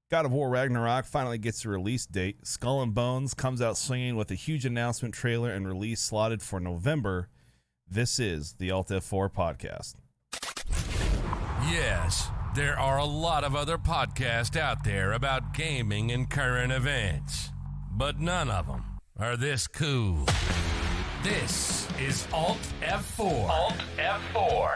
God of War Ragnarok finally gets a release date. Skull and Bones comes out swinging with a huge announcement trailer and release slotted for November. This is the ALTF4 podcast. Yes, there are a lot of other podcasts out there about gaming and current events, but none of them are this cool. This is ALTF4. ALTF4.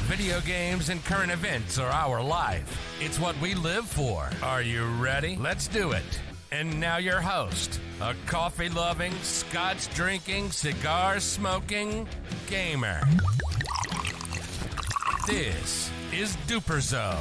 Video games and current events are our life. It's what we live for. Are you ready? Let's do it. And now your host, a coffee-loving, scotch-drinking, cigar-smoking gamer. This is Duperzo.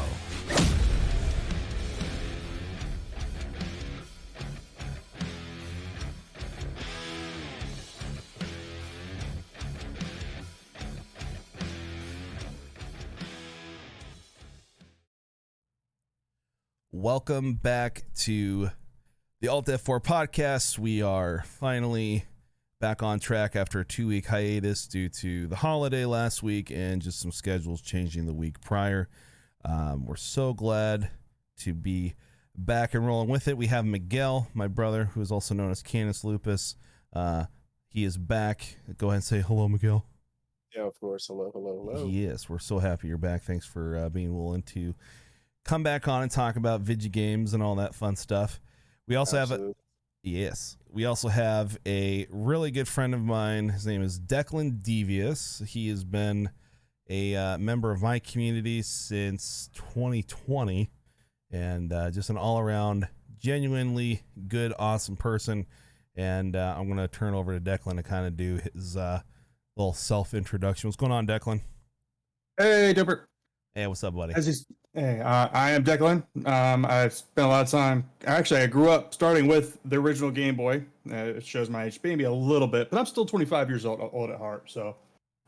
Welcome back to the ALTF4 podcast. We are finally back on track after a 2-week hiatus due to the holiday last week and just some schedules changing the week prior. We're so glad to be back and rolling with it. We have Miguel, my brother, who is also known as CanisLupus. He is back. Go ahead and say hello, Miguel. Yeah, of course. Hello. Yes, we're so happy you're back. Thanks for being willing to come back on and talk about video games and all that fun stuff. We also have a really good friend of mine. His name is DeclanDvious. He has been a member of my community since 2020 and just an all-around genuinely good, awesome person. And I'm going to turn over to Declan to kind of do his little self-introduction. What's going on, Declan? Hey, Duper. Hey, what's up, buddy? I am Declan. I've spent a lot of time. Actually, I grew up starting with the original Game Boy. It shows my age, maybe a little bit, but I'm still 25 years old at heart. So,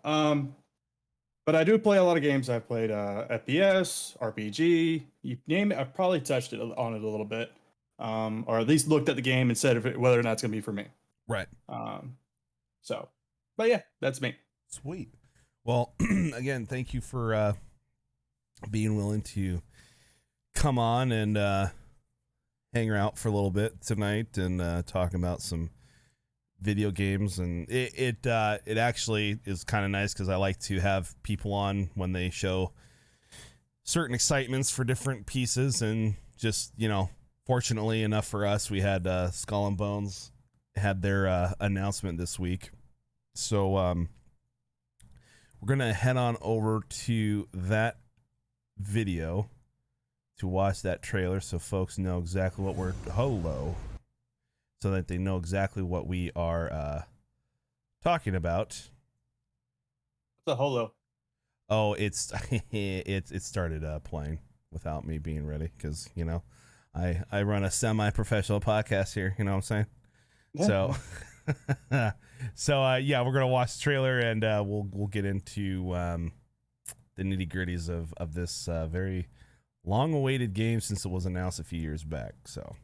but I do play a lot of games. I've played FPS, RPG, you name it. I've probably touched on it a little bit, or at least looked at the game and said whether or not it's going to be for me. Right. But yeah, that's me. Sweet. Well, again, thank you for being willing to come on and hang out for a little bit tonight and talk about some video games. And it actually is kind of nice because I like to have people on when they show certain excitements for different pieces. And just, fortunately enough for us, we had Skull and Bones had their announcement this week. So we're going to head on over to that video to watch that trailer so folks know exactly what so that they know exactly what we are talking about. What's a holo? Oh, it started playing without me being ready because I run a semi-professional podcast here, you know what I'm saying? Yeah. So yeah, we're gonna watch the trailer and we'll get into the nitty-gritties of this very long-awaited game since it was announced a few years back. So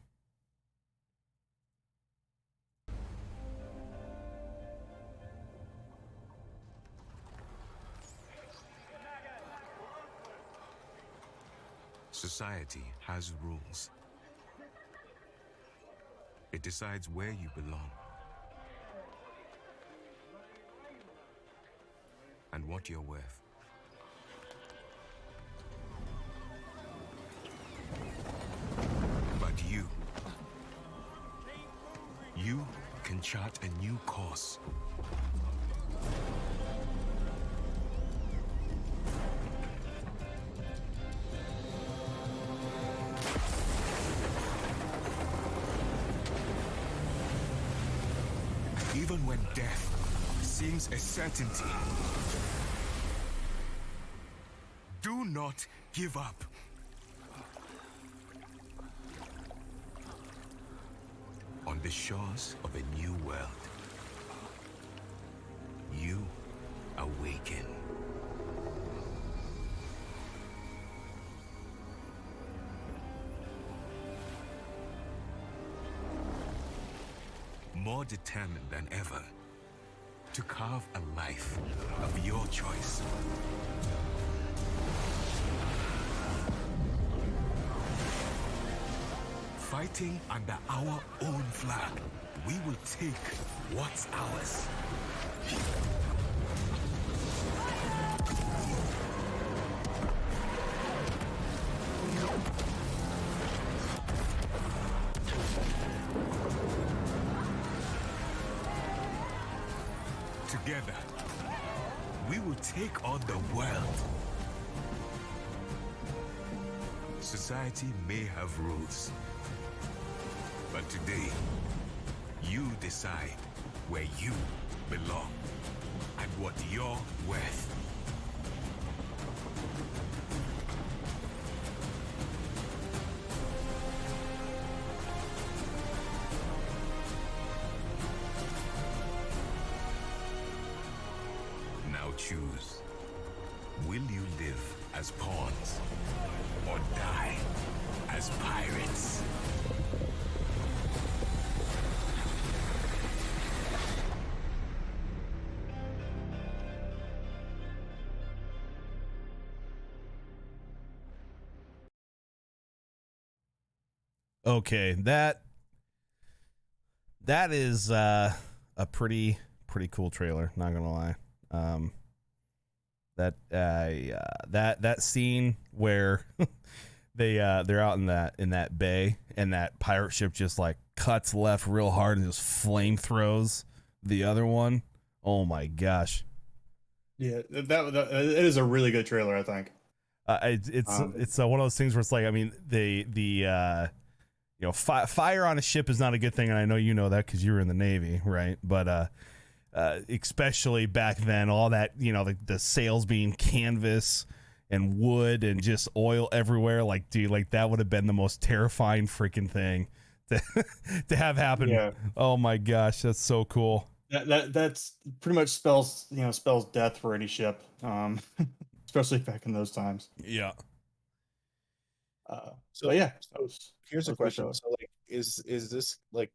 society has rules. It decides where you belong and what you're worth. You can chart a new course. Even when death seems a certainty, do not give up. On the shores of a new world, you awaken. More determined than ever to carve a life of your choice. Fighting under our own flag, we will take what's ours. Together, we will take on the world. Society may have rules, but today, you decide where you belong and what you're worth. Now choose. Will you live as pawns or die as pirates? Okay, that is a pretty cool trailer, not gonna lie. That scene where they're out in that bay and that pirate ship just like cuts left real hard and just flame throws the other one. Oh my gosh. Yeah, that it is a really good trailer, I think. It's one of those things where it's like, I mean, the fire on a ship is not a good thing, and I know you know that because you were in the Navy, right? But especially back then, all that, the sails being canvas and wood and just oil everywhere, like, dude, like that would have been the most terrifying freaking thing to have happen. Yeah. Oh my gosh, that's so cool. That's pretty much spells death for any ship, especially back in those times. Yeah. So yeah, Here's a question. So like, is this like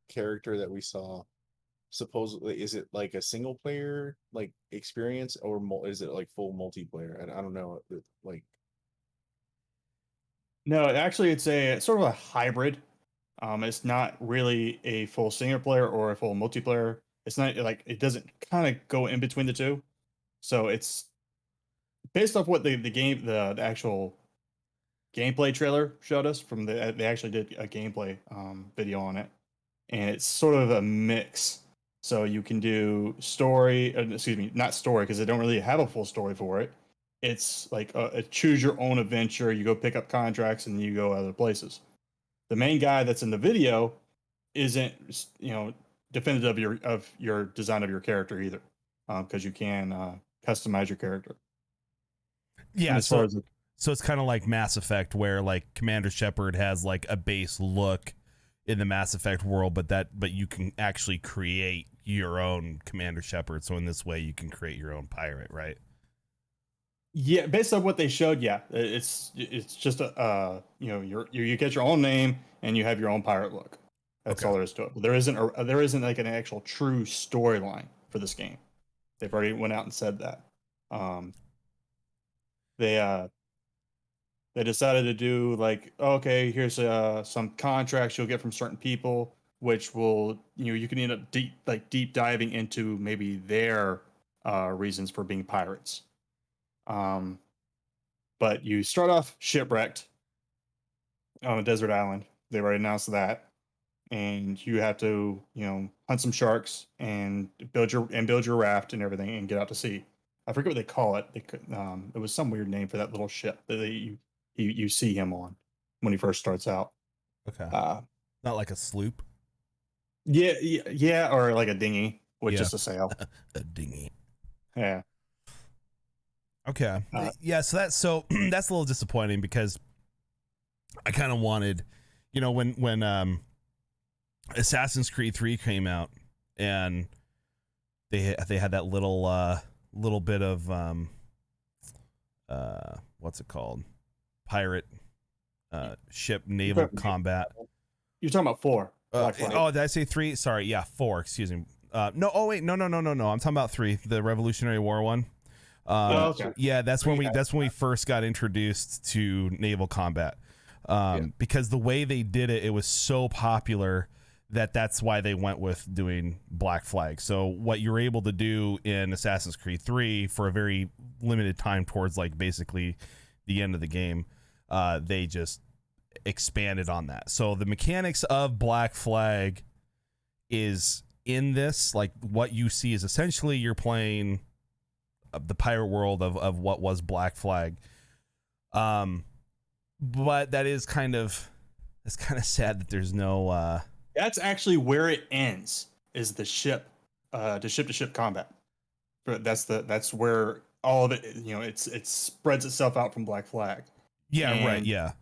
character that we saw supposedly, is it like a single player like experience, or is it like full multiplayer? I don't know. Like, no, actually, it's sort of a hybrid. It's not really a full single player or a full multiplayer. It's not like, it doesn't kind of go in between the two. So it's based off what the actual gameplay trailer showed us. They actually did a gameplay video on it, and it's sort of a mix. So you can do story, not story, because they don't really have a full story for it. It's like a choose your own adventure. You go pick up contracts and you go other places. The main guy that's in the video isn't, definitive of your design of your character either, because you can customize your character. Yeah, so it's kind of like Mass Effect, where like Commander Shepard has like a base look in the Mass Effect world, but you can actually create your own Commander Shepard. So in this way, you can create your own pirate, right? Yeah, based on what they showed, yeah, it's just you get your own name and you have your own pirate look. That's all there is to it. But there isn't like an actual true storyline for this game. They've already went out and said that. They decided to do like, okay, here's some contracts you'll get from certain people, which will, you can end up deep diving into maybe their reasons for being pirates. But you start off shipwrecked on a desert island. They've already announced that, and you have to, hunt some sharks and build your raft and everything and get out to sea. I forget what they call it. It was some weird name for that little ship that you see him on when he first starts out. Okay. Not like a sloop. Yeah, or like a dinghy with just a sail. A dinghy. Yeah. Okay. So that's a little disappointing, because I kind of wanted, when Assassin's Creed 3 came out and they had that little bit of what's it called? Pirate ship naval combat. You're talking about 4. Did I say 3? Sorry, yeah, 4. Excuse me. No. Oh wait, no. I'm talking about 3, the Revolutionary War one. Okay. Yeah, that's when we first got introduced to naval combat. because the way they did it, it was so popular that's why they went with doing Black Flag. So what you're able to do in Assassin's Creed 3 for a very limited time towards like basically the end of the game, they just expanded on that. So the mechanics of Black Flag is in this, like what you see is essentially you're playing the pirate world of what was Black Flag. But that is it's kind of sad that there's no That's actually where it ends, is the ship to ship combat. But that's where all of it, it spreads itself out from Black Flag. Yeah, And right, yeah.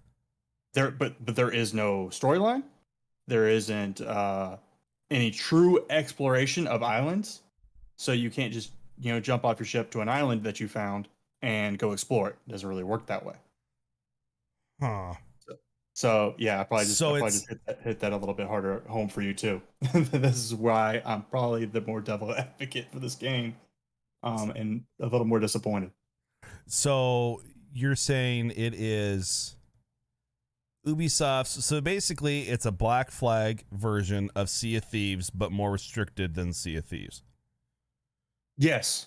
but there is no storyline. There isn't any true exploration of islands. So you can't just, jump off your ship to an island that you found and go explore it. It doesn't really work that way. Huh. So yeah, I probably just hit that a little bit harder at home for you too. This is why I'm probably the more devil advocate for this game, and a little more disappointed. So you're saying it is Ubisoft's. So basically, it's a Black Flag version of Sea of Thieves, but more restricted than Sea of Thieves. Yes,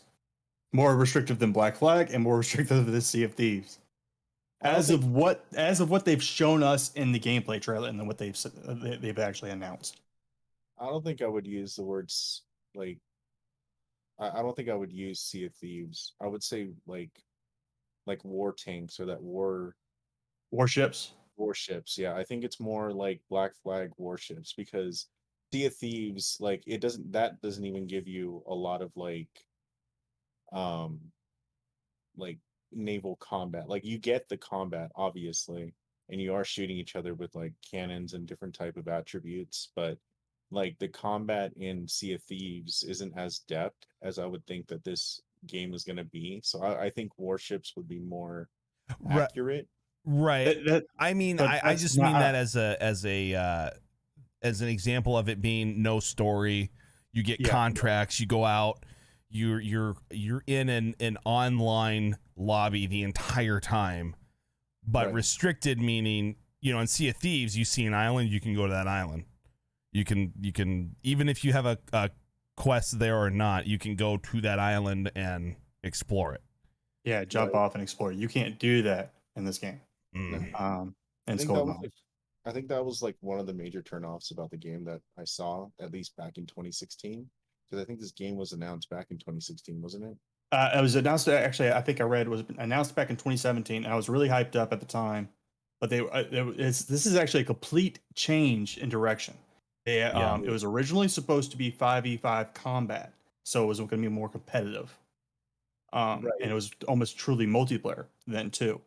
more restrictive than Black Flag and more restrictive than Sea of Thieves. As of what they've shown us in the gameplay trailer and then what they've actually announced. I don't think I would use the words like. I don't think I would use Sea of Thieves. I would say like war tanks or that Warships. Warships. Yeah, I think it's more like Black Flag warships, because Sea of Thieves, like that doesn't even give you a lot of like naval combat. Like you get the combat obviously, and you are shooting each other with like cannons and different type of attributes, but like the combat in Sea of Thieves isn't as depth as I would think that this game is going to be. So I think warships would be more accurate. Right. I mean, I just mean that as an example of it being no story. You get contracts, you go out, you're in an online lobby the entire time, but restricted, meaning, in Sea of Thieves, you see an island, you can go to that island. You can even if you have a quest there or not, you can go to that island and explore it. Yeah, jump off and explore. You can't do that in this game. I think that was like one of the major turnoffs about the game that I saw, at least back in 2016, because I think this game was announced back in 2016, wasn't it? It was announced, actually, I think I read, was announced back in 2017. I was really hyped up at the time, but this is actually a complete change in direction. It was originally supposed to be 5v5 combat, so it was going to be more competitive. And it was almost truly multiplayer then too.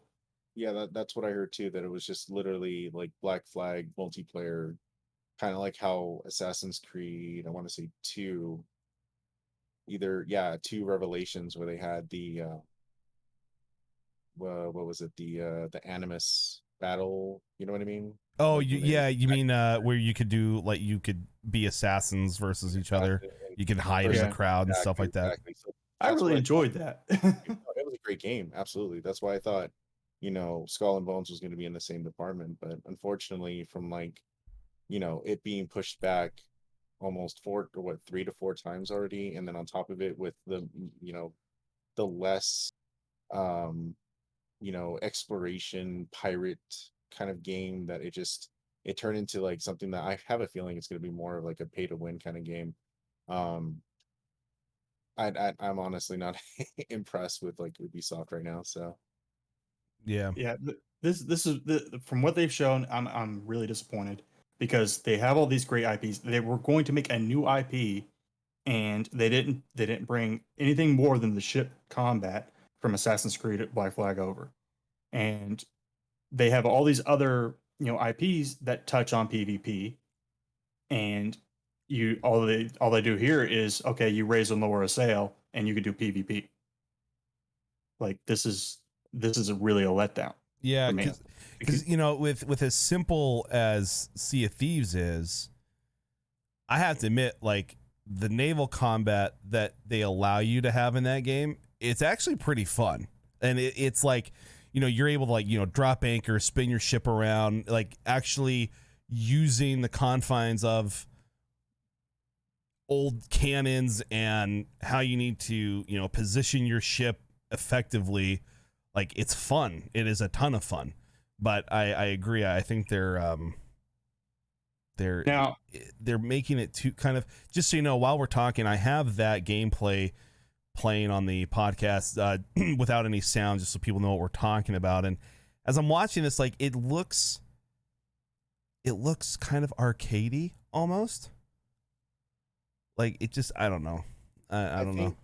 Yeah, that's what I heard too, that it was just literally like Black Flag multiplayer, kind of like how Assassin's Creed, I want to say 2 Revelations, where they had the what was it, the Animus battle, you know what I mean? Oh, Like you mean where you could do, like, you could be assassins versus each other. You could hide in the crowd and stuff like that. Exactly. So I really enjoyed that. it was a great game, absolutely. That's why I thought, Skull and Bones was going to be in the same department, but unfortunately, from it being pushed back almost 3 to 4 times already, and then on top of it with the less exploration pirate kind of game, that it turned into like something that I have a feeling it's going to be more of like a pay to win kind of game. I'm honestly not impressed with like Ubisoft right now. So yeah. This is from what they've shown. I'm really disappointed, because they have all these great IPs. They were going to make a new IP, and they didn't bring anything more than the ship combat from Assassin's Creed Black Flag over, and they have all these other IPs that touch on PvP, and all they do here is, okay, you raise and lower a sail and you can do PvP. Like this is really a letdown. Yeah, because with as simple as Sea of Thieves is, I have to admit, like, the naval combat that they allow you to have in that game, it's actually pretty fun. And it's like, you're able to like, drop anchor, spin your ship around, like actually using the confines of old cannons and how you need to, position your ship effectively. Like, it's fun. It is a ton of fun. But I agree. I think they're making it too kind of, just so you know, while we're talking, I have that gameplay playing on the podcast without any sound, just so people know what we're talking about. And as I'm watching this, like, it looks kind of arcadey almost. Like, it just, I don't know. I don't know.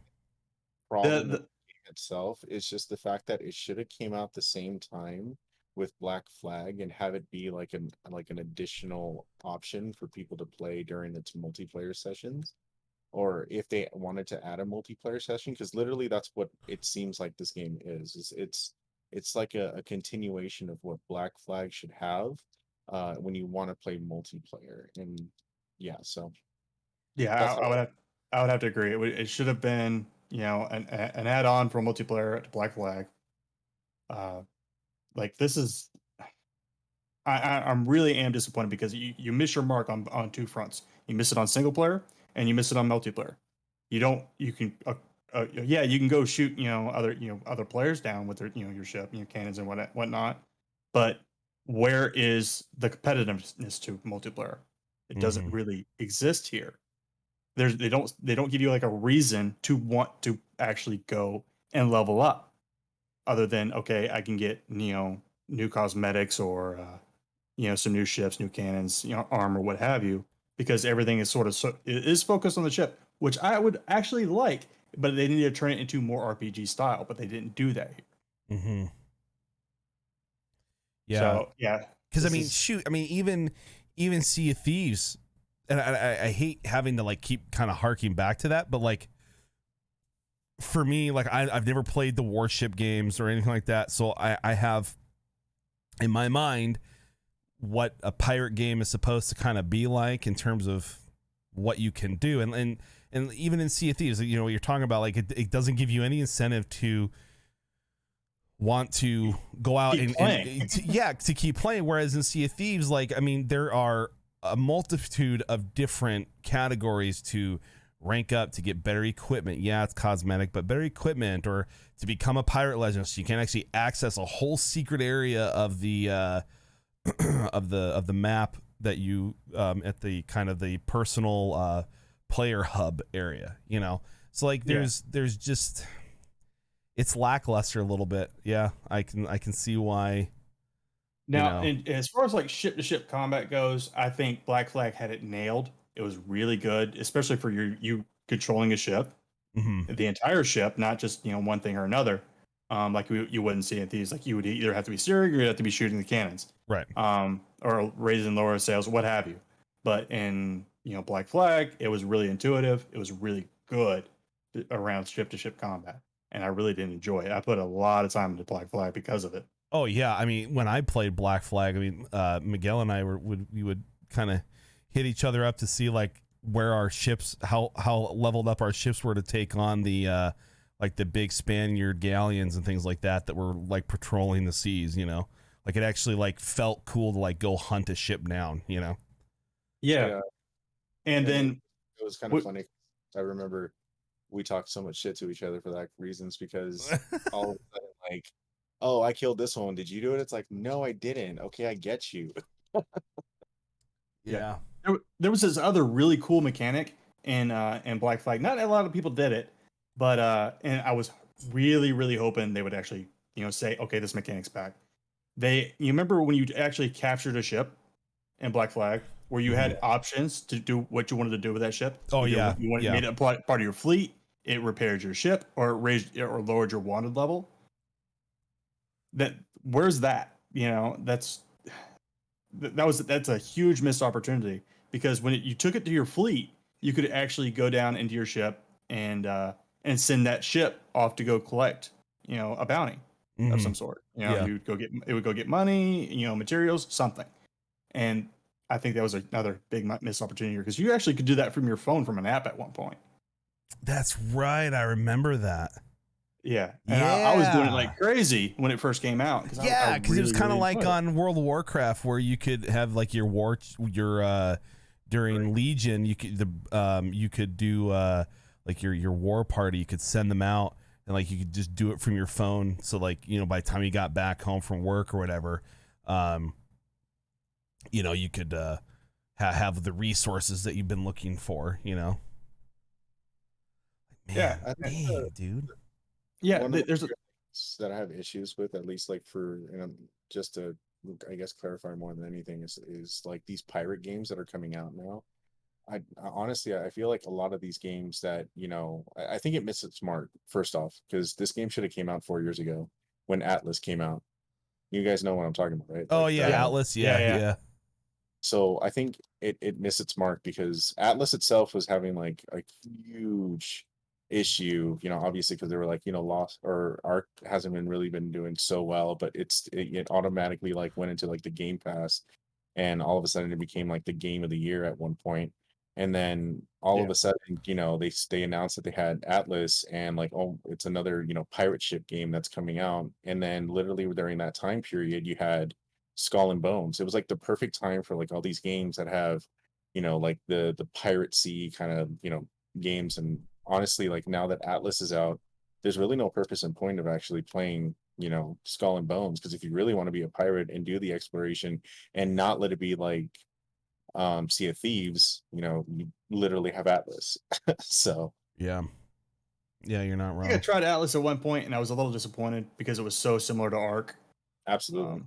Problem with the game itself is just the fact that it should have came out the same time with Black Flag and have it be like an additional option for people to play during its multiplayer sessions, or if they wanted to add a multiplayer session, because literally that's what it seems like this game is it's like a continuation of what Black Flag should have when you want to play multiplayer. And yeah, so Yeah, I would have to agree. It should have been, an add-on for multiplayer to Black Flag. Like, this is, I'm really am disappointed because you miss your mark on two fronts. You miss it on single player and you miss it on multiplayer. You can go shoot, other players down with their, your ship, cannons and whatnot. But where is the competitiveness to multiplayer? It doesn't really exist here. They don't give you like a reason to want to actually go and level up, other than, okay, I can get new cosmetics or some new ships, new cannons, armor, what have you, because everything is it is focused on the ship, which I would actually like, but they need to turn it into more RPG style, but they didn't do that here. Mm-hmm. Yeah. So yeah, because even Sea of Thieves, and I hate having to like keep kind of harking back to that, but like for me, like I've never played the warship games or anything like that, so I have in my mind what a pirate game is supposed to kind of be like in terms of what you can do, and even in Sea of Thieves, you're talking about, like, it doesn't give you any incentive to want to go out to keep playing. Whereas in Sea of Thieves, like, I mean, there are a multitude of different categories to rank up to get better equipment. Yeah, it's cosmetic, but better equipment, or to become a pirate legend, so you can actually access a whole secret area of the of the map that you at the kind of the personal player hub area. So like there's just, it's lackluster a little bit. Yeah, I can see why. Now, and as far as like ship to ship combat goes, I think Black Flag had it nailed. It was really good, especially for you controlling a ship, the entire ship, not just one thing or another. Like you wouldn't see in these. Like, you would either have to be steering or you'd have to be shooting the cannons, right? Or raising lower sails, what have you. But in Black Flag, it was really intuitive. It was really good around ship to ship combat, and I really did enjoy it. I put a lot of time into Black Flag because of it. Oh yeah, I mean, when I played Black Flag, I mean, Miguel and I we would kind of hit each other up to see like where our ships, how leveled up our ships were to take on the like the big Spaniard galleons and things like that were like patrolling the seas. Like, it actually like felt cool to like go hunt a ship down. Yeah. And then it was kind of funny. I remember we talked so much shit to each other for that reasons, because all of a sudden, like, oh, I killed this one. Did you do it? It's like, no, I didn't. Okay, I get you. Yeah. There was this other really cool mechanic in Black Flag. Not a lot of people did it, but and I was really, really hoping they would actually, say, okay, this mechanic's back. You remember when you actually captured a ship in Black Flag, where you had options to do what you wanted to do with that ship? Oh, yeah. You wanted made it part of your fleet, it repaired your ship, or it raised or lowered your wanted level. Where's that? That's a huge missed opportunity, because when you took it to your fleet, you could actually go down into your ship and send that ship off to go collect, a bounty of some sort. You would go get money, materials, something. And I think that was another big missed opportunity here, because you actually could do that from your phone from an app at one point. That's right. I remember that. Yeah, and I was doing it like Yeah. crazy when it first came out because Yeah, because it was kind of like enjoyed it. on World of Warcraft where you could have like your during Legion you could do like your war party, you could send them out and like you could just do it from your phone, so like by the time you got back home from work or whatever, you could have the resources that you've been looking for. Man, Yeah, I think dang, dude. Yeah, one of the there's a things that I have issues with, at least like for just to I guess clarify more than anything, is like these pirate games that are coming out now. I honestly I feel like a lot of these games that I think it missed its mark first off, because this game should have came out 4 years ago when Atlas came out. You guys know what I'm talking about, right? Oh Like yeah, Yeah. Atlas. Yeah, Yeah, yeah. yeah. So I think it missed its mark because Atlas itself was having like a huge issue, obviously because they were like, Lost or Arc hasn't really been doing so well, but it automatically like went into like the Game Pass, and all of a sudden it became like the game of the year at one point. And then all of a sudden, they announced that they had Atlas, and like, oh, it's another, pirate ship game that's coming out. And then literally during that time period, you had Skull and Bones. It was like the perfect time for like all these games that have, like the piracy kind of, games. And honestly, like now that Atlas is out, there's really no purpose and point of actually playing, Skull and Bones, because if you really want to be a pirate and do the exploration and not let it be like Sea of Thieves, you literally have Atlas. So Yeah, you're not I think I wrong. tried Atlas at one point and I was a little disappointed because it was so similar to Arc. absolutely.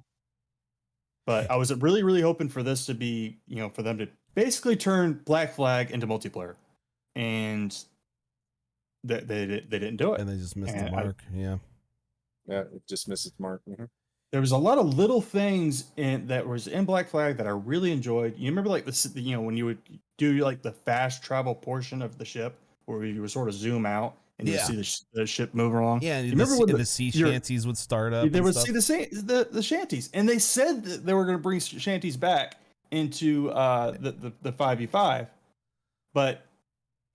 But I was really, really hoping for this to be, for them to basically turn Black Flag into multiplayer, and they didn't do it. And they just missed the And mark. Yeah. Yeah, it just misses its mark. Mhm. there was a lot of little things that was in Black Flag that I really enjoyed. You remember like this, when you would do like the fast travel portion of the ship, where you would sort of zoom out and you would Yeah. see the ship move along. Yeah, You and remember when the sea shanties would start up. they and would stuff. see the shanties, and they said that they were going to bring shanties back into the 5v5, but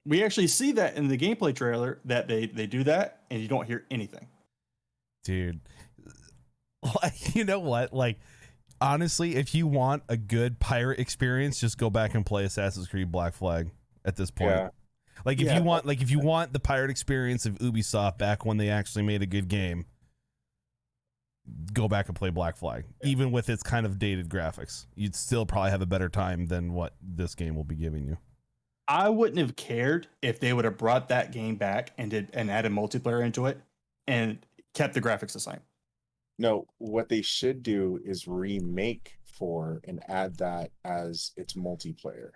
we actually see that in the gameplay trailer that they do that, and you don't hear anything. Dude. You know what? Like, honestly, if you want a good pirate experience, just go back and play Assassin's Creed Black Flag at this point. Yeah. Like if Yeah. you want the pirate experience of Ubisoft back when they actually made a good game, go back and play Black Flag. Even with its kind of dated graphics, you'd still probably have a better time than what this game will be giving you. I wouldn't have cared if they would have brought that game back and added multiplayer into it and kept the graphics the same. No, what they should do is remake 4 and add that as its multiplayer.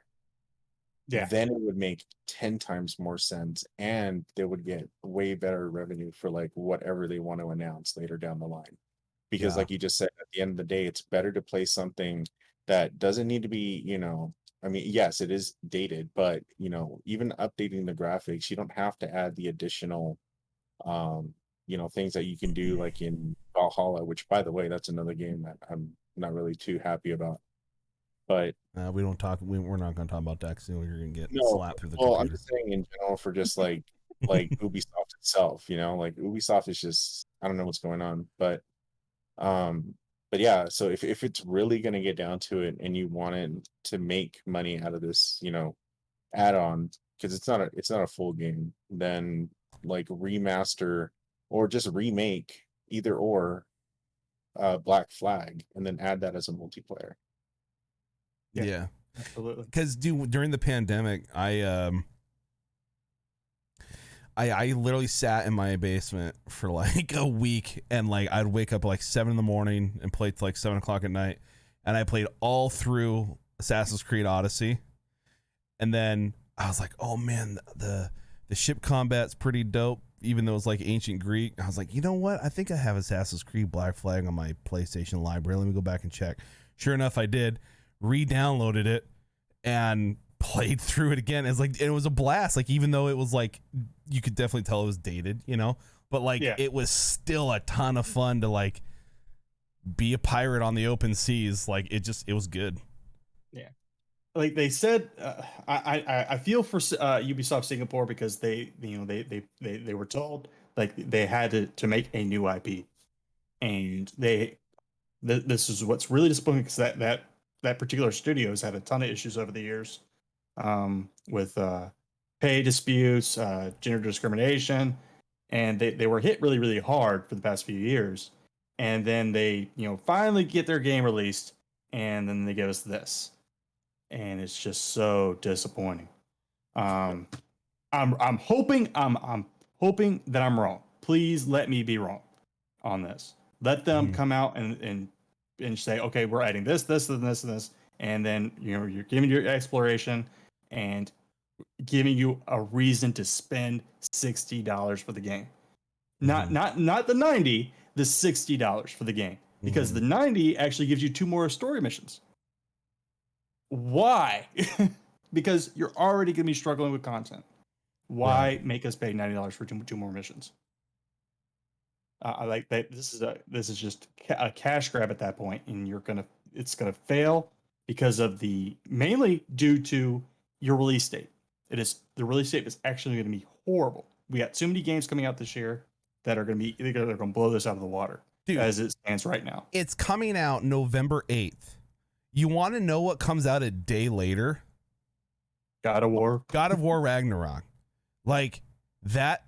Yeah. Then it would make 10 times more sense, and they would get way better revenue for like whatever they want to announce later down the line. Because Yeah. like you just said, at the end of the day, it's better to play something that doesn't need to be, I mean, yes, it is dated, but even updating the graphics, you don't have to add the additional things that you can do like in Valhalla, which by the way, that's another game that I'm not really too happy about. But We don't talk. We're not going to talk about that because you're going to get no, slapped through the well, I'm computer. just saying in general for just like Ubisoft itself, like Ubisoft is just, I don't know what's going on, but yeah, so if it's really going to get down to it and you wanted to make money out of this, add-on, because it's not a full game, then like remaster or just remake either or Black Flag and then add that as a multiplayer. Yeah. Absolutely. Because during the pandemic, I literally sat in my basement for like a week, and like I'd wake up at like 7 a.m. and play till like 7 o'clock at night, and I played all through Assassin's Creed Odyssey, and then I was like, oh man, the ship combat's pretty dope, even though it's like ancient Greek. I was like, you know what? I think I have Assassin's Creed Black Flag on my PlayStation library. Let me go back and check. Sure enough, I did. Re-downloaded it and played through it again. It was a blast. Like, even though it was like, you could definitely tell it was dated, but like it was still a ton of fun to like be a pirate on the open seas. Like it was good. Yeah. Like they said, I feel for Ubisoft Singapore because they were told Like they had to make a new IP, and this is what's really disappointing because that particular studio has had a ton of issues over the years, with pay disputes, gender discrimination, and they were hit really really hard for the past few years, and then they finally get their game released, and then they give us this, and it's just so disappointing. I'm hoping that I'm wrong. Please let me be wrong on this. Let them come out and say, okay, we're adding this, this, and this, and this, and then you're giving your exploration and giving you a reason to spend $60 for the game. Not the 90, the $60 for the game. Because the 90 actually gives you 2 more story missions. Why? Because you're already going to be struggling with content. Why make us pay $90 for 2 more missions? I like that. This is just a cash grab at that point, and it's gonna fail because of mainly due to your release date. The release date is actually going to be horrible. We got too many games coming out this year that are going to blow this out of the water. Dude, as it stands right now. It's coming out November 8th. You want to know what comes out a day later? God of War Ragnarok. Like that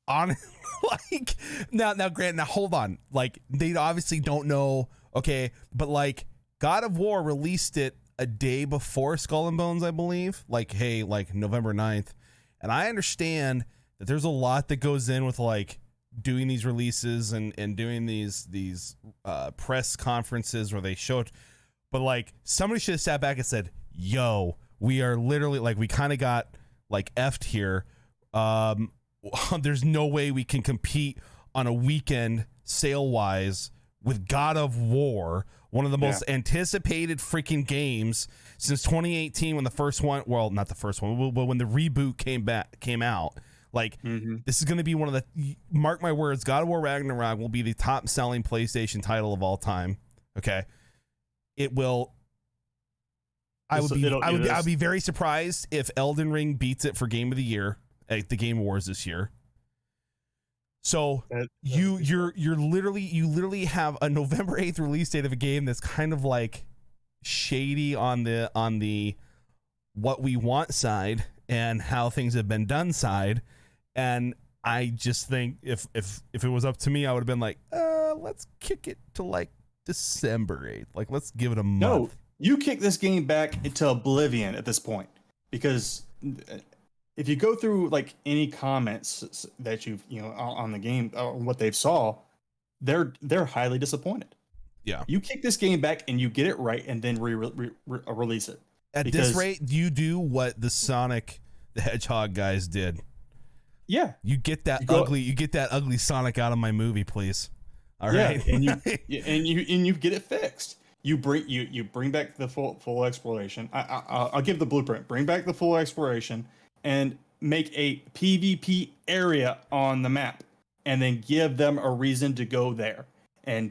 on like now Grant, now hold on. Like they obviously don't know, okay, but like God of War released it a day before Skull and Bones, I believe. Like, hey, like November 9th. And I understand that there's a lot that goes in with like doing these releases and doing these press conferences where they show it, but like somebody should have sat back and said, yo, we are literally like, we kind of got like effed here. There's no way we can compete on a weekend sale wise with God of War, one of the most anticipated freaking games since 2018 when the first one, well, not the first one, but when the reboot came out. Like, this is going to be one of the, mark my words, God of War Ragnarok will be the top selling PlayStation title of all time. Okay. It will. I would be very surprised if Elden Ring beats it for Game of the Year at the Game Awards this year. So you literally have a November 8th release date of a game that's kind of like shady on the what we want side and how things have been done side. And I just think if it was up to me, I would have been like, let's kick it to like December 8th. Like, let's give it a month. No, you kick this game back into oblivion at this point, because if you go through like any comments that you've on the game, what they've saw, they're highly disappointed. Yeah, you kick this game back and you get it right, and then release it. At this rate, you do what the Sonic the Hedgehog guys did. Yeah, you get that ugly Sonic out of my movie, please. All right, and you get it fixed. You bring back the full exploration. I'll give the blueprint. Bring back the full exploration and make a PvP area on the map, and then give them a reason to go there and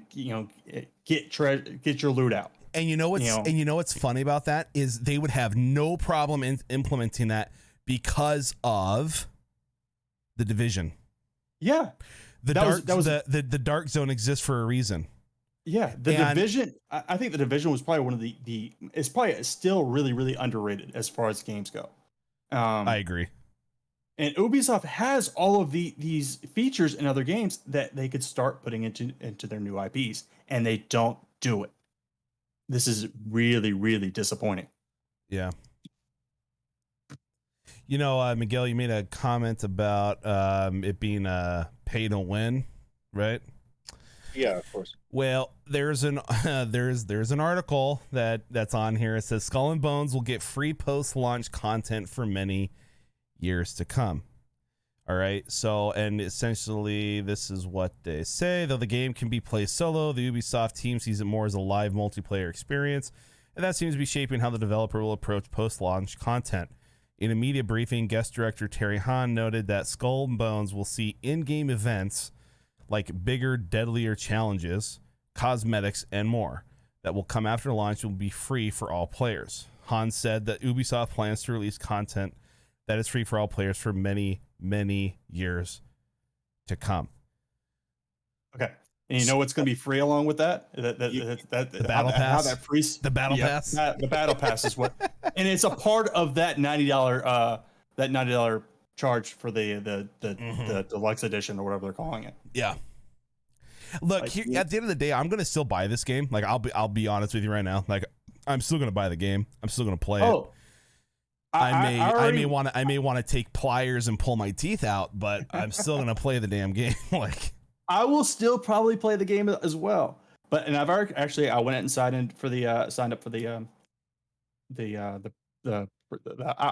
get your loot out. And you know what's funny about that is they would have no problem in implementing that because of the Division. Yeah, the Dark Zone exists for a reason. Yeah, Division. I think the Division was probably one of it's probably still really really underrated as far as games go. I agree. And Ubisoft has all of these features in other games that they could start putting into their new IPs, and they don't do it. This is really, really disappointing. Yeah. Miguel, you made a comment about it being a pay to win, right? Yeah, of course. Well, there's an article that's on here. It says Skull and Bones will get free post-launch content for many years to come. All right. So, and essentially this is what they say. Though the game can be played solo, the Ubisoft team sees it more as a live multiplayer experience, and that seems to be shaping how the developer will approach post-launch content. In a media briefing, guest director Terry Hahn noted that Skull and Bones will see in-game events like bigger, deadlier challenges, cosmetics, and more that will come after launch and will be free for all players. Hahn said that Ubisoft plans to release content that is free for all players for many, many years to come. Okay. And you know what's going to be free along with that? The battle pass. How that free The battle pass. The battle pass is what, and it's a part of that $90 charge for the deluxe edition or whatever they're calling it. Yeah. Look, Like, here, at the end of the day, I'm gonna still buy this game. Like, I'll be honest with you right now. Like, I'm still gonna buy the game. I'm still gonna play it. I may want to take pliers and pull my teeth out, but I'm still gonna play the damn game. Like, I will still probably play the game as well. But I've actually I went and signed up for the I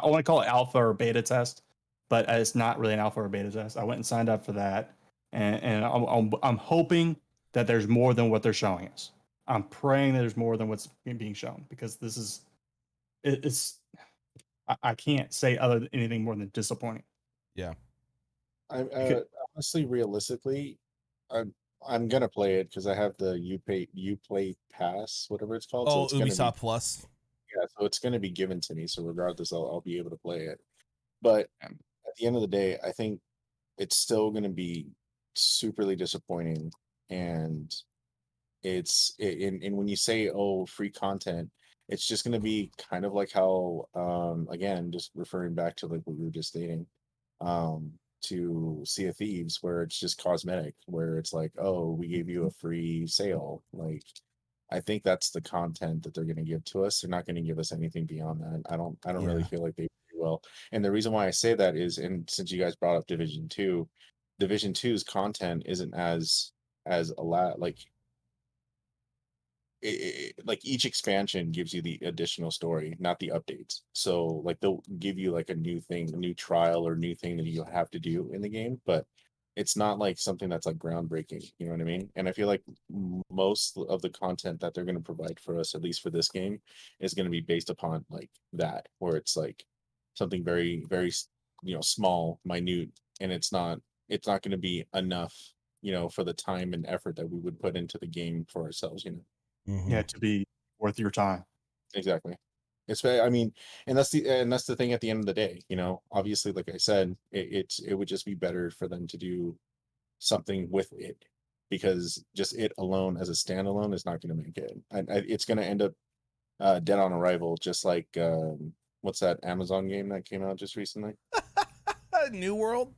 want to call it alpha or beta test, but it's not really an alpha or beta test. I went and signed up for that, and I'm hoping that there's more than what they're showing us. I'm praying that there's more than what's being shown, because this is I can't say anything more than disappointing. yeah. Honestly, realistically, I'm gonna play it because I have the Uplay Pass, whatever it's called. Oh, so it's Ubisoft Plus. Yeah, so it's gonna be given to me. So regardless, I'll be able to play it. But at the end of the day, I think it's still gonna be superly disappointing. And and when you say, oh, free content, it's just gonna be kind of like how again, just referring back to like what we were just stating, to Sea of Thieves, where it's just cosmetic, where it's like, oh, we gave you a free sale. Like, I think that's the content that they're going to give to us. They're not going to give us anything beyond that. I don't really feel like they will. And the reason why I say that is, and since you guys brought up Division 2, Division 2's content isn't as a lot, like like each expansion gives you the additional story, not the updates. So like they'll give you like a new thing, a new trial or new thing that you have to do in the game, but it's not like something that's like groundbreaking. You know what I mean? And I feel like most of the content that they're going to provide for us, at least for this game, is going to be based upon like that, where it's like something very, very, small, minute, and it's not going to be enough, for the time and effort that we would put into the game for ourselves. Mm-hmm. Yeah, to be worth your time. Exactly. I mean, and that's the thing at the end of the day, obviously, like I said, it would just be better for them to do something with it, because just it alone as a standalone is not going to make it. It's going to end up dead on arrival, just like what's that Amazon game that came out just recently? New World?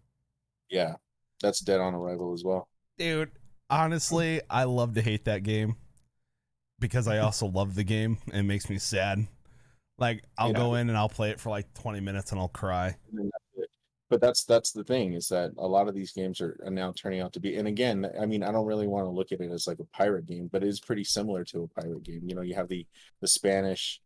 Yeah, that's dead on arrival as well. Dude, honestly, I love to hate that game, because I also love the game, and it makes me sad. Like, I'll go in and I'll play it for like 20 minutes and I'll cry. But that's the thing, is that a lot of these games are now turning out to be, and again, I mean, I don't really want to look at it as like a pirate game, but it is pretty similar to a pirate game. You have the Spanish,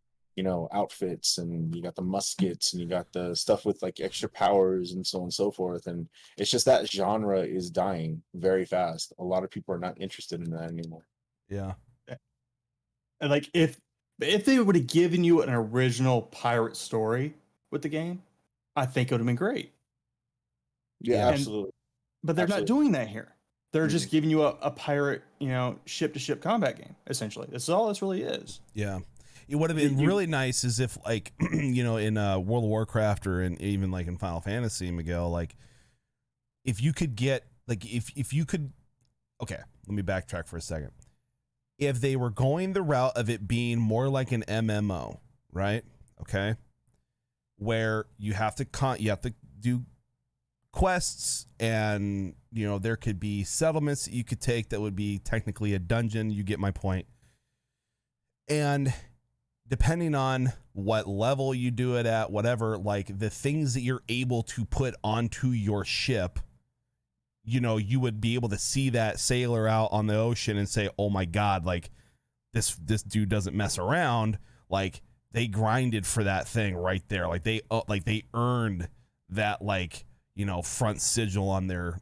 outfits, and you got the muskets, and you got the stuff with like extra powers and so on and so forth. And it's just that genre is dying very fast. A lot of people are not interested in that anymore. Yeah. And like if they would have given you an original pirate story with the game, I think it would have been great. Yeah, absolutely. But they're not doing that here. They're just giving you a pirate, ship to ship combat game, essentially. That's all this really is. Yeah. It would have been really nice as if, like, in World of Warcraft, or even like in Final Fantasy, Miguel, like, if you could get, like, if you could, okay, let me backtrack for a second. If they were going the route of it being more like an MMO, right? Okay. Where you have to do quests, and, there could be settlements that you could take that would be technically a dungeon. You get my point. And depending on what level you do it at, whatever, like the things that you're able to put onto your ship, you would be able to see that sailor out on the ocean and say, oh my God, like this dude doesn't mess around. Like, they grinded for that thing right there. Like they earned that, like, front sigil on their,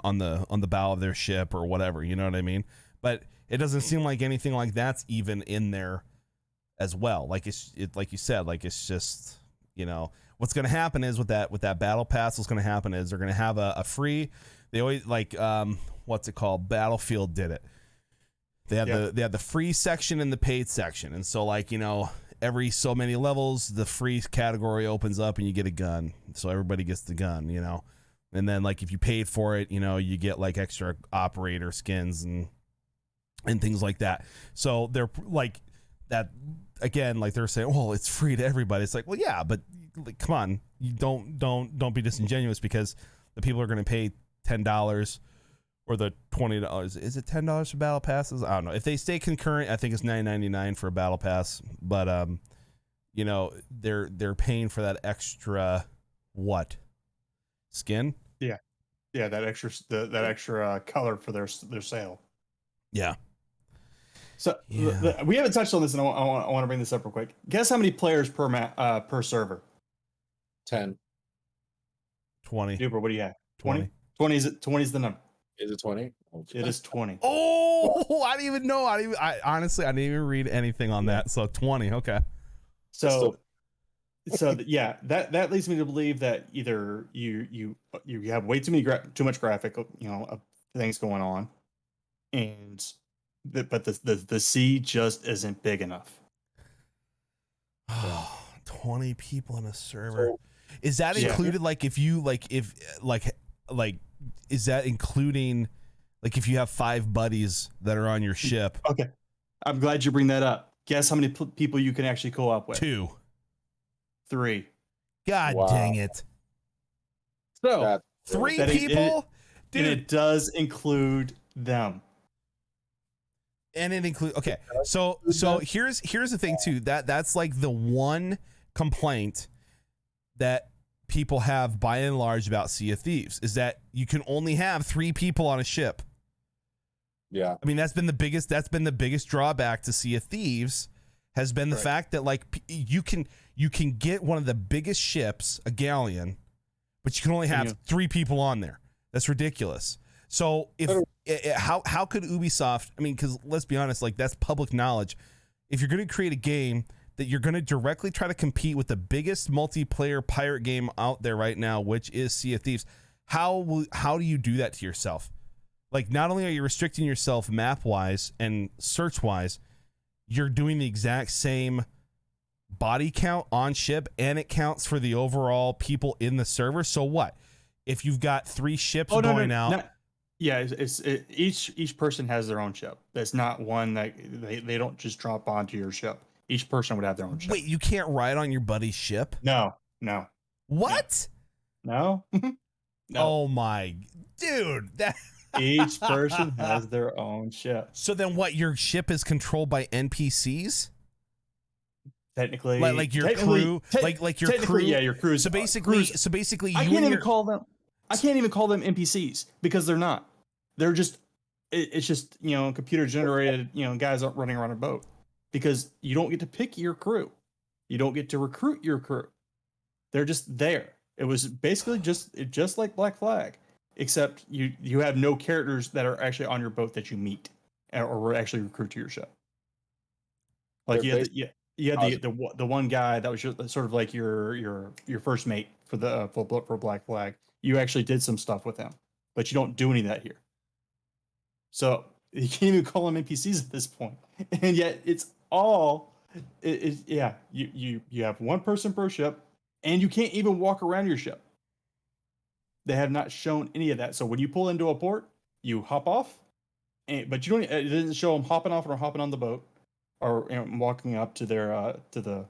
on the bow of their ship or whatever, you know what I mean? But it doesn't seem like anything like that's even in there as well. Like like you said, like it's just, what's going to happen is with that battle pass, what's going to happen is they're going to have a free, they always like, what's it called? Battlefield did it. They had the free section and the paid section. And so, like, every so many levels, the free category opens up and you get a gun. So everybody gets the gun, And then like if you paid for it, you know, you get like extra operator skins and things like that. So they're like that again, like they're saying, well, it's free to everybody. It's like, well, yeah, but like, come on, you don't be disingenuous, because the people are going to pay $10 or the $20. Is it $10 for battle passes? I don't know. If they stay concurrent, I think it's $9.99 for a battle pass. But you know, they're paying for that extra what? Skin? Yeah, that extra color for their sale. Yeah. So we haven't touched on this, and I want to bring this up real quick. Guess how many players per server? 10. 20. Duper, what do you have? 20. 20 is the number. Is it 20? It is 20. Oh, I didn't even know. I honestly, I didn't even read anything on that. So 20. Okay. So yeah, that leads me to believe that either you have way too much graphic, you know, of things going on, and but the sea just isn't big enough. 20 people in a server. So, is that included? Like if you is that including like if you have 5 buddies that are on your ship? Okay, I'm glad you bring that up. Guess how many people you can actually co-op with? 2. 3. God dang it. So 3 people? Dude. And it does include them. And it includes so here's the thing too, that's like the one complaint that people have by and large about Sea of Thieves, is that you can only have 3 people on a ship. Yeah, I mean that's been the biggest drawback to Sea of Thieves, has been the fact that like you can get one of the biggest ships, a galleon, but you can only have 3 people on there. That's ridiculous. So how could Ubisoft, I mean, because let's be honest, like that's public knowledge. If you're going to create a game that you're going to directly try to compete with the biggest multiplayer pirate game out there right now, which is Sea of Thieves, how do you do that to yourself? Like, not only are you restricting yourself map wise and search wise, you're doing the exact same body count on ship, and it counts for the overall people in the server. So what if you've got 3 ships going out? Yeah, each person has their own ship. That's not one that they don't just drop onto your ship. Each person would have their own ship. Wait, you can't ride on your buddy's ship? No. What? No. No. Oh my dude, that each person has their own ship. So then what, your ship is controlled by NPCs? Technically, like your crew, like your crew. Yeah, your crew. So basically, I can't even call them NPCs, because they're not. They're just. It's just, you know, computer generated, you know, guys running around a boat, because you don't get to pick your crew, you don't get to recruit your crew. They're just there. It was basically just like Black Flag, except you have no characters that are actually on your boat that you meet or actually recruit to your ship. Like you had the one guy that was just sort of like your first mate for Black Flag. You actually did some stuff with him, but you don't do any of that here. So you can't even call them NPCs at this point, and yet it's all you have one person per ship, and you can't even walk around your ship. They have not shown any of that. So when you pull into a port, you hop off, but you don't. It doesn't show them hopping off or hopping on the boat, or, you know, walking up to their to the.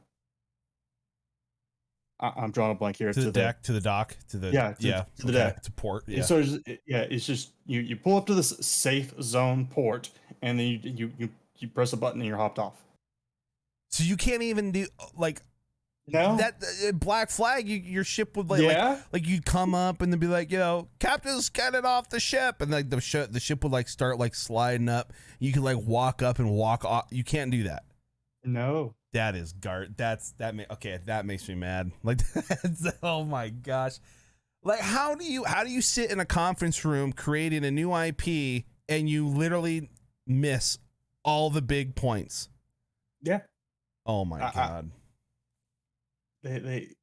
I'm drawing a blank here. To the deck, to the dock, to the to the deck, to port. Yeah. And so it's just you pull up to this safe zone port, and then you press a button and you're hopped off. So you can't even do like. No, that Black Flag, your ship would like you'd come up and they'd be like, you know, Captain's getting off the ship, and like the ship would like start like sliding up. You could like walk up and walk off. You can't do that. No, that is that makes me mad. Like, oh my gosh, like how do you sit in a conference room creating a new IP and you literally miss all the big points? Yeah. Oh my god. They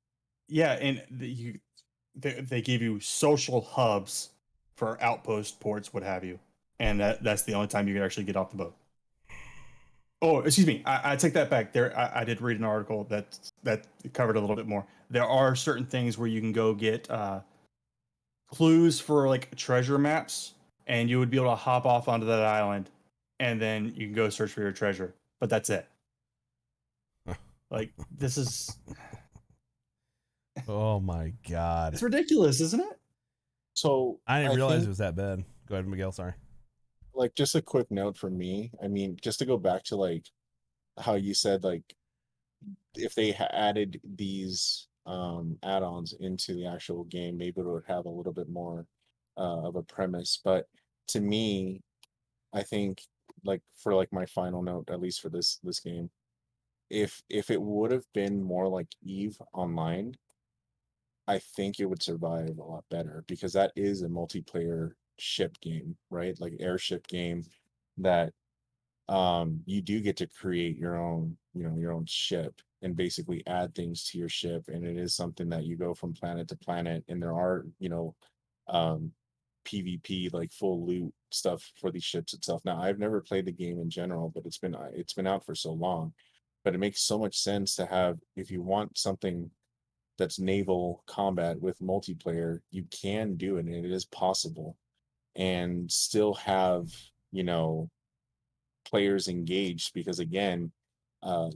give you social hubs for outpost ports, what have you, and that's the only time you can actually get off the boat. Oh, excuse me, I take that back. I did read an article that covered a little bit more. There are certain things where you can go get clues for like treasure maps, and you would be able to hop off onto that island, and then you can go search for your treasure. But that's it. Like, this is Oh my god. it's ridiculous, isn't it? So I didn't realize think, it was that bad. Go ahead, Miguel. Sorry. like, just a quick note from me. I mean, just to go back to like how you said, like, if they added these add-ons into the actual game, maybe it would have a little bit more of a premise. But to me, I think, like, for like my final note, at least for this game, if it would have been more like Eve Online, I think it would survive a lot better, because that is a multiplayer ship game, right? Like airship game that you do get to create your own, your own ship, and basically add things to your ship, and it is something that you go from planet to planet, and there are, um PvP, like full loot stuff for these ships itself. Now, I've never played the game in general, but it's been out for so long, but it makes so much sense to have, if you want something that's naval combat with multiplayer, you can do it, and it is possible, and still have, you know, players engaged. Because again, uh,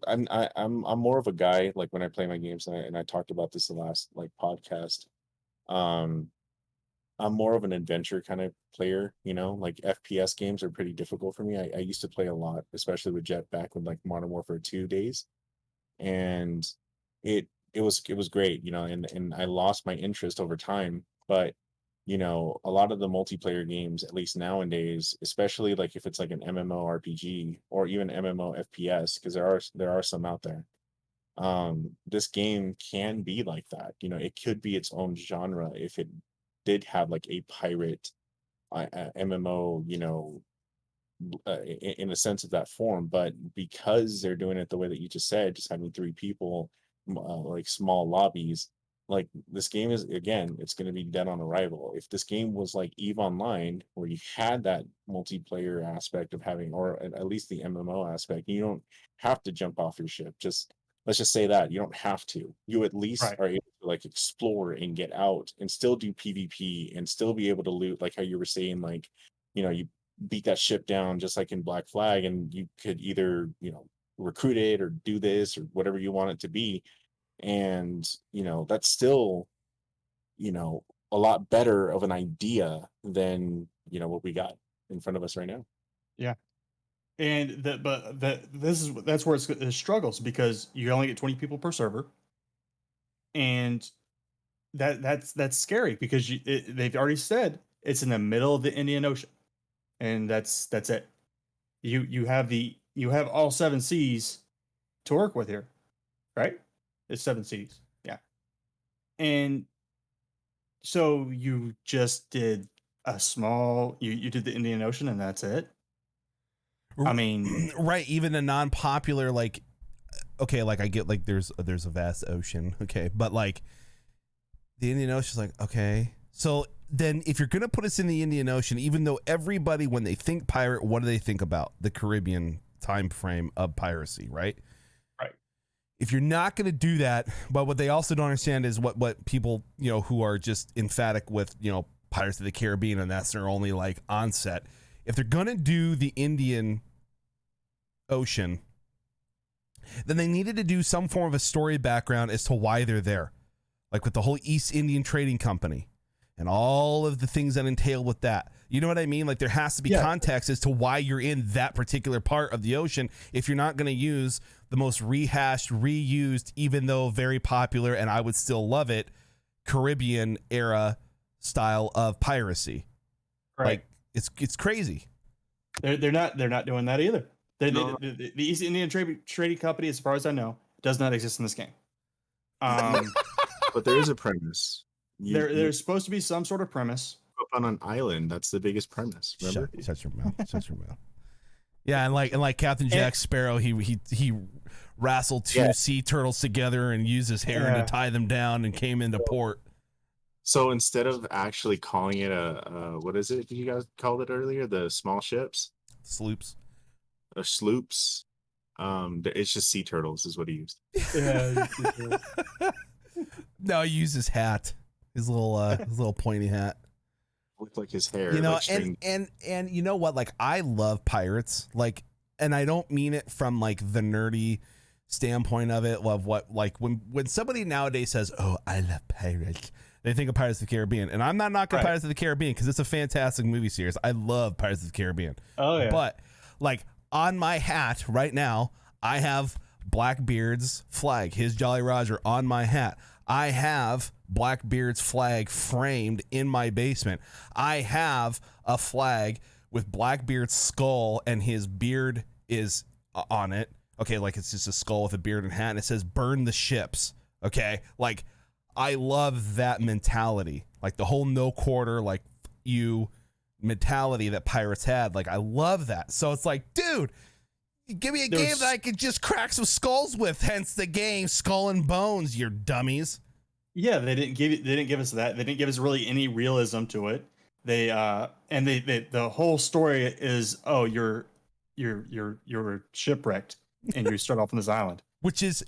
I'm more of a guy, like when I play my games, and I talked about this the last like podcast. Um, I'm more of an adventure kind of player, like FPS games are pretty difficult for me. I used to play a lot, especially with Jet back when like Modern Warfare 2 days, and it was great, and I lost my interest over time. But a lot of the multiplayer games, at least nowadays, especially like if it's like an MMORPG or even MMO FPS, because there are some out there. This game can be like that. It could be its own genre if it did have like a pirate MMO, in a sense of that form. But because they're doing it the way that you just said, just having three people, like small lobbies, like this game is, again, it's going to be dead on arrival. If this game was like Eve Online, where you had that multiplayer aspect of having, or at least the MMO aspect, you don't have to jump off your ship. Just let's just say that you don't have to. You at least Right. are able to like explore and get out and still do PvP and still be able to loot, like how you were saying, like, you beat that ship down just like in Black Flag, and you could either, recruit it or do this or whatever you want it to be. And that's still, a lot better of an idea than what we got in front of us right now. Yeah. And that's where it struggles, because you only get 20 people per server, and that's scary, because they've already said it's in the middle of the Indian Ocean, and that's it. You have all seven seas to work with here, right? It's seven seas, yeah. And so you just did you did the Indian Ocean, and that's it. I mean, Right. Even a non-popular, like, okay, like I get like there's a vast ocean, okay, but like the Indian Ocean's like, okay, so then if you're gonna put us in the Indian Ocean, even though everybody, when they think pirate, what do they think about? The Caribbean time frame of piracy, right? right. If you're not gonna do that, but what they also don't understand is what people, who are just emphatic with, Pirates of the Caribbean, and that's their only like onset. If they're gonna do the Indian Ocean, then they needed to do some form of a story background as to why they're there, like with the whole East Indian Trading Company and all of the things that entail with that. You know what I mean? Like there has to be context as to why you're in that particular part of the ocean, if you're not going to use the most rehashed, reused, even though very popular, and I would still love it, Caribbean era style of piracy. Right. Like it's crazy. They're not doing that either. No. The East Indian Trading Company, as far as I know, does not exist in this game. But there is a premise. There's supposed to be some sort of premise. Up on an island. That's the biggest premise. Remember? Shut your mouth. Shut your mouth. Yeah, and like Captain Jack Sparrow, he wrestled two sea turtles together and used his hair to tie them down and came into port. So instead of actually calling it a what is it you guys called it earlier? The small ships? Sloops. Sloops. It's just sea turtles is what he used. Yeah. No, he used his hat. his little pointy hat. Looked like his hair. You know, like and you know what? Like, I love pirates. Like, and I don't mean it from like the nerdy standpoint of it. Of what, like, when somebody nowadays says, "Oh, I love pirates," they think of Pirates of the Caribbean, and I'm not knocking Pirates of the Caribbean because it's a fantastic movie series. I love Pirates of the Caribbean. Oh yeah. But like on my hat right now, I have Blackbeard's flag, his Jolly Roger on my hat. I have Blackbeard's flag framed in my basement. I have a flag with Blackbeard's skull and his beard is on it. Okay, like it's just a skull with a beard and hat, and it says "Burn the ships." Okay, like I love that mentality, like the whole no quarter, like you mentality that pirates had. Like I love that. So it's like, dude, give me a game that I could just crack some skulls with. Hence the game Skull and Bones, you dummies. Yeah, they didn't give us that. They didn't give us really any realism to it. They the whole story is, oh, you're shipwrecked and you start off on this island. Which is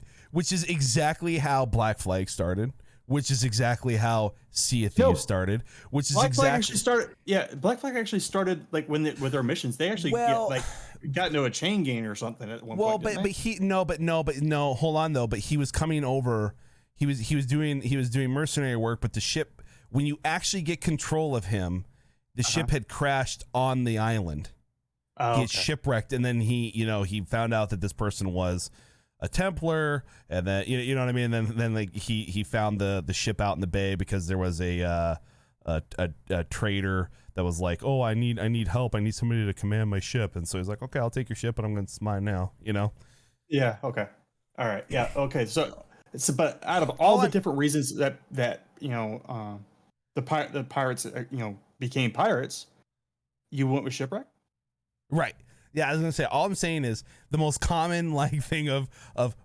exactly how Black Flag started. Which is exactly how Sea of Thieves started. Which is Black Flag actually started. Yeah, Black Flag actually started like with their missions. They actually got into a chain gang or something at one point. Well, but no. Hold on though. But he was coming over. He was doing mercenary work. But the ship, when you actually get control of him, the ship had crashed on the island. Oh, he had shipwrecked, and then he found out that this person was a Templar, and then you know what I mean. And then like he found the ship out in the bay because there was a trader that was like, oh, I need help. I need somebody to command my ship. And so he's like, okay, I'll take your ship, but it's mine now. You know? Yeah. Okay. All right. Yeah. Okay. So but out of all the different reasons that the pirates became pirates, you went with shipwreck. Right. Yeah, I was gonna say, all I'm saying is the most common like thing of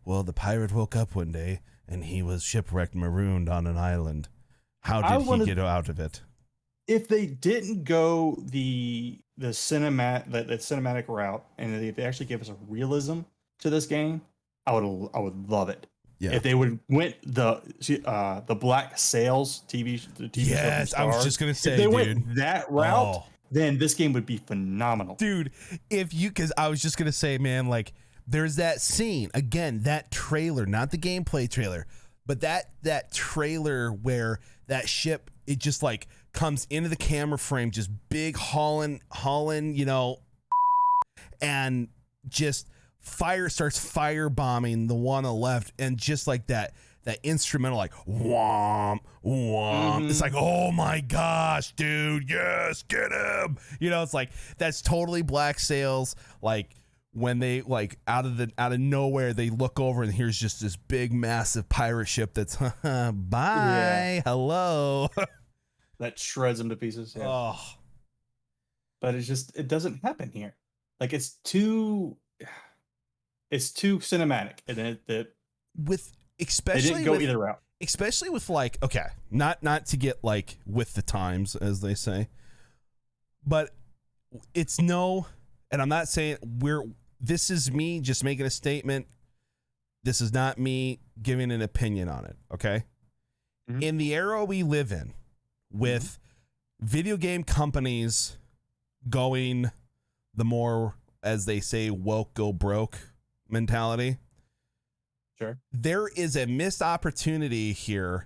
well, the pirate woke up one day and he was shipwrecked, marooned on an island. How did he get out of it? If they didn't go the cinematic route, and if they actually gave us a realism to this game, I would love it. Yeah. If they would went the Black Sails TV yes, show. I was just gonna say, if they went that route. Oh. Then this game would be phenomenal. Dude, because I was just going to say, man, like there's that scene, again, that trailer, not the gameplay trailer, but that trailer where that ship, it just like comes into the camera frame, just big hauling, and just starts firebombing the one on the left, and just like that instrumental, like whomp whomp. It's like, oh my gosh, dude, yes, get him. It's like that's totally Black Sails. Like when they like out of nowhere they look over and here's just this big massive pirate ship that's bye, hello. That shreds them to pieces. Yeah. Oh. But it doesn't happen here. Like it's too cinematic, and especially they didn't go either route. Especially with like, okay, not to get like with the times, as they say, but it's no, and I'm not saying this is me just making a statement. This is not me giving an opinion on it. Okay. Mm-hmm. In the era we live in with video game companies going the more, as they say, woke go broke mentality. Sure. There is a missed opportunity here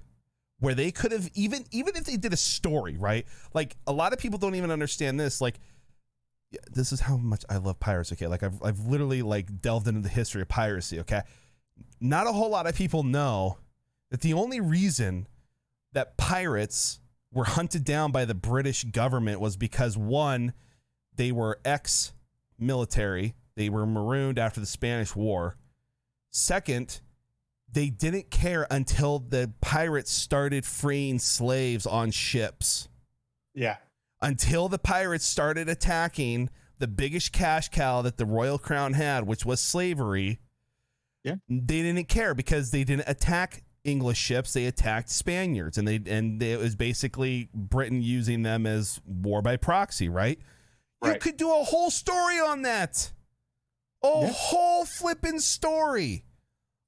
where they could have even if they did a story, right? Like a lot of people don't even understand this. Like, this is how much I love pirates. Okay. Like I've literally like delved into the history of piracy. Okay. Not a whole lot of people know that the only reason that pirates were hunted down by the British government was because, one, they were ex-military. They were marooned after the Spanish War. Second, they didn't care until the pirates started freeing slaves on ships. Yeah. Until the pirates started attacking the biggest cash cow that the Royal Crown had, which was slavery. Yeah. They didn't care because they didn't attack English ships. They attacked Spaniards, and it was basically Britain using them as war by proxy, right? You could do a whole story on that. Whole flipping story.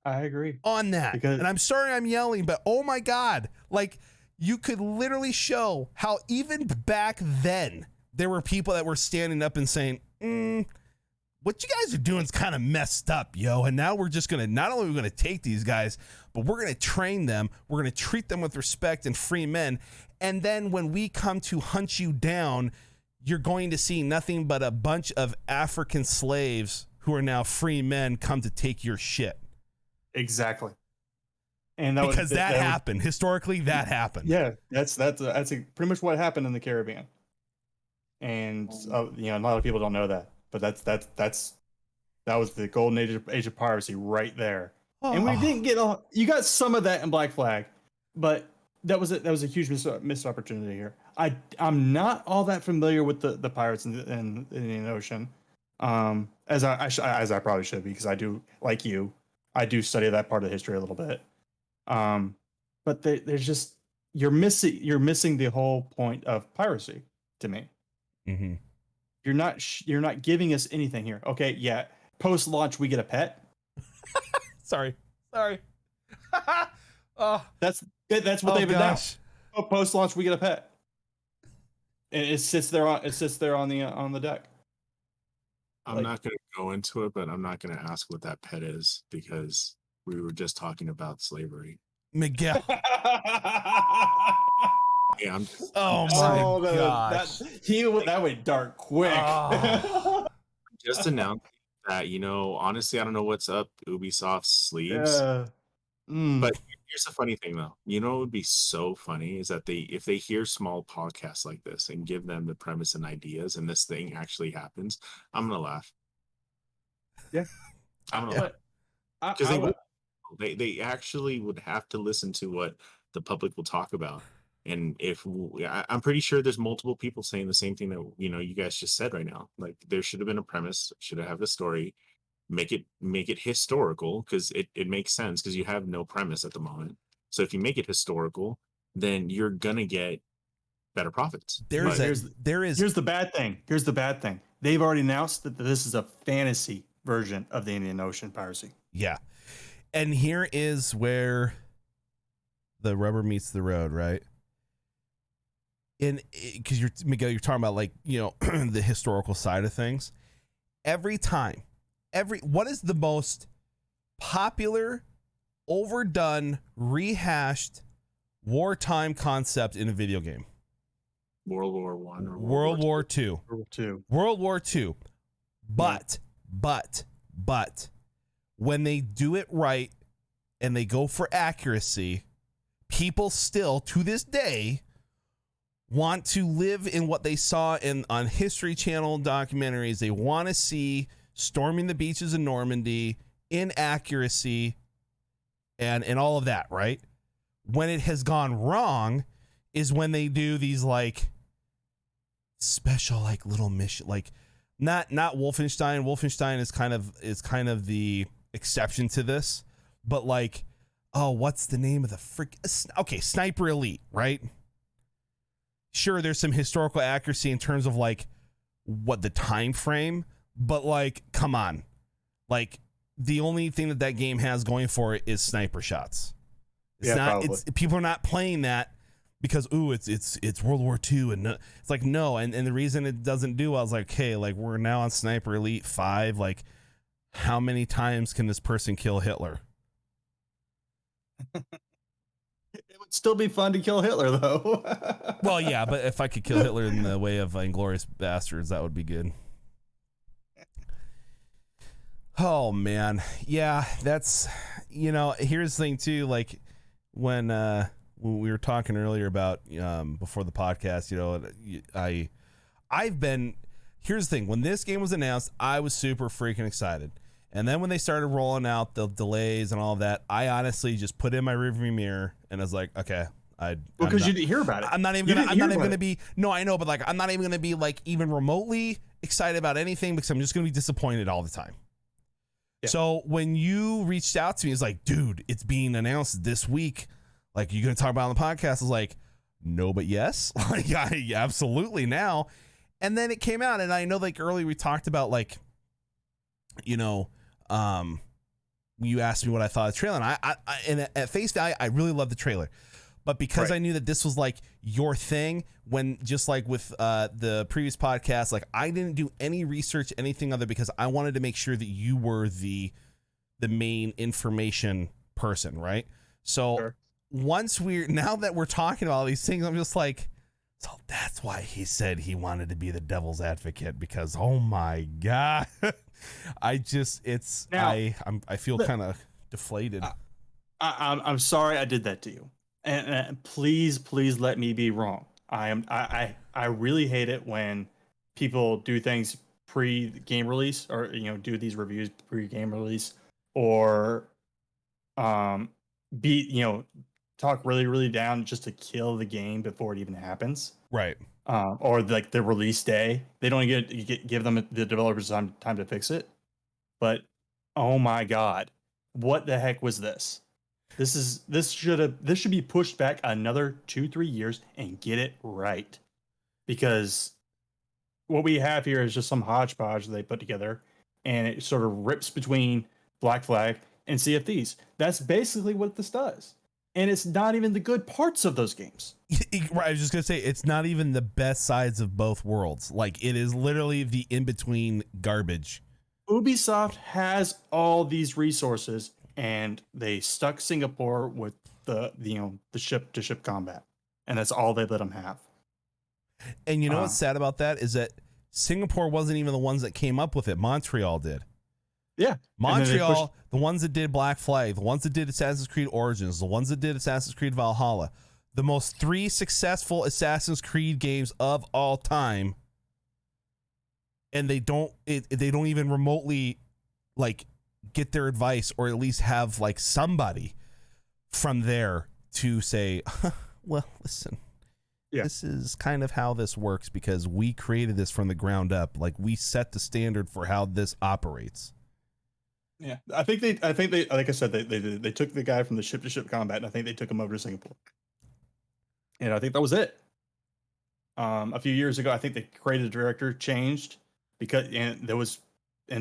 I agree on that. And I'm sorry I'm yelling, but oh my God, like you could literally show how even back then there were people that were standing up and saying, what you guys are doing is kind of messed up, yo. And now we're just going to, not only are we going to take these guys, but we're going to train them. We're going to treat them with respect and free men. And then when we come to hunt you down, you're going to see nothing but a bunch of African slaves who are now free men come to take your shit. Exactly. And that because that happened. Historically, that happened. Yeah, that's pretty much what happened in the Caribbean. And you know, a lot of people don't know that, but that was the golden age of piracy right there. Oh. And we didn't get you got some of that in Black Flag, but that was a huge missed opportunity here. I'm not all that familiar with the pirates in the Indian Ocean, as I probably should be, because I do, like you, I do study that part of history a little bit. But there's just you're missing the whole point of piracy to me. Mm-hmm. You're not giving us anything here. Okay, yeah. Post launch, we get a pet. Sorry. Oh, that's what they've announced. Oh, post launch, we get a pet, and it sits there on the deck. I'm not going to go into it, but I'm not going to ask what that pet is because we were just talking about slavery. Miguel. Yeah, oh my gosh. That went dark quick. Oh. Just announced that, honestly, I don't know what's up Ubisoft's sleeves. But here's the funny thing, though. What would be so funny is that if they hear small podcasts like this and give them the premise and ideas, and this thing actually happens, I'm gonna laugh. Yeah, I'm gonna laugh because they actually would have to listen to what the public will talk about. And I'm pretty sure there's multiple people saying the same thing that you guys just said right now. Like, there should have been a premise, should have had a story. Make it historical, because it makes sense, because you have no premise at the moment. So if you make it historical, then you're gonna get better profits. Here's the bad thing. They've already announced that this is a fantasy version of the Indian Ocean piracy. Yeah. And here is where the rubber meets the road, right? Because Miguel, you're talking about, like, the historical side of things. What is the most popular, overdone, rehashed wartime concept in a video game? World War I or World War II. World War II. But when they do it right and they go for accuracy, people still, to this day, want to live in what they saw on History Channel documentaries. They want to see storming the beaches of Normandy, inaccuracy, and all of that, right? When it has gone wrong is when they do these, like, special, like, little mission, like, not Wolfenstein. Wolfenstein is kind of the exception to this, but, like, what's the name of the Sniper Elite, right? Sure, there's some historical accuracy in terms of, like, what the time frame, but, like, come on. Like, the only thing that game has going for it is sniper shots. People are not playing that because it's World War II, and it's like, no. And the reason it doesn't do well is, like, hey, like, we're now on Sniper Elite 5. Like, how many times can this person kill Hitler? It would still be fun to kill Hitler, though. Well, yeah, but if I could kill Hitler in the way of Inglourious Bastards, that would be good. Oh, man. Yeah, that's, here's the thing, too. Like, when we were talking earlier about, before the podcast, here's the thing. When this game was announced, I was super freaking excited. And then when they started rolling out the delays and all that, I honestly just put in my rearview mirror and I was like, okay, because you didn't hear about it. I'm not even gonna be. No, I know, but, like, I'm not even gonna be, like, even remotely excited about anything, because I'm just gonna be disappointed all the time. Yeah. So when you reached out to me, it's like, dude, it's being announced this week. Like, you gonna talk about it on the podcast? I was like, no, but yes. Like, absolutely now. And then it came out, and I know, like, earlier we talked about, like, you asked me what I thought of the trailer, and I at face value, I really love the trailer. But because Right. I knew that this was like your thing, when just like with the previous podcast, like I didn't do any research, anything other, because I wanted to make sure that you were the main information person, right? So Sure. now that we're talking about all these things, I'm just like, so that's why he said he wanted to be the devil's advocate, because oh my God, I feel kind of deflated. I'm sorry I did that to you, and please let me be wrong. I really hate it when people do things pre-game release, or do these reviews pre-game release, or be talk really down just to kill the game before it even happens. Right. Or like the release day, they don't give them the developers time to fix it. But oh my God, what the heck was this? This should be pushed back another 2-3 years and get it right, because what we have here is just some hodgepodge that they put together, and it sort of rips between Black Flag and Sea of Thieves. That's basically what this does. And it's not even the good parts of those games. Right, I was just gonna say, it's not even the best sides of both worlds. Like, it is literally the in-between garbage. Ubisoft has all these resources, and they stuck Singapore with the ship-to-ship combat, and that's all they let them have. And you know what's sad about that is that Singapore wasn't even the ones that came up with it. Montreal did. Yeah. Montreal, the ones that did Black Flag, the ones that did Assassin's Creed Origins, the ones that did Assassin's Creed Valhalla, the most 3 successful Assassin's Creed games of all time, and they don't even remotely like get their advice, or at least have like somebody from there to say, well, listen, this is kind of how this works, because we created this from the ground up. Like, we set the standard for how this operates. Yeah, I think they, like I said, they took the guy from the ship-to-ship combat, and I think they took him over to Singapore, and I think that was it. A few years ago, I think the creative director changed, and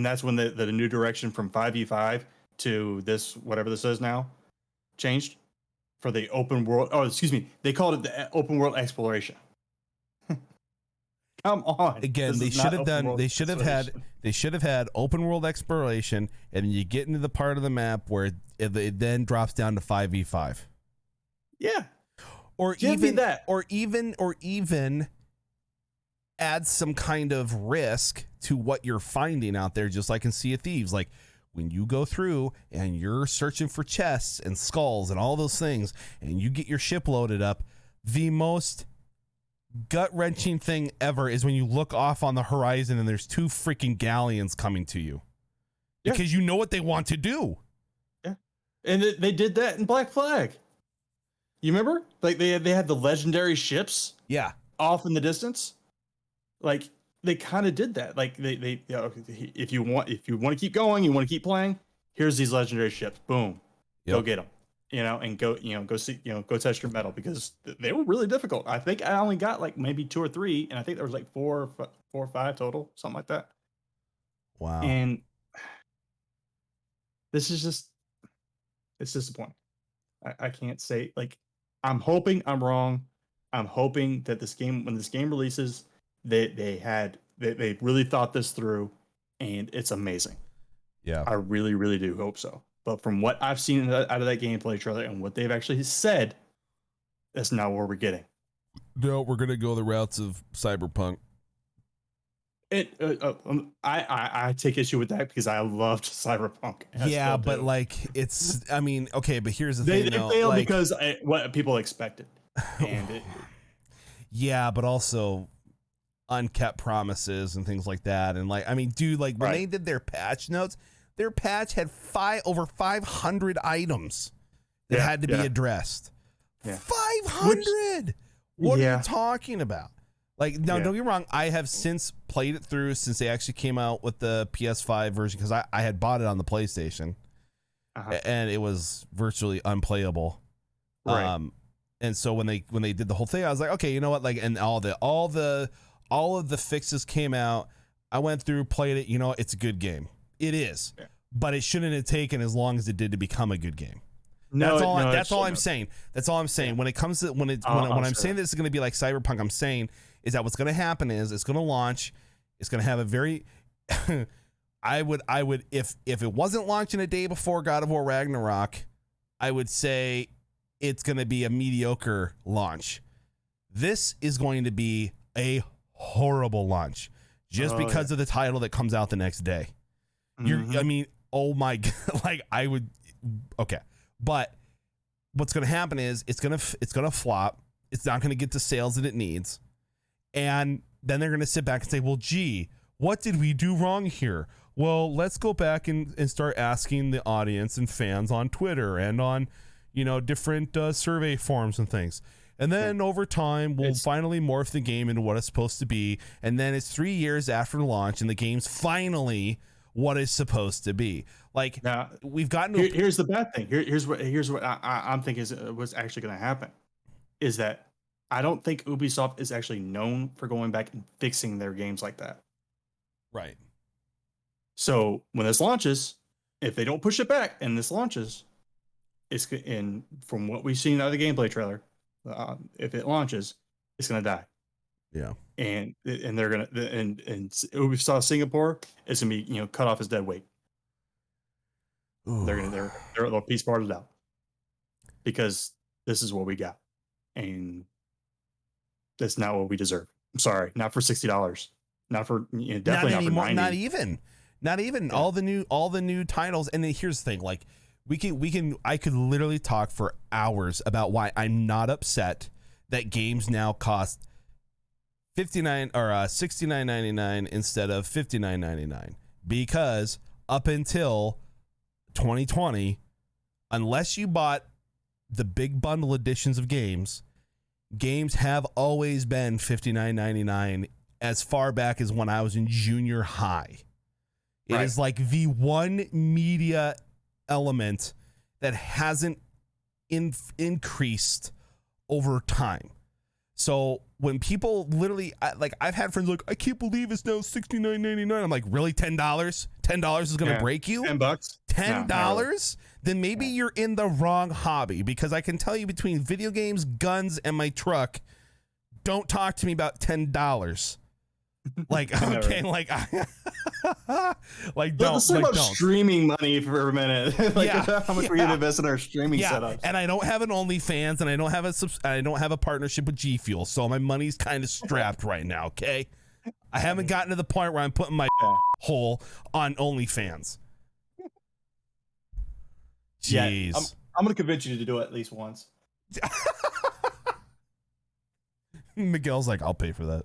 that's when the new direction from 5v5 to this, whatever this is now, changed for the open world. Oh, excuse me, they called it the open world exploration. Come on. Again, they should have had open world exploration, and then you get into the part of the map where it then drops down to 5v5. Yeah. Or even add some kind of risk to what you're finding out there, just like in Sea of Thieves. Like, when you go through and you're searching for chests and skulls and all those things, and you get your ship loaded up, the most gut-wrenching thing ever is when you look off on the horizon and there's 2 freaking galleons coming to you. Yeah. Because you know what they want to do. Yeah. And they did that in Black Flag. You remember? Like, they had the legendary ships. Yeah. Off in the distance. Like, they kind of did that. Like, they if you want to keep going, you want to keep playing, here's these legendary ships. Boom. Yep. Go get them. And go see, go test your metal, because they were really difficult. I think I only got like maybe 2 or 3, and I think there was like 4 or 5 total, something like that. Wow. And this is just, it's disappointing. I can't say, like, I'm hoping I'm wrong. I'm hoping that when this game releases, they really thought this through, and it's amazing. Yeah. I really, really do hope so. But from what I've seen out of that gameplay trailer and what they've actually said, that's not where we're getting. No, we're gonna go the routes of Cyberpunk. I take issue with that, because I loved Cyberpunk. Yeah, but like, it's, I mean, okay, but here's the thing. They failed because what people expected. And yeah, but also unkept promises and things like that. And like, I mean, dude, like when they did their patch notes, their patch had over 500 items that had to be addressed. Yeah. 500. What are you talking about? Like, now, don't get me wrong. I have since played it through since they actually came out with the PS5 version, because I had bought it on the PlayStation, and it was virtually unplayable. Right. And so when they did the whole thing, I was like, okay, you know what? Like, and all of the fixes came out. I went through, played it. You know, it's a good game. It is, but it shouldn't have taken as long as it did to become a good game. That's all. no, That's all I'm no. saying. That's all I'm saying. When it comes to when I'll I'm say saying that. this is going to be like Cyberpunk, I'm saying is that what's going to happen is it's going to launch. It's going to have a very. I would if it wasn't launching a day before God of War Ragnarok, I would say it's going to be a mediocre launch. This is going to be a horrible launch just because of the title that comes out the next day. I mean, oh my God, like I would. Okay. But what's going to happen is it's going to flop. It's not going to get the sales that it needs. And then they're going to sit back and say, well, gee, what did we do wrong here? Well, let's go back and start asking the audience and fans on Twitter and on, different survey forums and things. And then over time, we'll finally morph the game into what it's supposed to be. And then it's 3 years after launch and the game's finally what it's supposed to be. Like, Now, we've gotten to here's the bad thing. Here's what I'm thinking is what's actually going to happen is that I don't think Ubisoft is actually known for going back and fixing their games like that. right. So when this launches, if they don't push it back and this launches, and from what we've seen out of the gameplay trailer, if it launches, it's going to die. Yeah. And they're going to and Ubisoft Singapore is going to be cut off as dead weight. Ooh. They'll piece part it out because this is what we got, and that's not what we deserve. I'm sorry, not for $60, not for definitely not anymore, for $90. not even yeah. all the new titles. And then here's the thing, like I could literally talk for hours about why I'm not upset that games now cost $59 or $69.99 instead of $59.99, because up until 2020, unless you bought the big bundle editions of games have always been $59.99 as far back as when I was in junior high. It is like the one media element that hasn't increased over time. So when people literally, I've had friends like, I can't believe it's now $69.99. I'm like, really? $10? $10 is going to break you? $10? $10? No, really. Then maybe you're in the wrong hobby, because I can tell you between video games, guns, and my truck, don't talk to me about $10. Like, okay, like, like, don't, let's talk about don't. streaming money for a minute. How much we're going to invest in our streaming setups. And I don't have an OnlyFans, and I don't have a partnership with G Fuel, so my money's kind of strapped right now. Okay, I haven't gotten to the point where I'm putting my hole on OnlyFans. Jeez, yeah, I'm going to convince you to do it at least once. Miguel's like, I'll pay for that.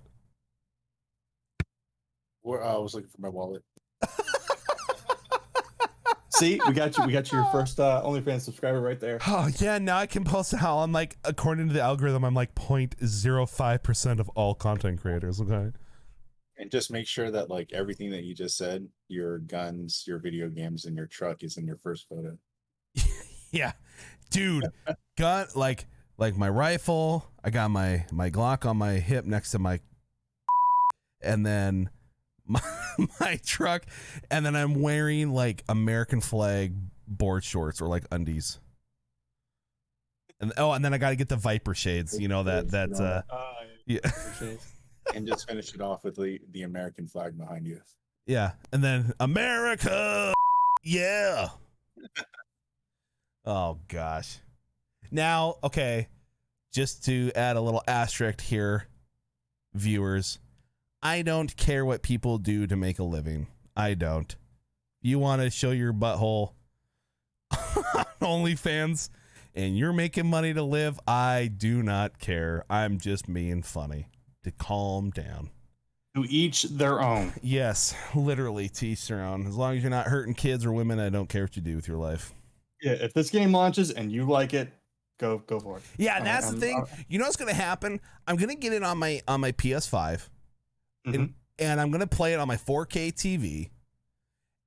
I was looking for my wallet. See, we got your first OnlyFans subscriber right there. Oh yeah, now I can post how I'm like, according to the algorithm, I'm like 0.05% of all content creators. Okay. And just make sure that like everything that you just said, your guns, your video games, and your truck is in your first photo. Yeah, dude, gun like my rifle. I got my Glock on my hip next to my, and then my truck, and then I'm wearing like American flag board shorts or like undies. And then I got to get the Viper shades. Yeah. And just finish it off with the American flag behind you. Yeah, and then America. Yeah. Oh gosh. Now, okay, just to add a little asterisk here, viewers, I don't care what people do to make a living. I don't. You want to show your butthole on OnlyFans and you're making money to live, I do not care. I'm just being funny. To calm down. To each their own. Yes, literally to each their own. As long as you're not hurting kids or women, I don't care what you do with your life. Yeah, if this game launches and you like it, go for it. Yeah, and that's the thing. You know what's going to happen? I'm going to get it on my PS5, and I'm going to play it on my 4K TV,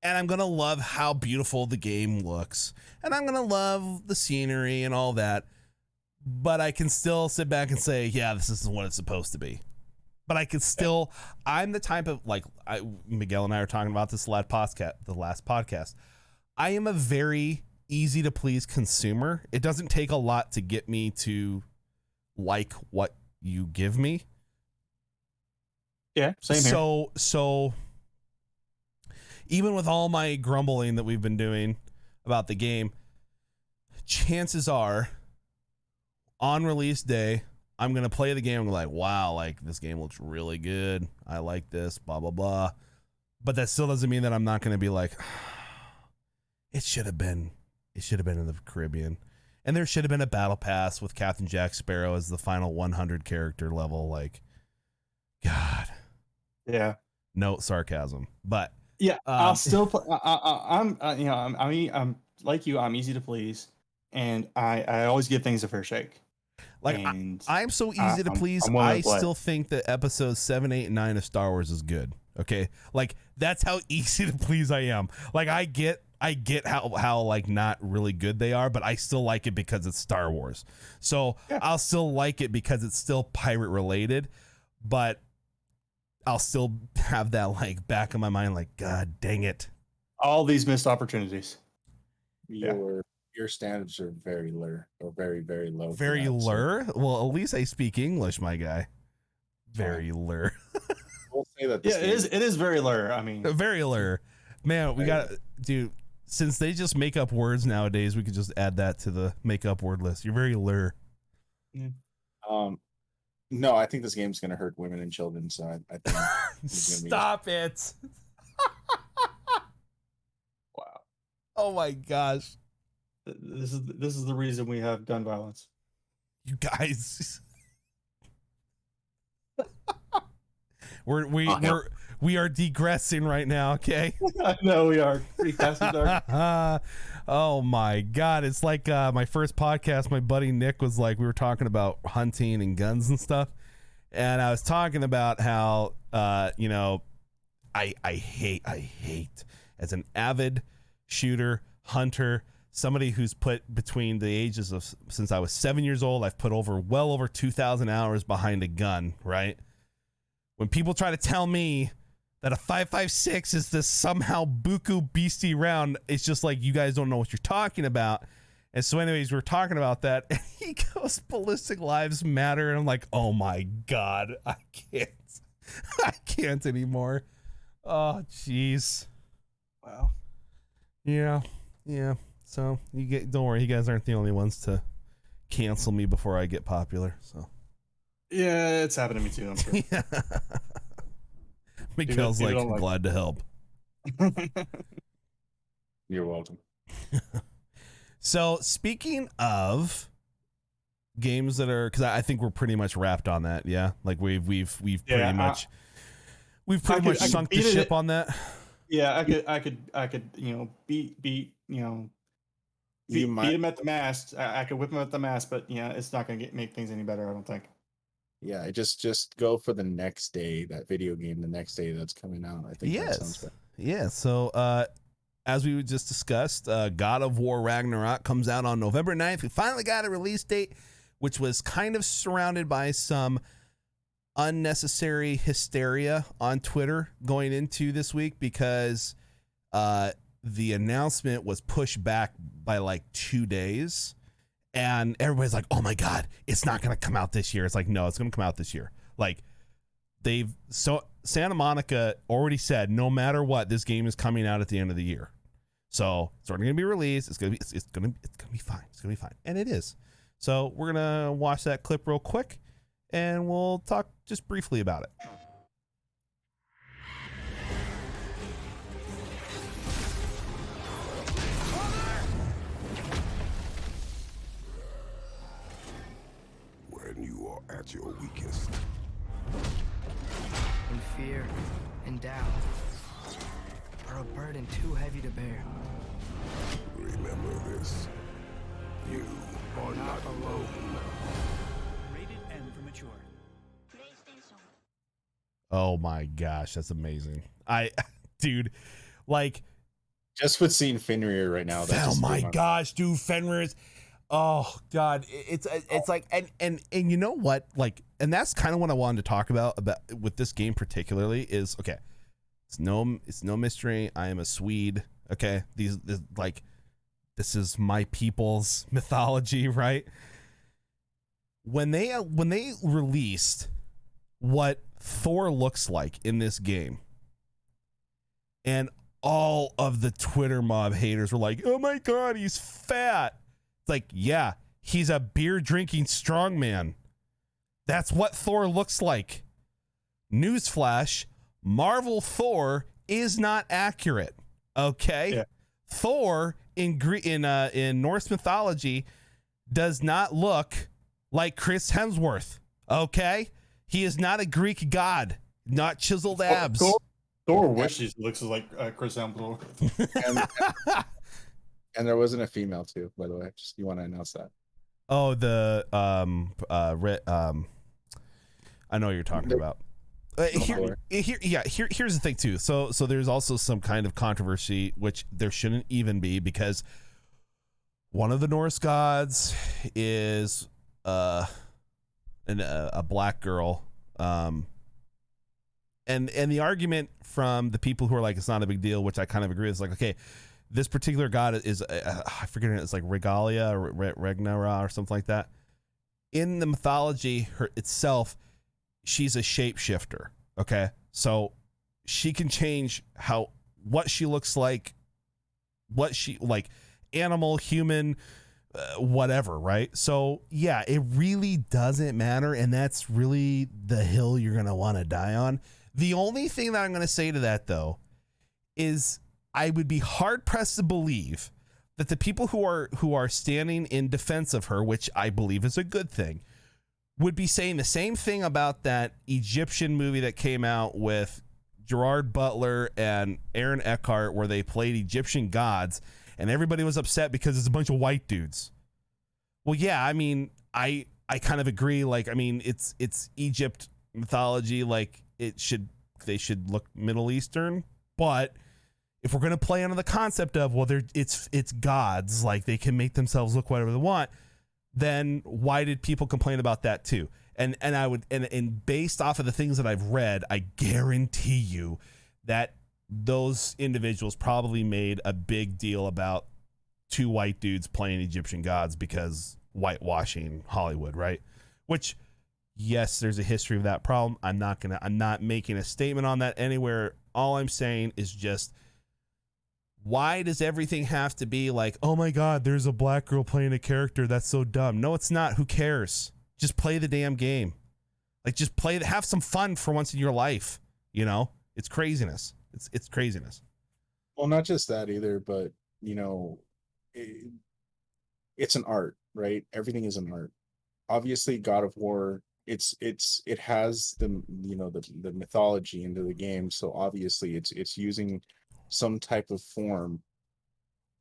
and I'm going to love how beautiful the game looks, and I'm going to love the scenery and all that, but I can still sit back and say, yeah, this is what it's supposed to be. But I can still, I'm the type of, like, Miguel and I are talking about this the last podcast. I am a very easy to please consumer. It doesn't take a lot to get me to like what you give me. Yeah, same here. So even with all my grumbling that we've been doing about the game, chances are on release day, I'm going to play the game and be like, wow, like this game looks really good. I like this, blah, blah, blah. But that still doesn't mean that I'm not going to be like, it should have been in the Caribbean. And there should have been a battle pass with Captain Jack Sparrow as the final 100 character level. Like, God. Yeah. No sarcasm, but yeah, I'll still play. I'm like you. I'm easy to please, and I always give things a fair shake. Like and I'm so easy to please. I'm willing I to play. still think that episodes 7, 8, and 9 of Star Wars is good. Okay, like that's how easy to please I am. Like I get how like not really good they are, but I still like it because it's Star Wars. So Yeah. I'll still like it because it's still pirate related, but I'll still have that like back of my mind, like, God dang it. All these missed opportunities. Your standards are very low, or very, very low. Very lure? Well, at least I speak English, my guy. Very lure. We'll say that. Yeah, it is very lure. I mean, Very lure. Man, we got, dude, since they just make up words nowadays, we could just add that to the make up word list. You're very lure. No, I think this game's gonna hurt women and children. So I think it's gonna Stop it. wow. Oh my gosh. This is the reason we have gun violence. You guys. we are digressing right now, okay? I know we are pretty fast and dark. Oh my God. It's like my first podcast, my buddy Nick was like, we were talking about hunting and guns and stuff. And I was talking about how, I hate as an avid shooter, hunter, somebody who's put between the ages of, since I was 7 years old, I've put well over 2,000 hours behind a gun, right? When people try to tell me that a 5.56 is this somehow buku beastie round, it's just like, you guys don't know what you're talking about. And so anyways, we're talking about that, and he goes, ballistic lives matter. And I'm like, oh my God, I can't anymore. Oh, jeez. Wow. Yeah. So don't worry, you guys aren't the only ones to cancel me before I get popular. So yeah, it's happened to me too, I'm sure. yeah. Mikhail's like, glad to help. You're welcome. So speaking of games that are, because I think we're pretty much wrapped on that. Yeah, like we've pretty much sunk the ship on that. Yeah, I could beat him at the mast. I could whip him at the mast, but yeah, it's not gonna make things any better, I don't think. Yeah, just go for the next day, that video game, the next day that's coming out. I think that sounds better. Yeah, so as we just discussed, God of War Ragnarok comes out on November 9th. We finally got a release date, which was kind of surrounded by some unnecessary hysteria on Twitter going into this week because the announcement was pushed back by like 2 days. And everybody's like, oh my God, it's not going to come out this year. It's like, no, it's going to come out this year. Like Santa Monica already said, no matter what, this game is coming out at the end of the year. So it's already going to be released. It's going to be fine. It's going to be fine. And it is. So we're going to watch that clip real quick and we'll talk just briefly about it. When you are at your weakest, when fear and doubt are a burden too heavy to bear. remember this. You are not alone. Rated M for mature. Oh my gosh, that's amazing. Dude, like, just with seeing Fenrir right now. Oh my gosh, dude, Fenrir's. Oh God, it's like, and you know what, like, and that's kind of what I wanted to talk about with this game particularly is, okay, it's no mystery. I am a Swede. Okay, these like This is my people's mythology, right? When they released what Thor looks like in this game, and all of the Twitter mob haters were like, "Oh my God, he's fat." It's like, yeah, he's a beer drinking strongman. That's what Thor looks like. Newsflash: Marvel Thor is not accurate. Okay, Yeah. Thor in Norse mythology does not look like Chris Hemsworth. Okay, he is not a Greek god, not chiseled abs. Thor wishes he looks like Chris Hemsworth. And there wasn't a female too, by the way. Just you want to announce that. Oh, the I know what you're talking about. Here's the thing too. So there's also some kind of controversy, which there shouldn't even be, because one of the Norse gods is a black girl, and the argument from the people who are like, it's not a big deal, which I kind of agree with, is like, okay, this particular god is I forget it, it's like Regalia or Ragnarok or something like that. In the mythology itself, she's a shapeshifter. Okay, so she can change what she looks like, what she like, animal, human, whatever, right? So yeah, it really doesn't matter, and that's really the hill you're gonna want to die on. The only thing that I'm gonna say to that, though, is I would be hard pressed to believe that the people who are standing in defense of her, which I believe is a good thing, would be saying the same thing about that Egyptian movie that came out with Gerard Butler and Aaron Eckhart, where they played Egyptian gods, and everybody was upset because it's a bunch of white dudes. Well, yeah, I mean, I kind of agree. Like, I mean, it's Egypt mythology. Like, they should look Middle Eastern, but if we're gonna play under the concept of, well, it's gods, like they can make themselves look whatever they want, then why did people complain about that too? And I would, and based off of the things that I've read, I guarantee you that those individuals probably made a big deal about two white dudes playing Egyptian gods because whitewashing Hollywood, right? Which, yes, there's a history of that problem. I'm not making a statement on that anywhere. All I'm saying is just, why does everything have to be like, oh my God, there's a black girl playing a character? That's so dumb. No, it's not. Who cares? Just play the damn game. Like, just have some fun for once in your life. You know, it's craziness. It's craziness. Well, not just that either, but you know, it's an art, right? Everything is an art. Obviously, God of War, it has the mythology into the game, so obviously it's using some type of form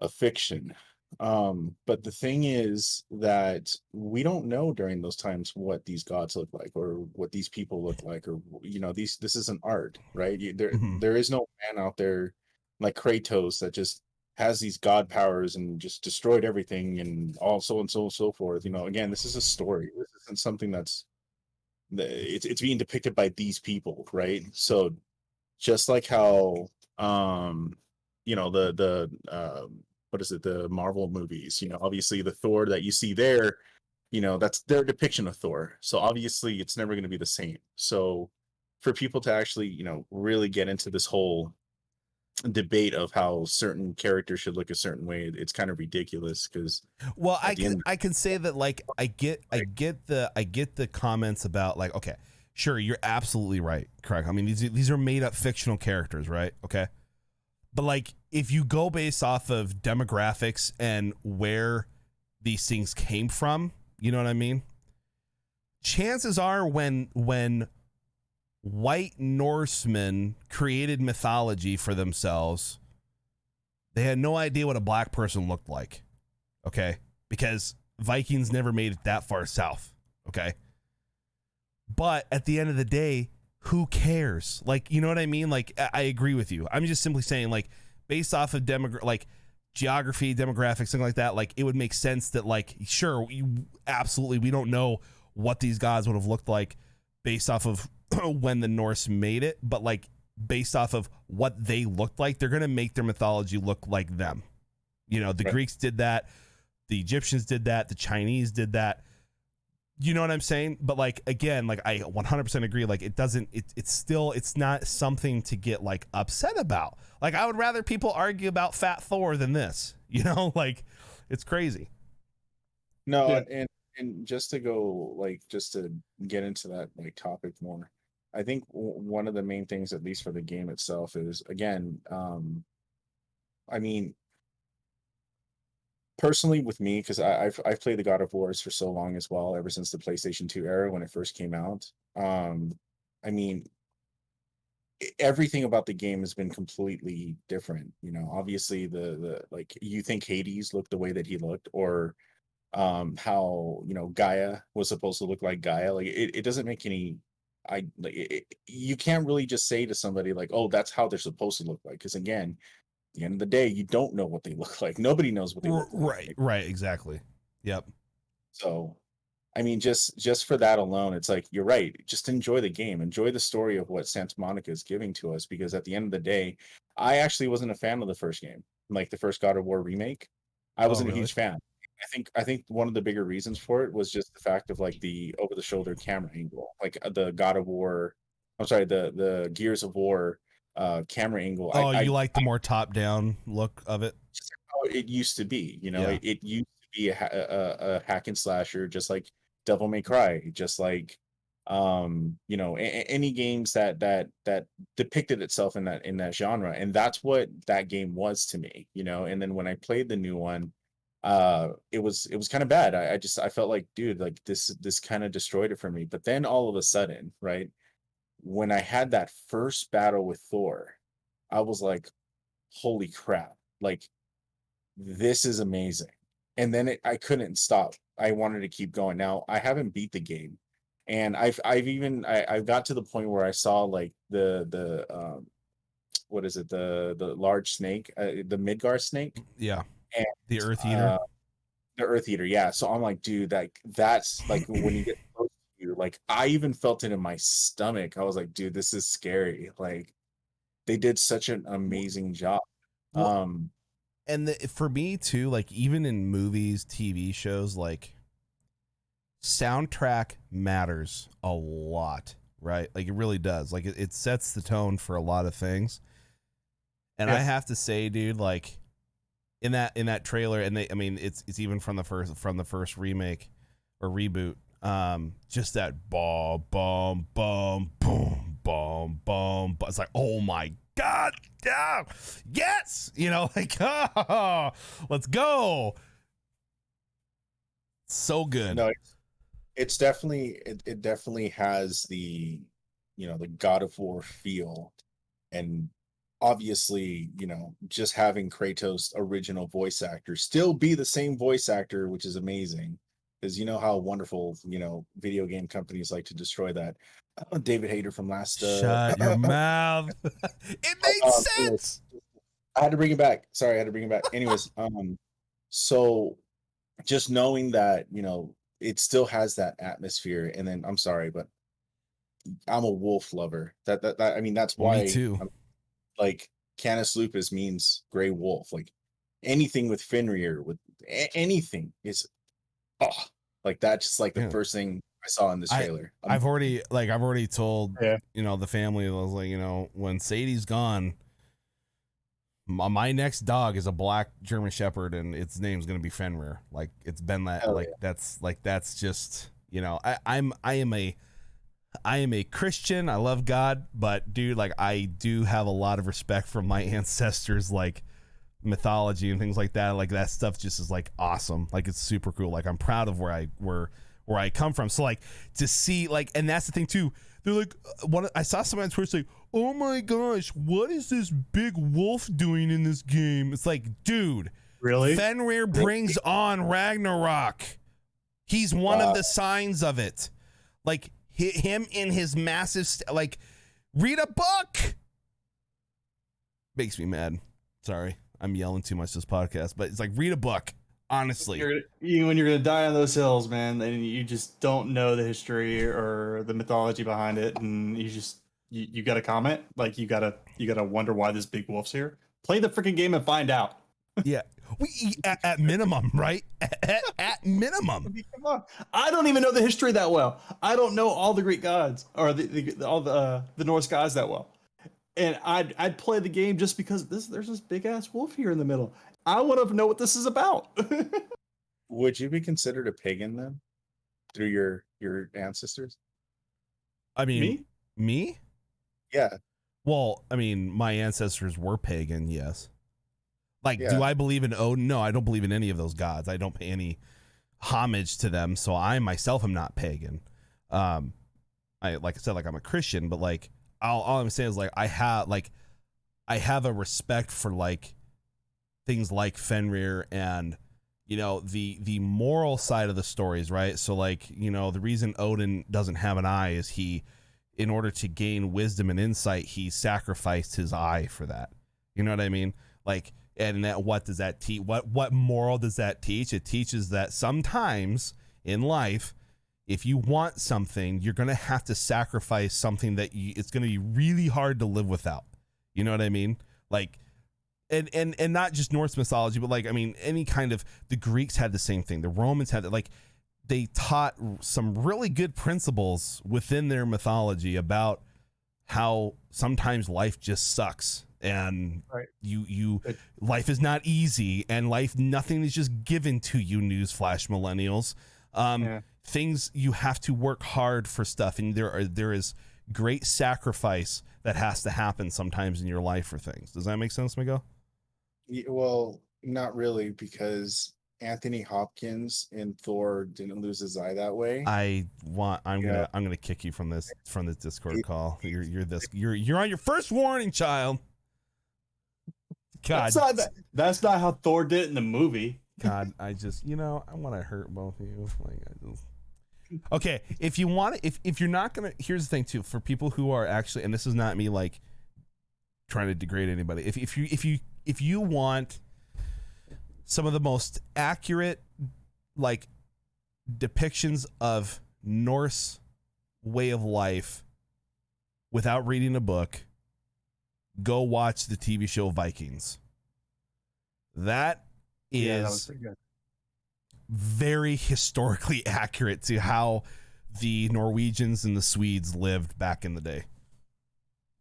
of fiction. But the thing is that we don't know during those times what these gods look like, or what these people look like, or this is an art, right? There is no man out there like Kratos that just has these god powers and just destroyed everything and all so and so forth. Again, this is a story. This isn't something it's being depicted by these people, right? So just like how the Marvel movies, obviously the Thor that you see there, that's their depiction of Thor. So obviously it's never going to be the same. So for people to actually, really get into this whole debate of how certain characters should look a certain way, it's kind of ridiculous. Because I can say that, like, I get the comments about, like, okay, sure, you're absolutely right, correct. I mean, these are made up fictional characters, right? Okay, but like, if you go based off of demographics and where these things came from, you know what I mean? Chances are when white Norsemen created mythology for themselves, they had no idea what a black person looked like. Okay, because Vikings never made it that far south. Okay, but at the end of the day, who cares? Like, you know what I mean? Like, I agree with you. I'm just simply saying, like, based off of geography, demographics, something like that, like, it would make sense that, like, sure, absolutely, we don't know what these gods would have looked like based off of when the Norse made it, but, like, based off of what they looked like, they're going to make their mythology look like them. You know, the Right. Greeks did that, the Egyptians did that, the Chinese did that. You know what I'm saying? But like, again, like I 100% agree. Like it's not something to get like upset about. Like I would rather people argue about Fat Thor than this, you know, like it's crazy. No, Yeah. and just to go like just to get into that like topic more, I think one of the main things, at least for the game itself, is again, I mean, personally with me, because I've played the God of Wars for so long as well, ever since the PlayStation 2 era when it first came out. I mean, everything about the game has been completely different. You know, obviously the like you think Hades looked the way that he looked, or how Gaia was supposed to look like Gaia. Like it doesn't make any. You can't really just say to somebody like, oh, that's how they're supposed to look like, because again, at the end of the day, you don't know what they look like. Nobody knows what they look like. Right, exactly. Yep. So, I mean, just for that alone, it's like you're right. Just enjoy the game, enjoy the story of what Santa Monica is giving to us. Because at the end of the day, I actually wasn't a fan of the first game, like the first God of War remake. I Oh, wasn't a really? huge fan. I think one of the bigger reasons for it was just the fact of like the over the shoulder camera angle, like the God of War. I'm sorry, the Gears of War camera angle. Oh, I you like the more top down look of it? just how it used to be. Yeah. It used to be a hack and slasher, just like Devil May Cry, just like any games that depicted itself in that genre, and that's what that game was to me. And then when I played the new one, it was kind of bad. I felt like, dude, like this kind of destroyed it for me. But then all of a sudden, right, when I had that first battle with Thor, I was like, holy crap, like this is amazing. And then I couldn't stop. I wanted to keep going. Now I haven't beat the game, and I've got to the point where I saw like the what is it, the large snake, the Midgar snake, Yeah. and The Earth Eater. the Earth Eater. Yeah. So I'm like, dude, that's like when you get close to you, like I even felt it in my stomach. I was like, dude, this is scary. Like they did such an amazing job. Well, and for me too, like even in movies, TV shows, like soundtrack matters a lot, right? Like it really does. Like it sets the tone for a lot of things. And I have to say, dude, like in that trailer, and I mean it's even from the first remake or reboot, just that bum bum bum boom bum bum, it's like, oh my god, yeah, yes, like, oh, let's go. So good. No, it's definitely it definitely has the the God of War feel, and obviously just having Kratos' original voice actor still be the same voice actor, which is amazing, because you know how wonderful video game companies like to destroy that. David Hayter from last Shut your mouth. It made sense. I had to bring it back. Sorry, I had to bring it back. Anyways, so just knowing that it still has that atmosphere, and then I'm sorry, but I'm a wolf lover. That I mean, that's why. Me too. Like CanisLupus means gray wolf. Like anything with Fenrir, with anything is like that. Just like the first thing I saw in this trailer. I've already told Yeah. the family. I was like, when Sadie's gone, my next dog is a black German Shepherd, and its name's gonna be Fenrir. Like it's been that. Hell like yeah. that's just I am a Christian. I love God, but dude, like I do have a lot of respect for my ancestors, like mythology and things like that. Like that stuff just is like awesome. Like it's super cool. Like I'm proud of where I come from. So like to see like, and that's the thing too. They're like, I saw someone on Twitter say, "Oh my gosh, what is this big wolf doing in this game?" It's like, dude, Really? Fenrir brings on Ragnarok. He's one of the signs of it. Like him in his massive like, read a book. Makes me mad. Sorry, I'm yelling too much this podcast, but it's like, read a book. Honestly, when you're gonna die on those hills, man, and you just don't know the history or the mythology behind it, and you got to comment, like you gotta wonder why this big wolf's here. Play the freaking game and find out. Yeah, at minimum, right? At minimum. Come on, I don't even know the history that well. I don't know all the Greek gods or all the Norse gods that well. And I'd play the game just because there's this big ass wolf here in the middle. I want to know what this is about. Would you be considered a pagan then, through your ancestors? I mean, me? Yeah. Well, I mean, my ancestors were pagan, yes. Like, Yeah. do I believe in Odin? No, I don't believe in any of those gods. I don't pay any homage to them, so I myself am not pagan. I like I said, like I'm a Christian, but like all I'm saying is like I have a respect for like things like Fenrir and the moral side of the stories, right? So like, the reason Odin doesn't have an eye is in order to gain wisdom and insight, he sacrificed his eye for that. You know what I mean? Like, and that, what does that teach? What moral does that teach? It teaches that sometimes in life, if you want something, you're going to have to sacrifice something that it's going to be really hard to live without. You know what I mean? Like, and not just Norse mythology, but like, I mean, any kind of, the Greeks had the same thing. The Romans had, like, they taught some really good principles within their mythology about how sometimes life just sucks. And Right. life is not easy, and nothing is just given to you, newsflash millennials. Things, you have to work hard for stuff, and there is great sacrifice that has to happen sometimes in your life for things. Does that make sense, Miguel? Well, not really, because Anthony Hopkins in Thor didn't lose his eye that way. I'm gonna kick you from this Discord call. You're on your first warning, child. God, that's not how Thor did it in the movie. God, I just, I want to hurt both of you. Like, okay, if you want, if you're not gonna, here's the thing too, for people who are actually, and this is not me like trying to degrade anybody. If you want some of the most accurate like depictions of Norse way of life without reading a book, go watch the TV show Vikings. That is pretty good. very historically accurate to how the Norwegians and the Swedes lived back in the day.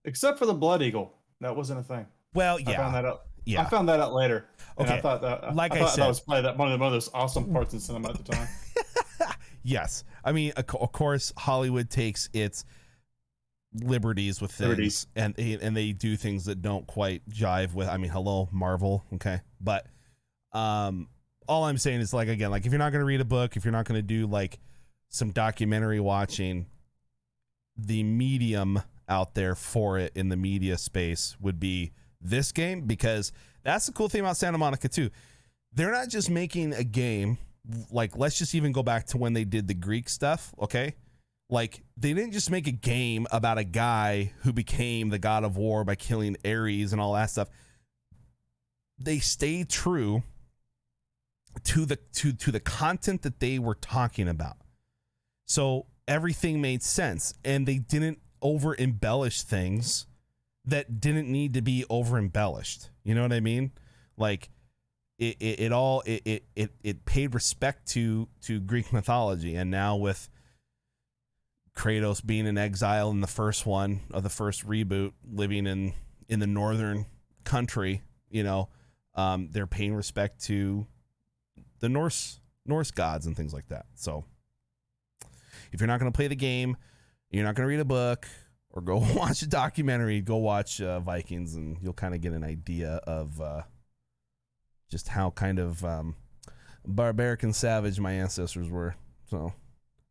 Except for the Blood Eagle. That wasn't a thing. Well, yeah. I found that out. Yeah. I found that out later. And Okay. I thought that, Like I thought said, that was probably one of those awesome parts in cinema at the time. Yes. I mean, of course, Hollywood takes its liberties with things, and they do things that don't quite jive with, I mean, hello, Marvel. Okay. But all I'm saying is, like, again, like, if you're not going to read a book, if you're not going to do like some documentary watching, the medium out there for it in the media space would be this game, because that's the cool thing about Santa Monica too. They're not just making a game. Like, let's just even go back to when they did the Greek stuff. Okay. Like, they didn't just make a game about a guy who became the god of war by killing Ares and all that stuff. They stayed true to the content that they were talking about. So everything made sense, and they didn't over embellish things that didn't need to be over embellished. You know what I mean? Like, it paid respect to Greek mythology. And now with Kratos being in exile in the first one of the first reboot, living in the northern country, they're paying respect to the Norse gods and things like that. So if you're not going to play the game, you're not going to read a book or go watch a documentary, go watch Vikings, and you'll kind of get an idea of just how kind of barbaric and savage my ancestors were. So,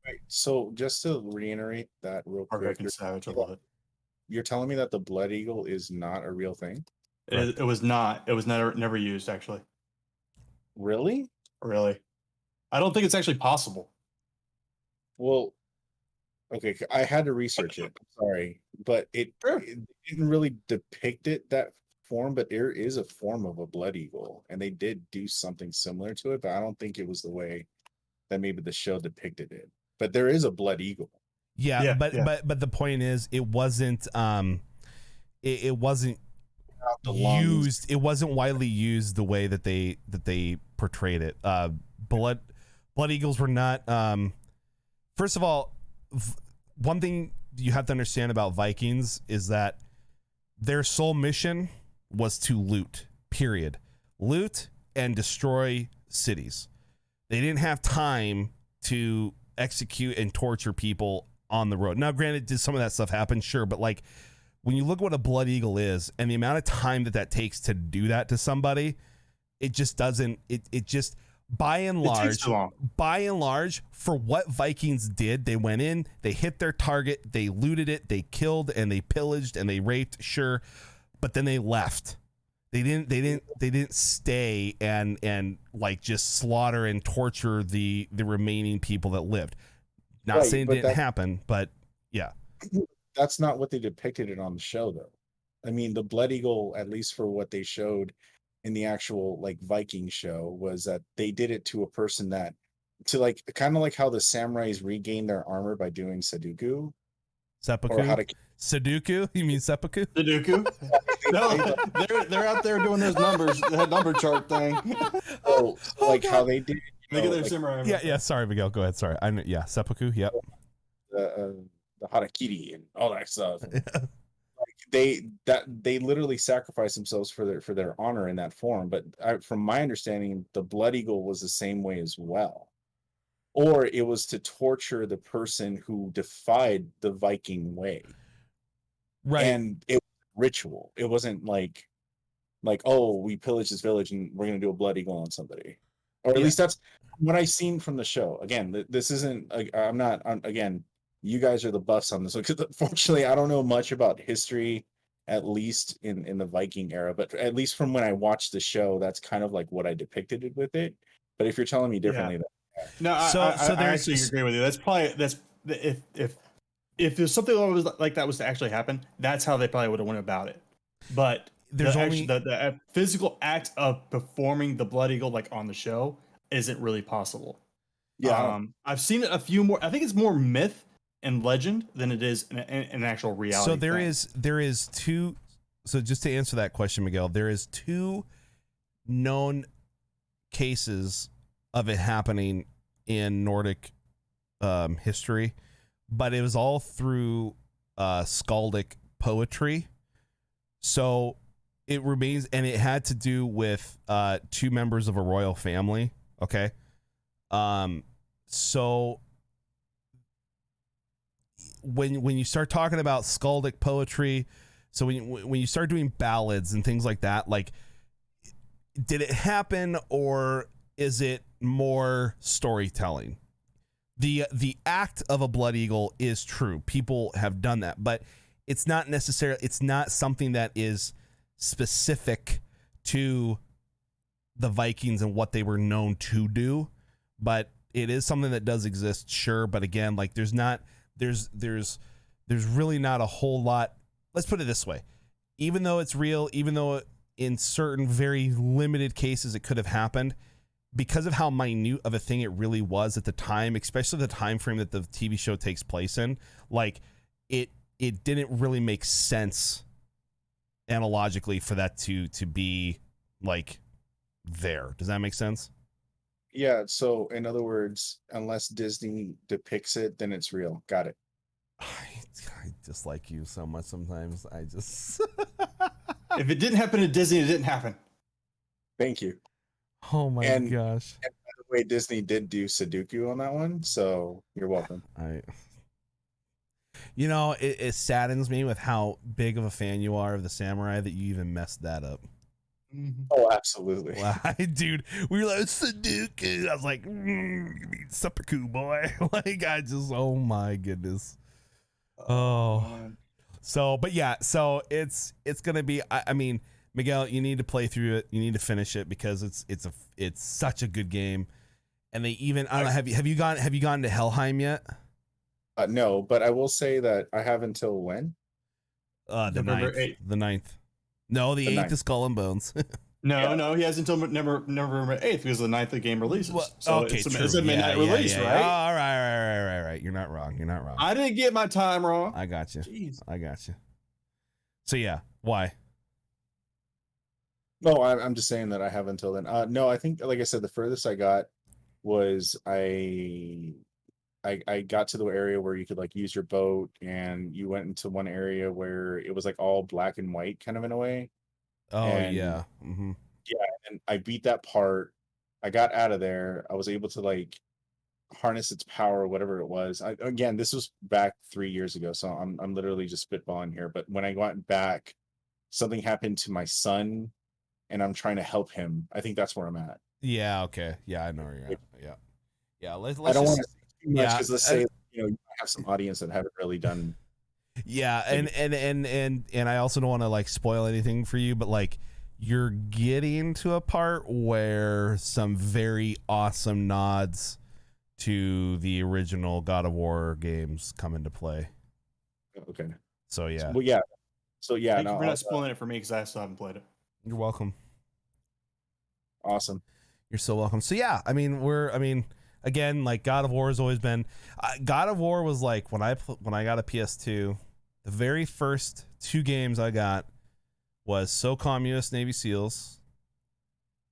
Right. So just to reiterate that real quick, American Savage, I love it. you're telling me that the Blood Eagle is not a real thing? It was not. It was never used, actually. Really? Really. I don't think it's actually possible. Well, okay, I had to research it. Sorry, but it didn't really depict it that form, but there is a form of a Blood Eagle, and they did do something similar to it, but I don't think it was the way that maybe the show depicted it. But there is a Blood Eagle. but the point is, it wasn't the lungs. used. It wasn't widely used the way that they portrayed it. Blood Eagles were not. First of all, one thing you have to understand about Vikings is that their sole mission was to loot. Period. Loot and destroy cities. They didn't have time to execute and torture people on the road. Now, granted, did some of that stuff happen? Sure, but like when you look at what a Blood Eagle is and the amount of time that takes to do that to somebody, it just doesn't. It just by and large, for what Vikings did, they went in, they hit their target, they looted it, they killed and they pillaged and they raped. Sure, but then they left. They didn't stay and like just slaughter and torture the remaining people that lived. Not saying it didn't happen, but yeah. That's not what they depicted it on the show, though. I mean, the Blood Eagle, at least for what they showed in the actual like Viking show, was that they did it to a person that, to like kind of like how the samurais regain their armor by doing Sudoku. Seppuku? Sudoku? You mean seppuku? Sudoku? No, they're out there doing those numbers, that number chart thing. Oh, like how they did. Their samurai. Yeah. Sorry, Miguel. Go ahead. Sorry. Seppuku. Yep. The harakiri and all that stuff. Like they literally sacrificed themselves for their honor in that form. But from my understanding, the Blood Eagle was the same way as well. Or it was to torture the person who defied the Viking way. Right. And it was ritual. It wasn't like, oh, we pillaged this village and we're going to do a Blood Eagle on somebody. Or at least that's what I've seen from the show. Again, this isn't, again, you guys are the buffs on this. Because unfortunately, I don't know much about history, at least in the Viking era. But at least from when I watched the show, that's kind of like what I depicted it with it. But if you're telling me differently, no, I actually agree with you. That's probably if there's something like that was to actually happen, that's how they probably would have went about it. But there's the physical act of performing the Blood Eagle like on the show isn't really possible. Yeah, I've seen it a few more. I think it's more myth and legend than it is an actual reality. So there is two. So just to answer that question, Miguel, there is two known cases of it happening in Nordic history, but it was all through skaldic poetry. So it remains, and it had to do with two members of a royal family. Okay. So when you start talking about skaldic poetry, so when you start doing ballads and things like that, like, did it happen or is it more storytelling? The act of a Blood Eagle is true. People have done that, but it's not necessarily, it's not something that is specific to the Vikings and what they were known to do, but it is something that does exist, sure. But again, like there's really not a whole lot. Let's put it this way. Even though it's real, even though in certain very limited cases it could have happened, because of how minute of a thing it really was at the time, especially the time frame that the TV show takes place in, like it didn't really make sense analogically for that to be like there. Does that make sense? Yeah. So in other words, unless Disney depicts it, then it's real. Got it. I dislike you so much sometimes. I just if it didn't happen to Disney, it didn't happen. Thank you. Oh my gosh. And by the way, Disney did do Sudoku on that one, so you're welcome. It saddens me with how big of a fan you are of the samurai that you even messed that up. Oh, absolutely. Dude, we were like, Sudoku. I was like, seppuku, boy. Like, oh my goodness. Oh. So, but yeah, so it's going to be, I mean, Miguel, you need to play through it. You need to finish it because it's such a good game. And they even, I don't know, have you gone to Helheim yet? No, but I will say that I have until when? The November 9th. 8th. The 9th. No, the 8th is Skull and Bones. No, he has until November 8th because the 9th the game releases. Well, so okay, it's a midnight release, right? All right. You're not wrong. I didn't get my time wrong. I got you. Jeez. I got you. So yeah, why? No, I'm just saying that I have until then. No, I think, like I said, the furthest I got was I got to the area where you could like use your boat, and you went into one area where it was like all black and white kind of in a way. Oh And yeah. Mm-hmm. yeah, and I beat that part. I got out of there. I was able to like harness its power, whatever it was. Again, this was back 3 years ago, so I'm literally just spitballing here. But when I went back, something happened to my son, and I'm trying to help him. I think that's where I'm at. Yeah. Okay. Yeah, I know where you're at. Yeah. Yeah. Let's I don't want just. to say too much Yeah. because let's say you have some audience that haven't really done. Yeah, and I also don't want to like spoil anything for you, but like you're getting to a part where some very awesome nods to the original God of War games come into play. Okay. So yeah. Well, yeah. So yeah. Thank No, you for not spoiling it for me because I still haven't played it. You're welcome. Awesome. You're so welcome. So yeah, I mean, again, like God of War has always been. God of War was like when I got a PS2, the very first 2 games I got was SOCOM US Navy SEALs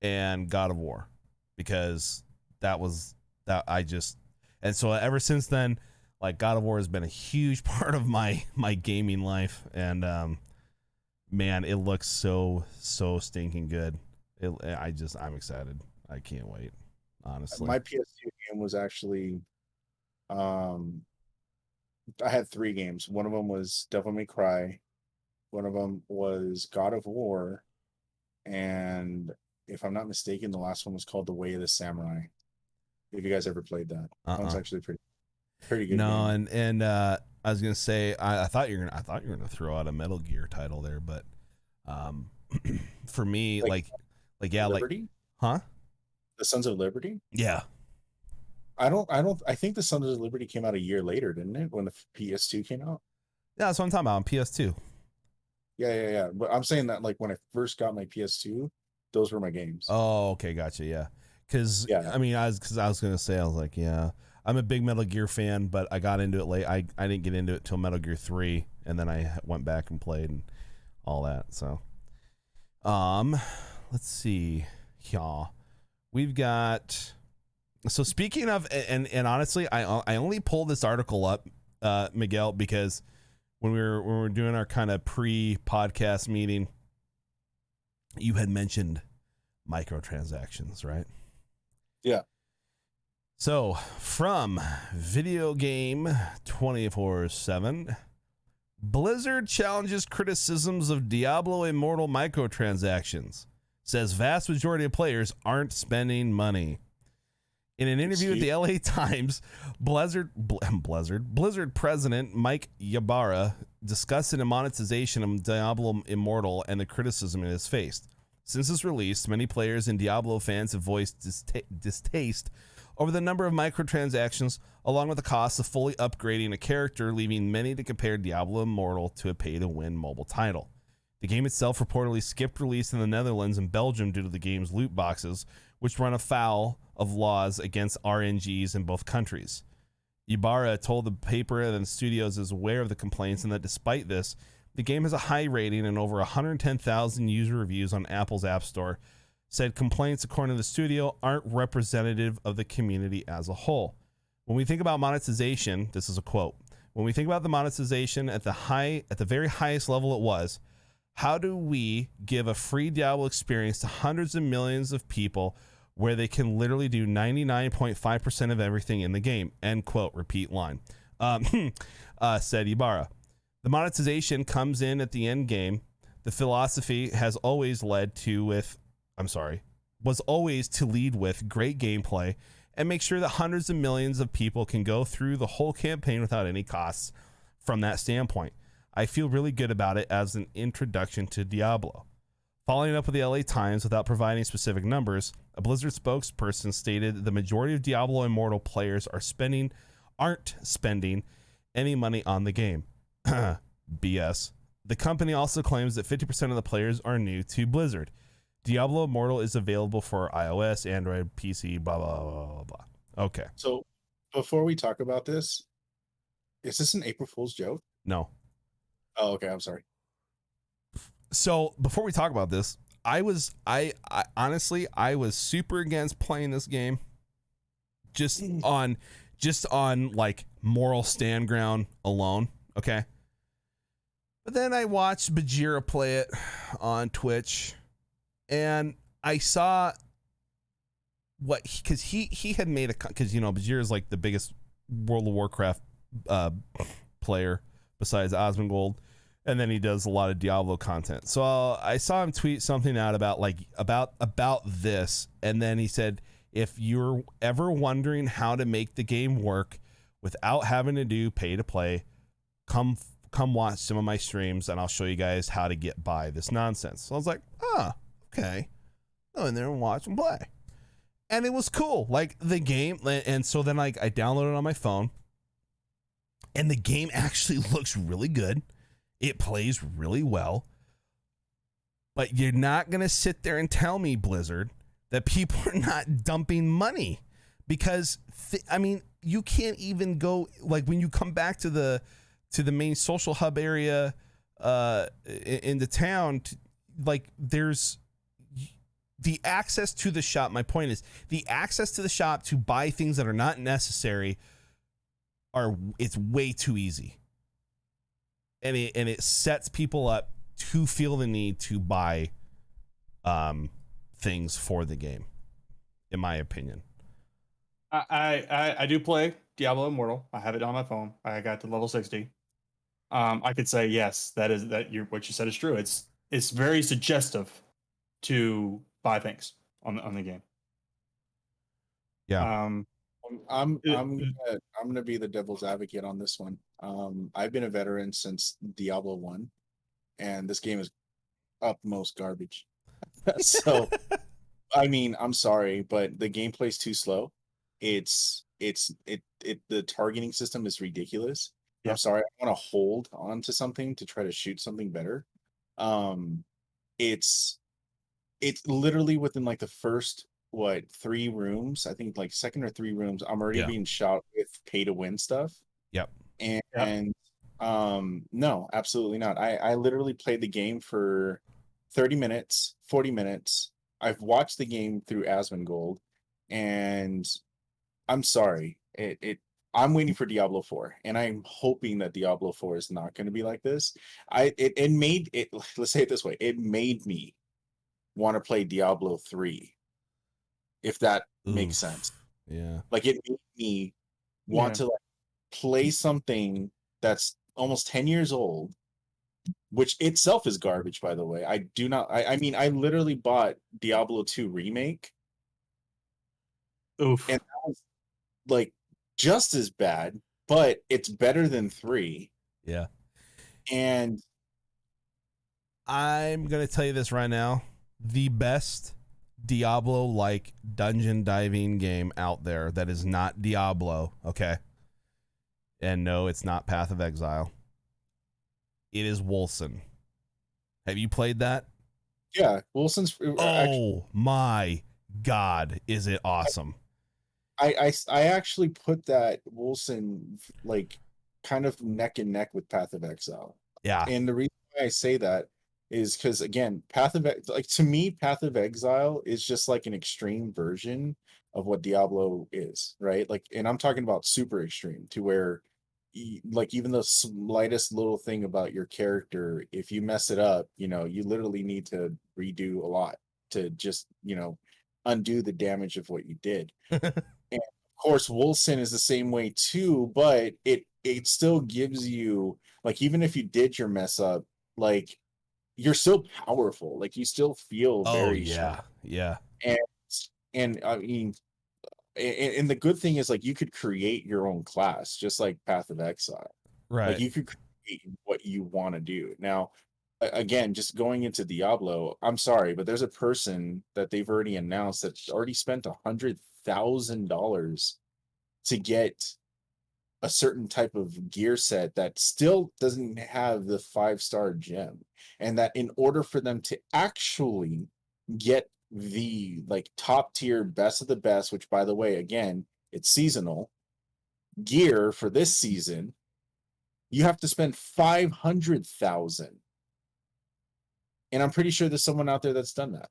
and God of War, because that was that I just, and so ever since then, like God of War has been a huge part of my gaming life, and man, it looks so stinking good. I'm excited. I can't wait. Honestly, My PS2 game was actually, I had 3 games. One of them was Devil May Cry. One of them was God of War, and if I'm not mistaken, the last one was called The Way of the Samurai. If you guys ever played that, that one's actually pretty good. No, game. and I was gonna say I thought you were gonna throw out a Metal Gear title there, but for me, like yeah, Liberty? Huh? The Sons of Liberty? Yeah. I think the Sons of Liberty came out a year later, didn't it? When the PS2 came out? Yeah, that's what I'm talking about on PS2. Yeah. But I'm saying that like when I first got my PS2, those were my games. Oh, okay, gotcha. Yeah, because I mean, I was gonna say, I was like, yeah, I'm a big Metal Gear fan, but I got into it late. I didn't get into it till Metal Gear 3, and then I went back and played and all that. So, let's see, yeah, we've got. So speaking of, and honestly, I only pulled this article up, Miguel, because when we were doing our kind of pre-podcast meeting, you had mentioned microtransactions, right? Yeah. So from Video Game 24/7, Blizzard challenges criticisms of Diablo Immortal microtransactions. Says vast majority of players aren't spending money. In an interview with the LA Times, Blizzard president Mike Ybarra discussed the monetization of Diablo Immortal and the criticism it has faced. Since its release, many players and Diablo fans have voiced distaste over the number of microtransactions, along with the cost of fully upgrading a character, leaving many to compare Diablo Immortal to a pay-to-win mobile title. The game itself reportedly skipped release in the Netherlands and Belgium due to the game's loot boxes, which run afoul of laws against RNGs in both countries. Ibarra told the paper that the studios is aware of the complaints and that despite this, the game has a high rating and over 110,000 user reviews on Apple's App Store. Said complaints, according to the studio, aren't representative of the community as a whole. When we think about monetization, this is a quote, when we think about the monetization at the very highest level it was, how do we give a free Diablo experience to hundreds of millions of people where they can literally do 99.5% of everything in the game? End quote, repeat line. Said Ibarra. The monetization comes in at the end game. The philosophy has always was always to lead with great gameplay and make sure that hundreds of millions of people can go through the whole campaign without any costs from that standpoint. I feel really good about it as an introduction to Diablo. Following up with the LA Times without providing specific numbers, a Blizzard spokesperson stated the majority of Diablo Immortal players aren't spending any money on the game. BS. The company also claims that 50% of the players are new to Blizzard. Diablo Immortal is available for iOS, Android, PC, blah, blah, blah, blah, blah. Okay. So before we talk about this, is this an April Fool's joke? No. Oh, okay. I'm sorry. So before we talk about this, I honestly, I was super against playing this game just on like moral stand ground alone. Okay. But then I watched Bajira play it on Twitch, and I saw because he had made because Bajira is like the biggest World of Warcraft player besides Osmongold, and then he does a lot of Diablo content. So I saw him tweet something out about this, and then he said, if you're ever wondering how to make the game work without having to do pay to play, come watch some of my streams and I'll show you guys how to get by this nonsense. So I was like, okay. Go in there and watch and play. And it was cool. Like the game, and so then like I downloaded it on my phone, and the game actually looks really good. It plays really well. But you're not going to sit there and tell me, Blizzard, that people are not dumping money, because you can't even go, like, when you come back to the main social hub area in the town, like, there's the access to the shop. My point is the access to the shop to buy things that are not necessary it's way too easy. And it sets people up to feel the need to buy things for the game, in my opinion. I do play Diablo Immortal. I have it on my phone. I got to level 60. I could say yes, what you said is true. It's very suggestive to buy things on the game. Yeah. I'm gonna be the devil's advocate on this one. I've been a veteran since Diablo 1, and this game is utmost garbage. So I mean, I'm sorry, but the gameplay's too slow. The targeting system is ridiculous. Yeah. I'm sorry, I want to hold on to something to try to shoot something better. It's literally within like the first 3 rooms, I think like second or 3 rooms, I'm already being shot with pay to win stuff. Yep. And no, absolutely not. I literally played the game for 30 minutes, 40 minutes. I've watched the game through Asmongold, and I'm sorry. I'm waiting for Diablo 4, and I'm hoping that Diablo 4 is not going to be like this. Let's say it this way, it made me want to play Diablo 3, if that makes sense. Yeah. Like, it made me want to play something that's almost 10 years old, which itself is garbage, by the way. I mean, I literally bought Diablo 2 Remake. Oof. And that was like just as bad, but it's better than 3. Yeah. And I'm going to tell you this right now. The best Diablo-like dungeon diving game out there that is not Diablo, okay? And no, it's not Path of Exile. It is Wolcen. Have you played that? Yeah, Wolcen's... My God, is it awesome. I actually put that Wolcen like kind of neck and neck with Path of Exile. Yeah. And the reason why I say that is because, again, to me, Path of Exile is just like an extreme version of what Diablo is, right? Like, and I'm talking about super extreme, to where like even the slightest little thing about your character, if you mess it up, you literally need to redo a lot to just, undo the damage of what you did. And of course, Wolcen is the same way too, but it still gives you, like, even if you did your mess up, like, you're still powerful. Like, you still feel very strong. Yeah. And I mean, and the good thing is, like, you could create your own class, just like Path of Exile. Right. Like, you could create what you want to do. Now, again, just going into Diablo, I'm sorry, but there's a person that they've already announced that's already spent $100,000 to get a certain type of gear set that still doesn't have the 5-star gem, and that in order for them to actually get the like top tier best of the best, which, by the way, again, it's seasonal gear for this season, you have to spend $500,000. And I'm pretty sure there's someone out there that's done that.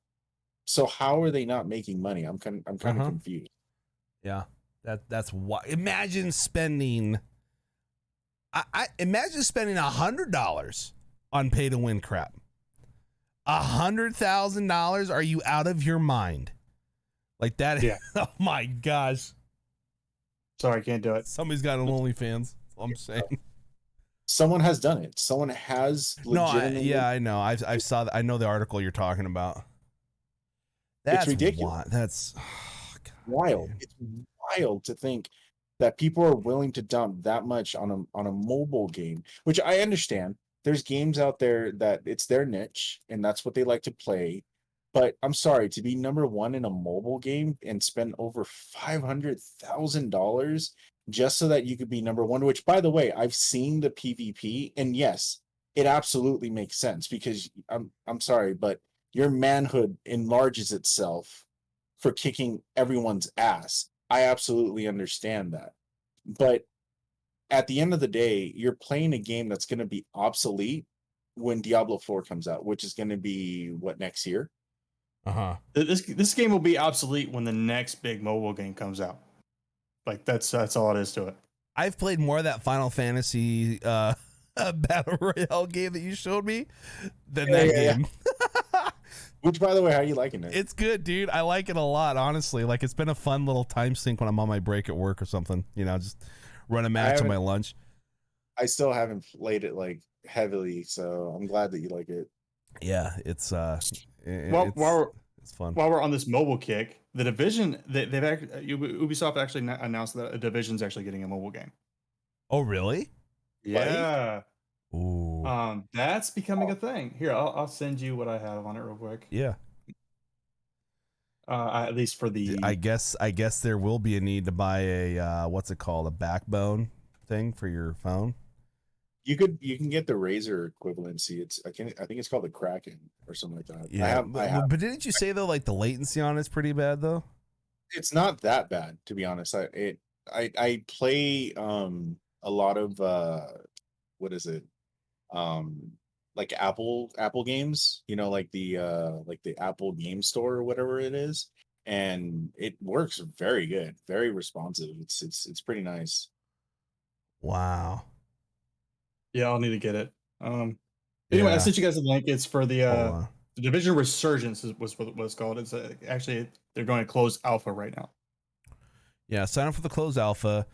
So how are they not making money? I'm kind of confused. Yeah, that's why. Imagine spending. I imagine spending $100 on pay to win crap. $100,000? Are you out of your mind? Like that? Yeah. Oh my gosh. Sorry, I can't do it. Somebody's got an OnlyFans. That's all I'm saying. Someone has done it. Someone has legitimately. No, I know. I saw that. I know the article you're talking about. That's It's ridiculous. That's wild. Man. It's wild to think that people are willing to dump that much on a mobile game, which I understand. There's games out there that it's their niche and that's what they like to play. But I'm sorry, to be number one in a mobile game and spend over $500,000 just so that you could be number one, which by the way, I've seen the PvP, and yes, it absolutely makes sense because I'm sorry, but your manhood enlarges itself for kicking everyone's ass. I absolutely understand that. But at the end of the day, you're playing a game that's going to be obsolete when Diablo 4 comes out, which is going to be what, next year? This game will be obsolete when the next big mobile game comes out. Like that's all it is to it. I've played more of that Final Fantasy Battle Royale game that you showed me than that game. Which, by the way, how are you liking it? It's good, dude. I like it a lot, honestly. Like, it's been a fun little time sink when I'm on my break at work or something. You know, just run a match on my lunch. I still haven't played it like heavily, so I'm glad that you like it. Yeah, it's fun. While we're on this mobile kick, the Division Ubisoft actually announced that a Division's actually getting a mobile game. Oh, really? Yeah. Ooh. That's becoming a thing. Here, I'll send you what I have on it real quick. Yeah. At least for the. I guess there will be a need to buy a what's it called, a backbone thing for your phone. You can get the Razer equivalency. I think it's called the Kraken or something like that. Yeah, but didn't you say though, like the latency on it's pretty bad though? It's not that bad, to be honest. I play a lot of what is it? Like Apple games, you know, like the Apple Game Store or whatever it is, and it works very good, very responsive. It's pretty nice. Wow. Yeah, I'll need to get it. Anyway, I sent you guys a link. It's for the Division Resurgence was what it's called. It's actually they're going to close alpha right now. Yeah, sign up for the closed alpha.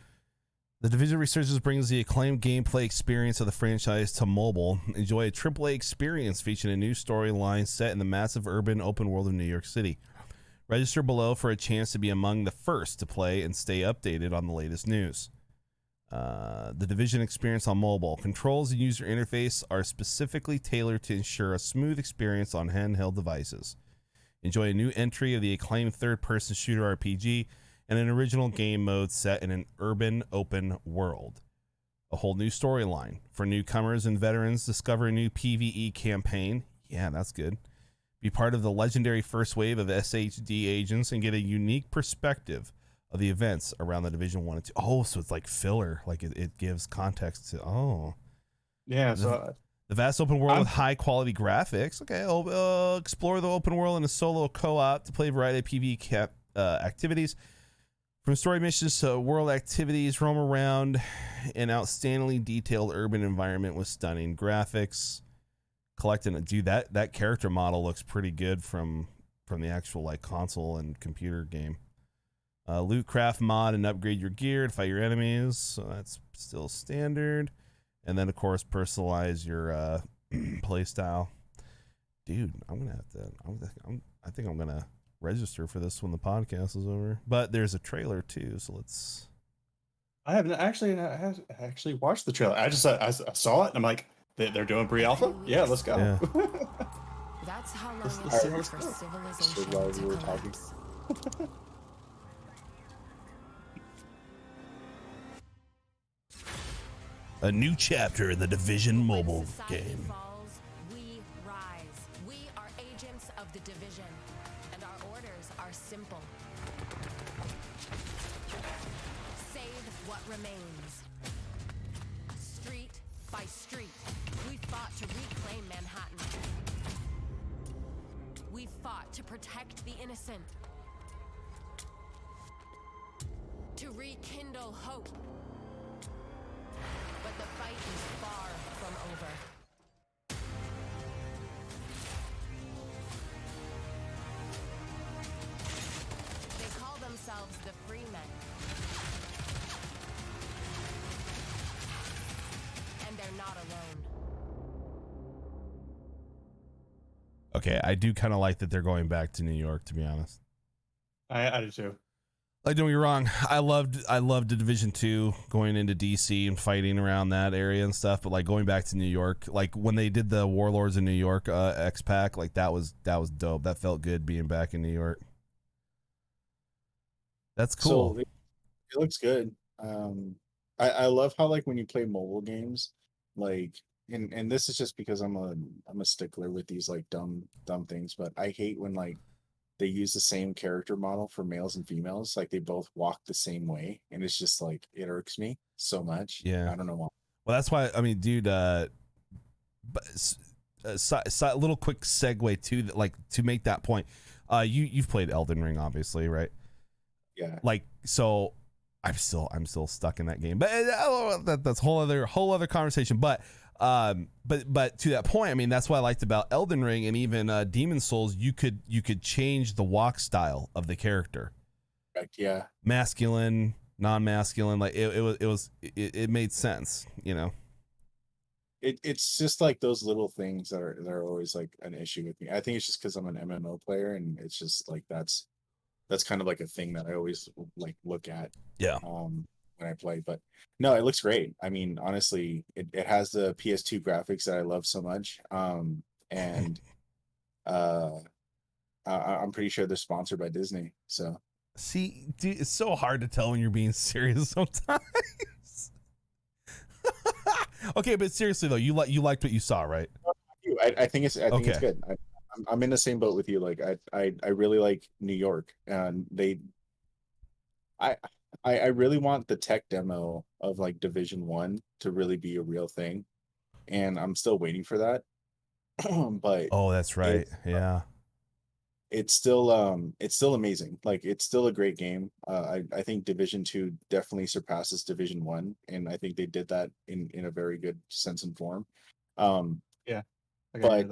The Division Resurgence brings the acclaimed gameplay experience of the franchise to mobile. Enjoy a AAA experience featuring a new storyline set in the massive urban open world of New York City. Register below for a chance to be among the first to play and stay updated on the latest news. The Division experience on mobile. Controls and user interface are specifically tailored to ensure a smooth experience on handheld devices. Enjoy a new entry of the acclaimed third-person shooter RPG and an original game mode set in an urban open world. A whole new storyline. For newcomers and veterans, discover a new PvE campaign. Yeah, that's good. Be part of the legendary first wave of SHD agents and get a unique perspective of the events around the Division 1 and 2. Oh, so it's like filler. Like it gives context to, Yeah, the vast open world with high-quality graphics. Okay, explore the open world in a solo co-op to play a variety of PvE activities. From story missions to world activities, roam around an outstandingly detailed urban environment with stunning graphics. Collecting it, dude, that character model looks pretty good from the actual like console and computer game. Loot, craft, mod, and upgrade your gear to fight your enemies. So that's still standard. And then of course personalize your play style. Dude, I'm gonna have to. I think I'm gonna register for this when the podcast is over. But there's a trailer too, so let's. I haven't actually watched the trailer. I saw it and I'm like, they're doing pre-alpha. Yeah, let's go. Yeah. That's how long it took for civilization to collapse. A new chapter in the Division mobile game. Falls, we rise. We are agents of the Division, and our orders are simple. Save what remains. Street by street, we fought to reclaim Manhattan. fought to protect the innocent, to rekindle hope. But the fight is far from over. They call themselves the Free Men. And they're not alone. Okay, I do kind of like that they're going back to New York, to be honest. I do too. Like, don't get me wrong, I loved the Division 2 going into DC and fighting around that area and stuff, but like going back to New York, like when they did the Warlords in New York X-Pack, like that was dope. That felt good being back in New York. That's cool. So it looks good. I love how like when you play mobile games, like and this is just because I'm a stickler with these like dumb things, but I hate when like they use the same character model for males and females, like they both walk the same way, and it's just like it irks me so much. Yeah, I don't know why. Well, that's why I mean, dude. But a little quick segue to like to make that point. You've played Elden Ring, obviously, right? Yeah. Like so, I'm still stuck in that game, but that's whole other conversation. But to that point, I mean, that's what I liked about Elden Ring and even Demon Souls. You could change the walk style of the character. Correct. Yeah. Masculine, non-masculine, like it made sense, you know. It's just like those little things that are always like an issue with me. I think it's just because I'm an MMO player, and it's just like that's kind of like a thing that I always like look at. Yeah. When I play, but no, it looks great. I mean, honestly, it has the PS2 graphics that I love so much. And I'm pretty sure they're sponsored by Disney. So see, dude, it's so hard to tell when you're being serious sometimes. Okay, but seriously though, you liked what you saw, right? I think it's good. I'm in the same boat with you. Like I really like New York, and I really want the tech demo of like Division 1 to really be a real thing, and I'm still waiting for that. But oh, that's right. Yeah. It's still amazing. Like it's still a great game. I think Division 2 definitely surpasses Division 1, and I think they did that in a very good sense and form. Yeah. I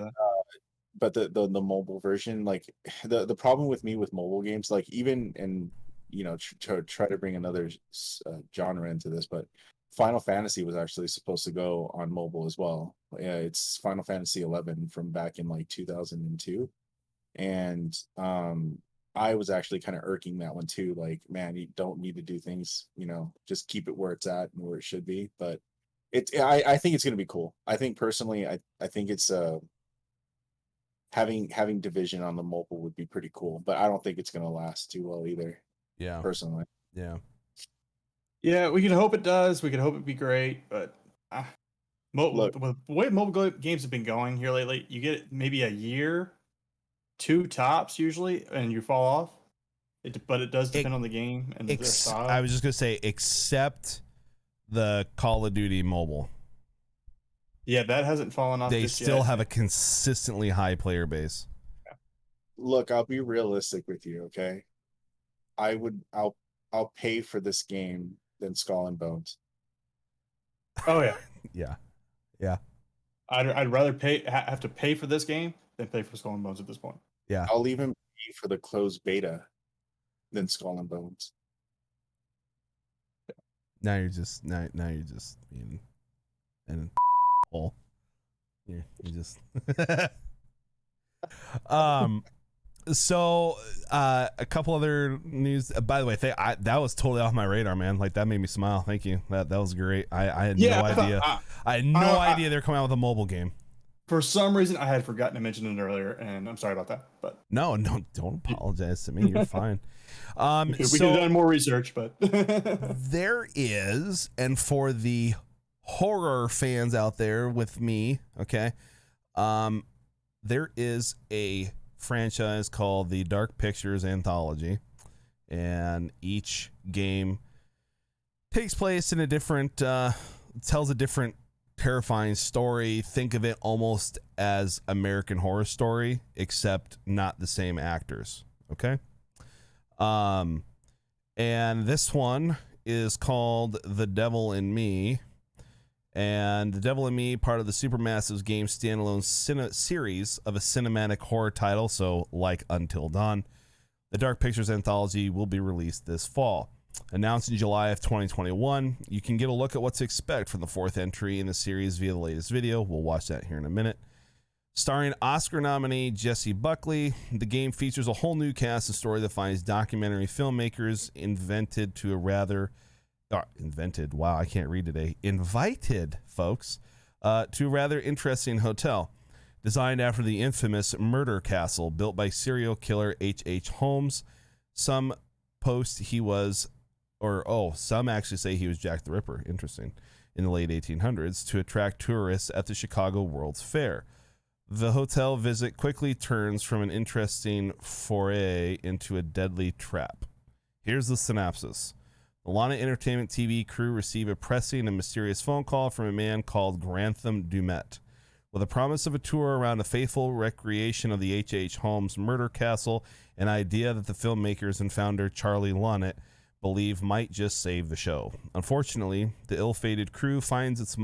but the mobile version, like the problem with me with mobile games, like even and you know to try to bring another genre into this, but Final Fantasy was actually supposed to go on mobile as well. Yeah, it's Final Fantasy 11 from back in like 2002, and I was actually kind of irking that one too. Like, man, you don't need to do things, you know, just keep it where it's at and where it should be. But I think it's going to be cool. I think personally, I think it's having Division on the mobile would be pretty cool, but I don't think it's going to last too well either. Yeah. Personally. Yeah. Yeah, we can hope it does. We can hope it'd be great, but with the way mobile games have been going here lately, you get maybe a year, 2 tops usually, and you fall off. But it does depend on the game and their style. I was just gonna say, except the Call of Duty mobile. Yeah, that hasn't fallen off. They still have a consistently high player base. Yeah. Look, I'll be realistic with you, okay? I'll pay for this game than Skull and Bones. Oh yeah. Yeah. Yeah. I'd rather have to pay for this game than pay for Skull and Bones at this point. Yeah. I'll even pay for the closed beta than Skull and Bones. Now you're just being an hole. You just So a couple other news. By the way, that was totally off my radar, man. Like that made me smile. Thank you. That was great. I had no idea. I had no idea they're coming out with a mobile game. For some reason, I had forgotten to mention it earlier, and I'm sorry about that. But no, don't apologize to me. You're fine. We could have done more research, but there is, and for the horror fans out there with me, okay, there is a franchise called the Dark Pictures Anthology, and each game takes place in a different tells a different terrifying story. Think of it almost as American Horror Story, except not the same actors. Okay. And this one is called The Devil in Me. And The Devil in Me, part of the Supermassive Games standalone series of a cinematic horror title, so like Until Dawn. The Dark Pictures anthology will be released this fall. Announced in July of 2021, you can get a look at what to expect from the fourth entry in the series via the latest video. We'll watch that here in a minute. Starring Oscar nominee Jessie Buckley, the game features a whole new cast and story that finds documentary filmmakers invited, folks, to a rather interesting hotel. Designed after the infamous murder castle built by serial killer H.H. Holmes. Some actually say he was Jack the Ripper, interesting, in the late 1800s to attract tourists at the Chicago World's Fair. The hotel visit quickly turns from an interesting foray into a deadly trap. Here's the synopsis. The Lana Entertainment TV crew receive a pressing and mysterious phone call from a man called Grantham Dumet. With a promise of a tour around a faithful recreation of the H.H. Holmes murder castle, an idea that the filmmakers and founder Charlie Lunnett believe might just save the show. Unfortunately, the ill-fated crew finds its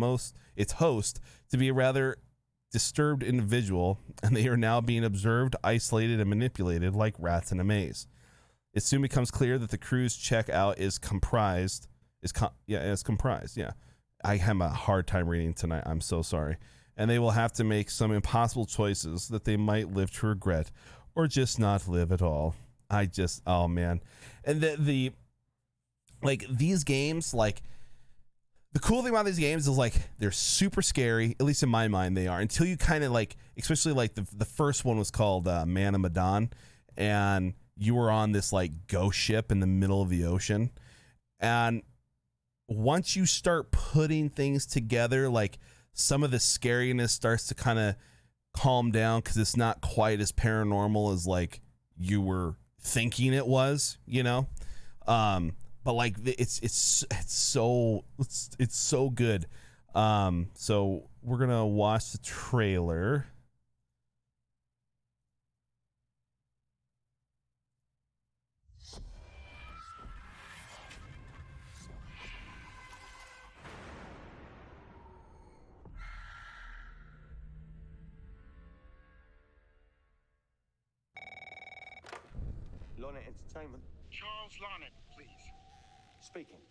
host to be a rather disturbed individual, and they are now being observed, isolated, and manipulated like rats in a maze. It soon becomes clear that the crew's checkout is comprised. I have a hard time reading tonight. I'm so sorry. And they will have to make some impossible choices that they might live to regret or just not live at all. Oh man. And these games, like, the cool thing about these games is, like, they're super scary, at least in my mind they are, until you kind of, like, especially, like, the first one was called Man of Medan, and you were on this, like, ghost ship in the middle of the ocean. And once you start putting things together, like, some of the scariness starts to kind of calm down because it's not quite as paranormal as, like, you were thinking it was, you know? But, like, it's so good. So we're gonna watch the trailer. Lana Entertainment. Charles Larnett, please. Speaking.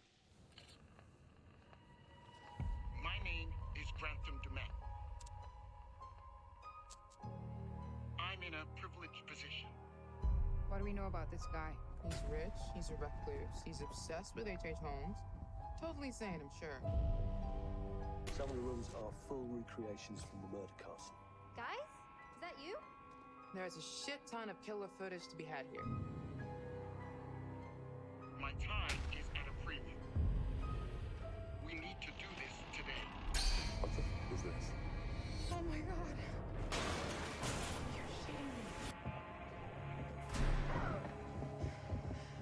My name is Grantham Dumet. I'm in a privileged position. What do we know about this guy? He's rich, he's a recluse, he's obsessed with H.H. Holmes. Totally sane, I'm sure. Some of the rooms are full recreations from the murder castle. Guys, is that you? There's a shit ton of killer footage to be had here. My time is at a premium. We need to do this today. What the f*** is this? Oh my god. You're shooting me.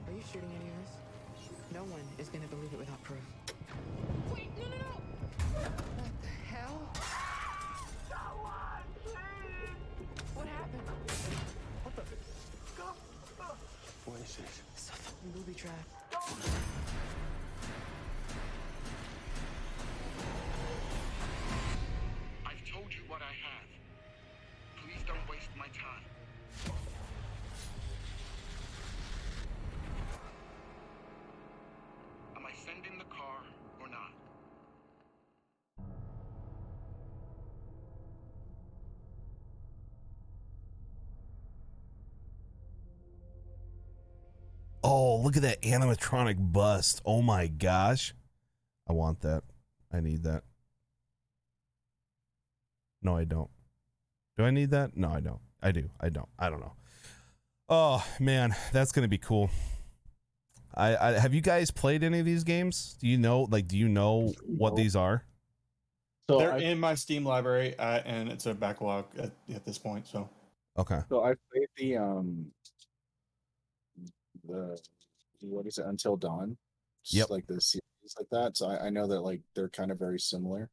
Are you shooting any of this? No one is gonna believe it without proof. Wait, no! What the hell? Someone, please! What happened? What the? What is this? It's a fucking booby trap. I've told you what I have. Please don't waste my time. Am I sending the car or not? Oh, look at that animatronic bust. Oh my gosh. I want that. I need that. No, I don't. Do I need that? No, I don't. I do. I don't. I don't know. Oh man, that's gonna be cool. I have you guys played any of these games? Do you know what these are? So they're in my Steam library, and it's a backlog at this point. So okay. So I played the what is it, Until Dawn? Yep. Like the series like that. So I know that, like, they're kind of very similar.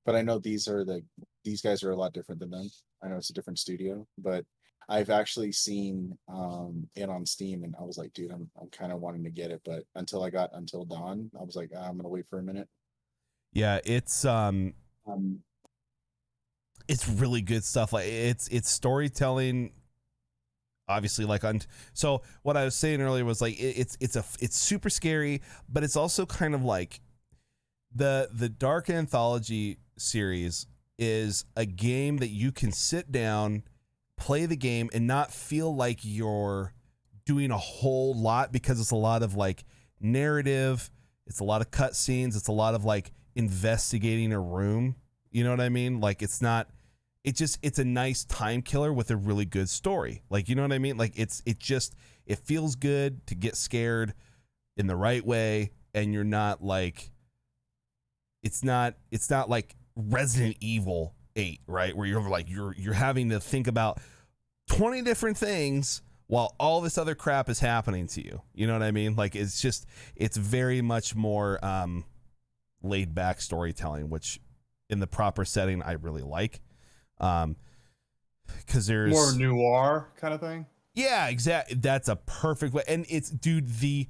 but I know these guys are a lot different than them. I know it's a different studio, but I've actually seen it on Steam, and I was like, dude, I'm kind of wanting to get it, but until I got Until Dawn, I was like, I'm gonna wait for a minute. Yeah, it's really good stuff. Like it's storytelling, obviously. Like so what I was saying earlier was like it's super scary, but it's also kind of like the Dark Anthology series is a game that you can sit down, play the game, and not feel like you're doing a whole lot, because it's a lot of like narrative, it's a lot of cutscenes, it's a lot of like investigating a room. You know what I mean? Like it's a nice time killer with a really good story. Like, you know what I mean? Like it feels good to get scared in the right way, and you're not like, it's not like Resident Evil 8, right? Where you're like, you're having to think about 20 different things while all this other crap is happening to you. You know what I mean? Like it's very much more laid back storytelling, which in the proper setting I really like. Because there's more noir kind of thing. Yeah, exactly. That's a perfect way. And it's, dude, the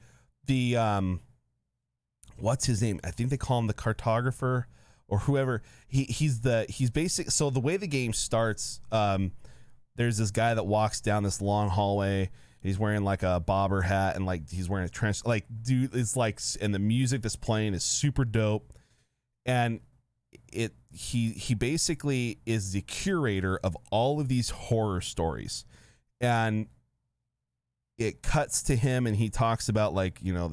what's his name? I think they call him the cartographer or whoever. He's basic. So the way the game starts, there's this guy that walks down this long hallway. He's wearing like a bobber hat and like he's wearing a trench. Like, dude, it's like, and the music that's playing is super dope. And he basically is the curator of all of these horror stories, and it cuts to him and he talks about like, you know,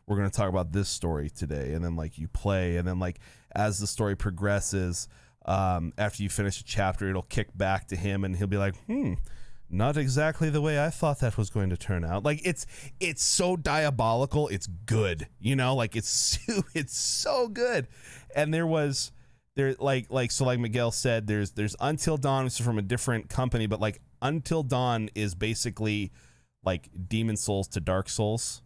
we're going to talk about this story today, and then like you play, and then like as the story progresses, after you finish a chapter, it'll kick back to him and he'll be like, not exactly the way I thought that was going to turn out. Like it's so diabolical, it's good, you know, like it's so good. And so like Miguel said, there's Until Dawn, which is from a different company, but like Until Dawn is basically like Demon Souls to Dark Souls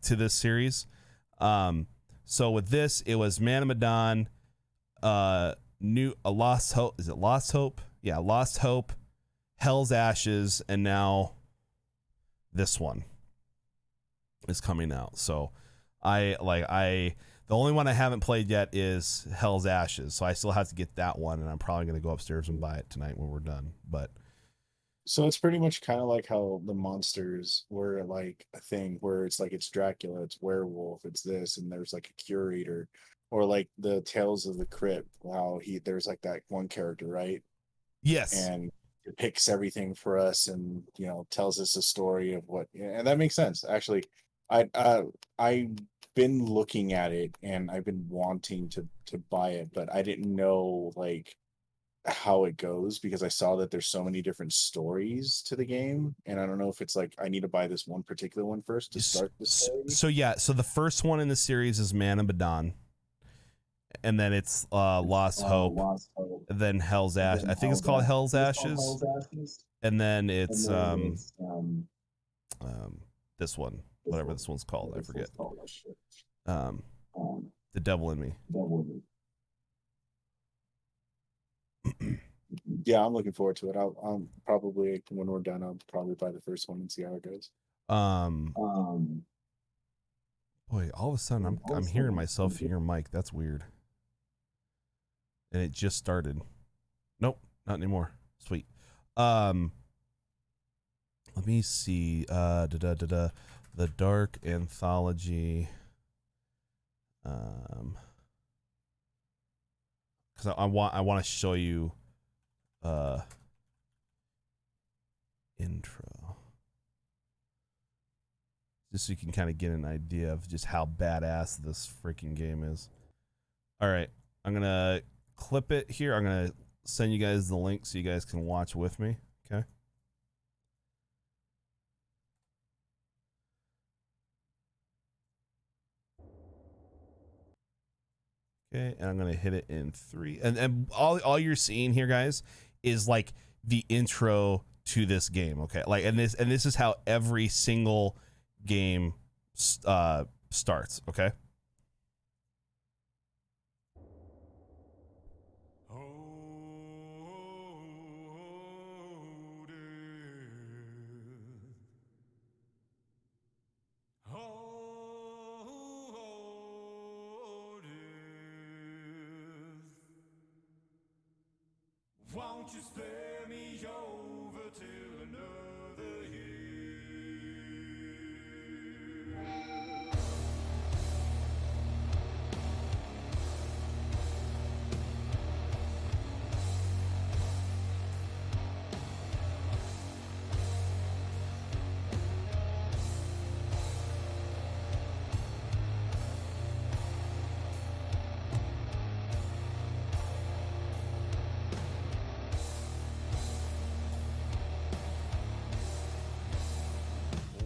to this series. So with this, it was Man of Medan, Lost Hope. Is it Lost Hope? Yeah, Lost Hope, Hell's Ashes, and now this one is coming out. So the only one I haven't played yet is Hell's Ashes, so I still have to get that one, and I'm probably going to go upstairs and buy it tonight when we're done. But so it's pretty much kind of like how the monsters were like a thing where it's like it's Dracula, it's werewolf, it's this, and there's like a curator, or like the Tales of the Crypt, how there's like that one character, right? Yes. And it picks everything for us, and you know, tells us a story of what, and that makes sense. Actually, I've been looking at it and I've been wanting to buy it, but I didn't know like how it goes, because I saw that there's so many different stories to the game, and I don't know if it's like I need to buy this one particular one first to start the story. So the first one in the series is Man of Medan, and then it's Lost Hope, and then Hell's Ashes. I think it's called Hell's Ashes, and then it's this one, whatever this one's called, I forget. The Devil in Me. Yeah, I'm looking forward to it. I'll probably, when we're done, I'll probably buy the first one and see how it goes. Boy, all of a sudden I'm hearing myself in your mic. That's weird. And it just started. Nope, not anymore. Sweet. Let me see. The Dark Anthology. Because I want to show you intro, just so you can kind of get an idea of just how badass this freaking game is. All right, I'm gonna clip it here. I'm gonna send you guys the link so you guys can watch with me. Okay. Okay, and I'm gonna hit it in 3. And all you're seeing here, guys, is like the intro to this game. Okay, like and this is how every single game starts. Okay. Won't you spare me over till another year?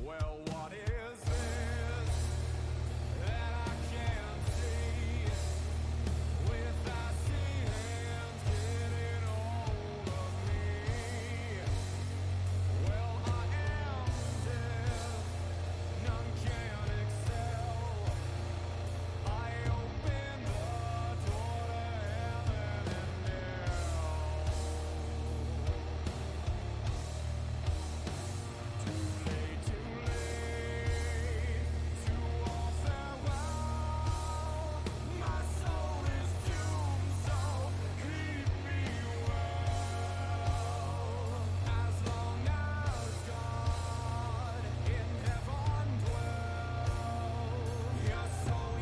Well, what is this that I can't see? With thy hands getting hold of me. Well, I am deaf, none can excel. I open the door to heaven and hell. Too late to all farewell. My soul is doomed, so keep me well. As long as God in heaven dwells, your soul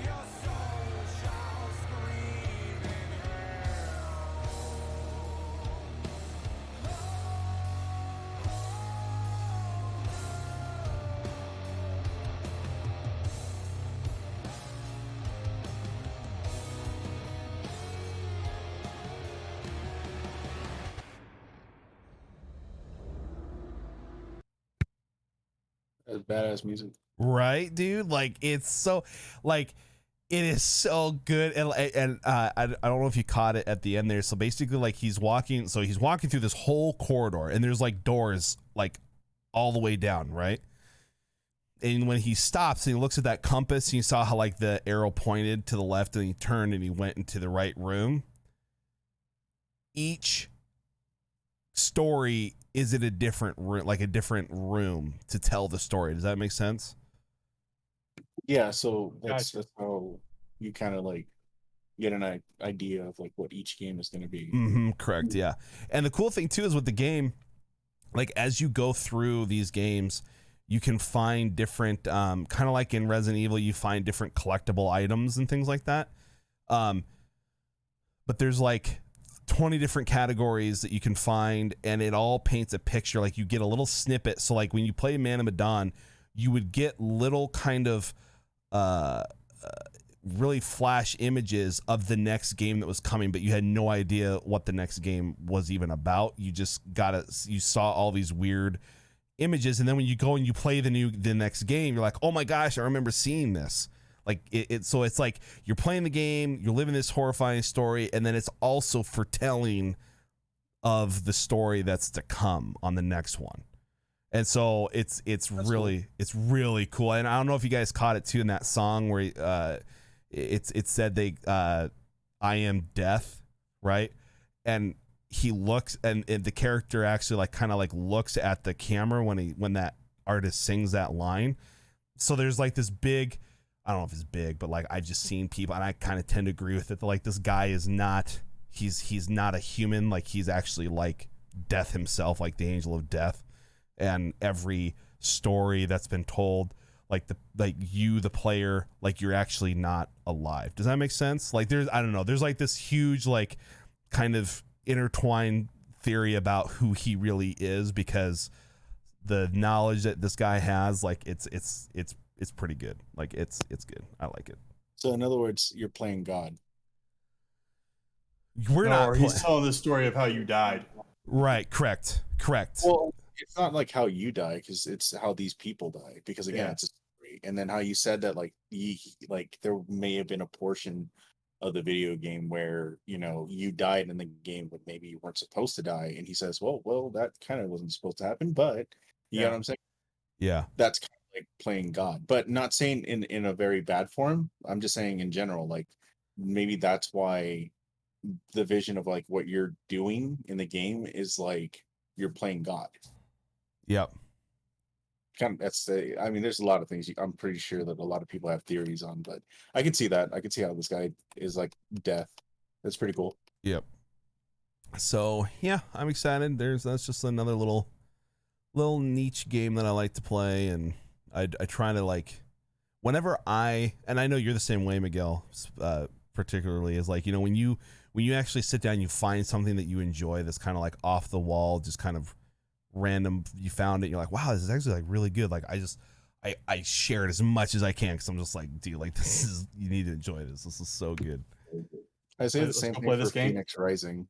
shall scream in hell. That's badass music. Right, dude? Like, it's so, like, it is so good. And I don't know if you caught it at the end there. So basically, like, he's walking through this whole corridor, and there's like doors like all the way down, right? And when he stops and he looks at that compass, and you saw how like the arrow pointed to the left, and he turned and he went into the right room. Each story is in a different room, like a different room to tell the story. Does that make sense? Yeah, so that's how you kind of like get an idea of like what each game is going to be. Correct, yeah. And the cool thing too is with the game, like as you go through these games, you can find different, kind of like in Resident Evil, you find different collectible items and things like that. But there's like 20 different categories that you can find, and it all paints a picture. Like you get a little snippet. So like when you play Man of Medan, you would get little kind of really flash images of the next game that was coming, but you had no idea what the next game was even about. You just you saw all these weird images, and then when you go and you play the next game, you're like, oh my gosh, I remember seeing this. Like so it's like you're playing the game, you're living this horrifying story, and then it's also foretelling of the story that's to come on the next one. And so it's really cool. And I don't know if you guys caught it too in that song where it said I am death, right? And he looks, and the character actually like kind of like looks at the camera when that artist sings that line. So there's like this big, I don't know if it's big, but like I've just seen people, and I kind of tend to agree with it, that like this guy is not, he's not a human. Like he's actually like death himself, like the angel of death. And every story that's been told, like you, the player, like you're actually not alive. Does that make sense? Like there's like this huge like kind of intertwined theory about who he really is, because the knowledge that this guy has, like it's pretty good. Like it's good. I like it. So in other words, you're playing God. He's telling the story of how you died. Right. Correct. Well, it's not like how you die, because it's how these people die. Because again, it's a story. And then how you said that like there may have been a portion of the video game where you died in the game, but maybe you weren't supposed to die. And he says, well, that kind of wasn't supposed to happen, but you know what I'm saying? Yeah. That's kind of like playing God, but not saying in a very bad form. I'm just saying in general, like maybe that's why the vision of like what you're doing in the game is like you're playing God. Yep. Kind of, there's a lot of things I'm pretty sure that a lot of people have theories on, but I can see that. I can see how this guy is like death. That's pretty cool. Yep. So yeah, I'm excited. That's just another little niche game that I like to play, and I try to like whenever and I know you're the same way, Miguel, particularly is like, you know, when you actually sit down, you find something that you enjoy that's kind of like off the wall, just kind of random. You found it, you're like, wow, this is actually like really good. Like I share it as much as I can because I'm just like, dude, like you need to enjoy this. This is so good. I say the same thing for Phoenix Rising.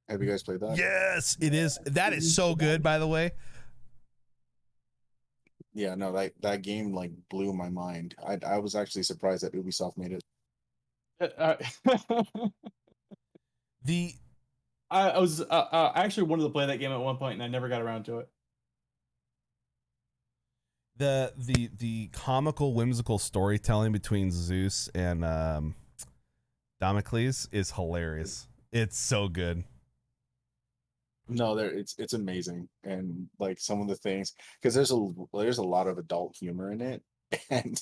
Have you guys played that? Yes, it is. That is so good, by the way. Yeah, no, that game like blew my mind. I was actually surprised that Ubisoft made it. I was actually wanted to play that game at one point, and I never got around to it. The comical, whimsical storytelling between Zeus and Damocles is hilarious. It's so good. No, it's amazing, and like some of the things, because there's a lot of adult humor in it, and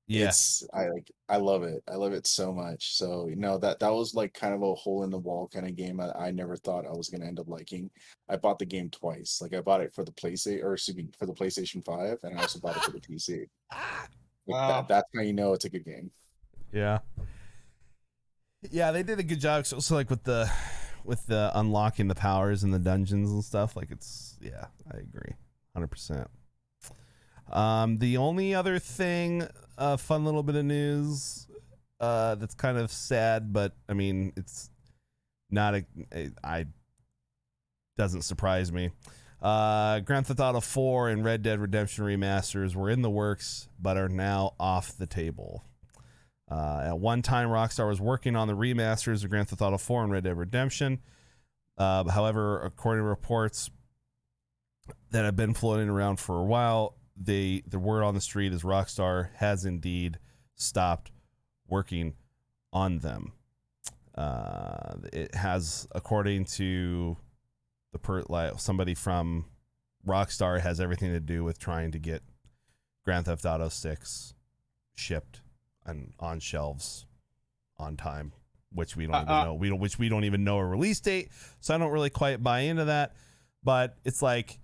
yes, I love it. I love it so much. So that was like kind of a hole in the wall kind of game. I never thought I was gonna end up liking. I bought the game twice. Like I bought it for the for the PlayStation 5, and I also bought it for the PC. Like that's how you know it's a good game. Yeah, they did a good job. So like with the unlocking the powers in the dungeons and stuff, like I agree 100%. The only other thing, fun little bit of news that's kind of sad, but I mean it's not doesn't surprise me. Grand Theft Auto 4 and Red Dead Redemption remasters were in the works but are now off the table. At one time, Rockstar was working on the remasters of Grand Theft Auto 4 and Red Dead Redemption. However, according to reports that have been floating around for a while, the word on the street is Rockstar has indeed stopped working on them. It has, according to somebody from Rockstar, has everything to do with trying to get Grand Theft Auto 6 shipped and on shelves on time, which we don't even know. We don't even know a release date, so I don't really quite buy into that. But it's like,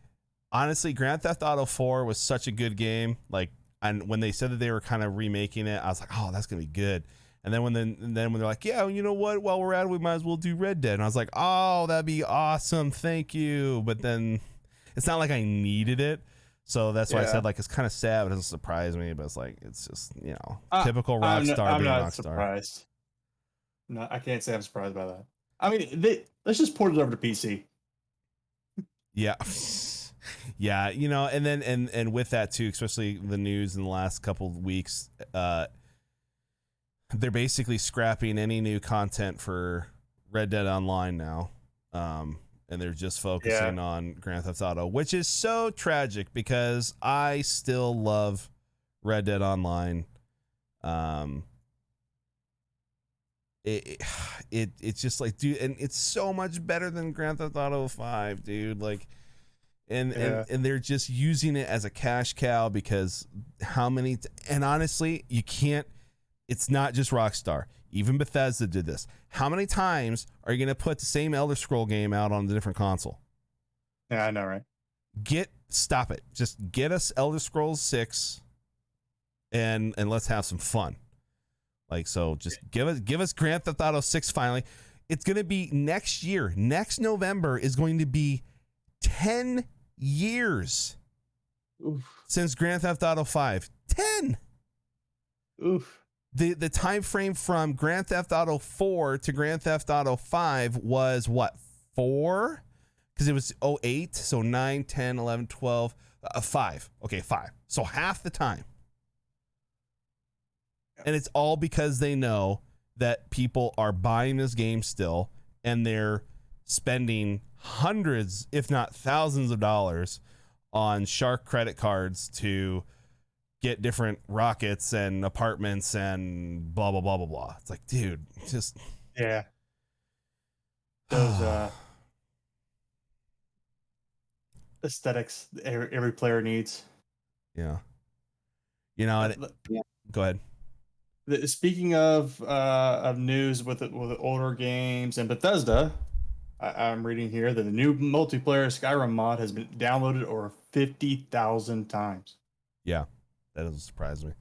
honestly, Grand Theft Auto 4 was such a good game. Like, and when they said that they were kind of remaking it, I was like, oh, that's gonna be good. And then when they're like, yeah, you know what? While we're at it, we might as well do Red Dead. And I was like, oh, that'd be awesome, thank you. But then it's not like I needed it. So that's why I said, like, it's kind of sad, but it doesn't surprise me. But it's like, it's just, typical Rockstar I'm being not Rockstar. Surprised. No, I can't say I'm surprised by that. I mean, let's just port it over to PC. Yeah. Yeah, and then and with that too, especially the news in the last couple of weeks, they're basically scrapping any new content for Red Dead Online now. And they're just focusing on Grand Theft Auto, which is so tragic because I still love Red Dead Online. It's just like, dude, and it's so much better than Grand Theft Auto 5, dude. Like, and they're just using it as a cash cow because and honestly, you can't. It's not just Rockstar. Even Bethesda did this. How many times are you going to put the same Elder Scroll game out on a different console? Yeah, I know, right? Stop it. Just get us Elder Scrolls 6 and let's have some fun. Like, so just give us Grand Theft Auto 6 finally. It's going to be next year. Next November is going to be 10 years since Grand Theft Auto 5. 10. Oof. The time frame from Grand Theft Auto 4 to Grand Theft Auto 5 was what? 4? Because it was 08, so 9, 10, 11, 12, 5. Okay, 5. So half the time. And it's all because they know that people are buying this game still, and they're spending hundreds, if not thousands of dollars on Shark credit cards to get different rockets and apartments and blah, blah, blah, blah, blah. It's like, dude, just... Yeah. Those aesthetics every player needs. Yeah. Go ahead. Speaking of news with older games and Bethesda, I'm reading here that the new multiplayer Skyrim mod has been downloaded over 50,000 times. Yeah, that doesn't surprise me.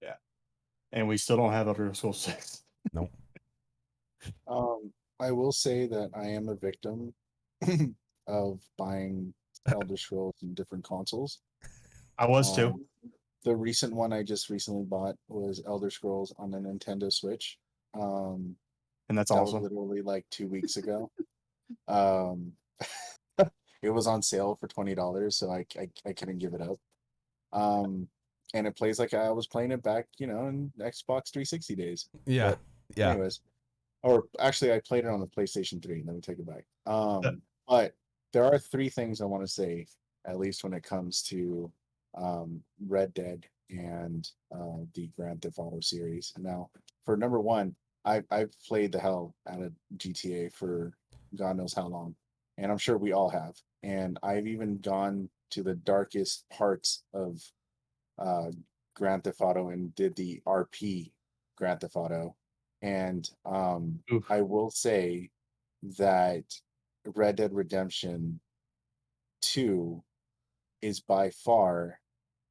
Yeah, and we still don't have Elder Scrolls 6. Nope. I will say that I am a victim of buying Elder Scrolls in different consoles. I was too. The recent one I just recently bought was Elder Scrolls on the Nintendo Switch. And that's that awesome. was literally like 2 weeks ago. It was on sale for $20, so I couldn't give it up. And it plays like I was playing it back, in Xbox 360 days. Yeah. But Yeah. anyways, or actually, I played it on the PlayStation 3. Let me take it back. But there are 3 things I want to say, at least when it comes to Red Dead and the Grand Theft Auto series. Now, for number 1, I've played the hell out of GTA for God knows how long, and I'm sure we all have. And I've even gone to the darkest parts of Grand Theft Auto and did the RP Grand Theft Auto. And I will say that Red Dead Redemption 2 is by far,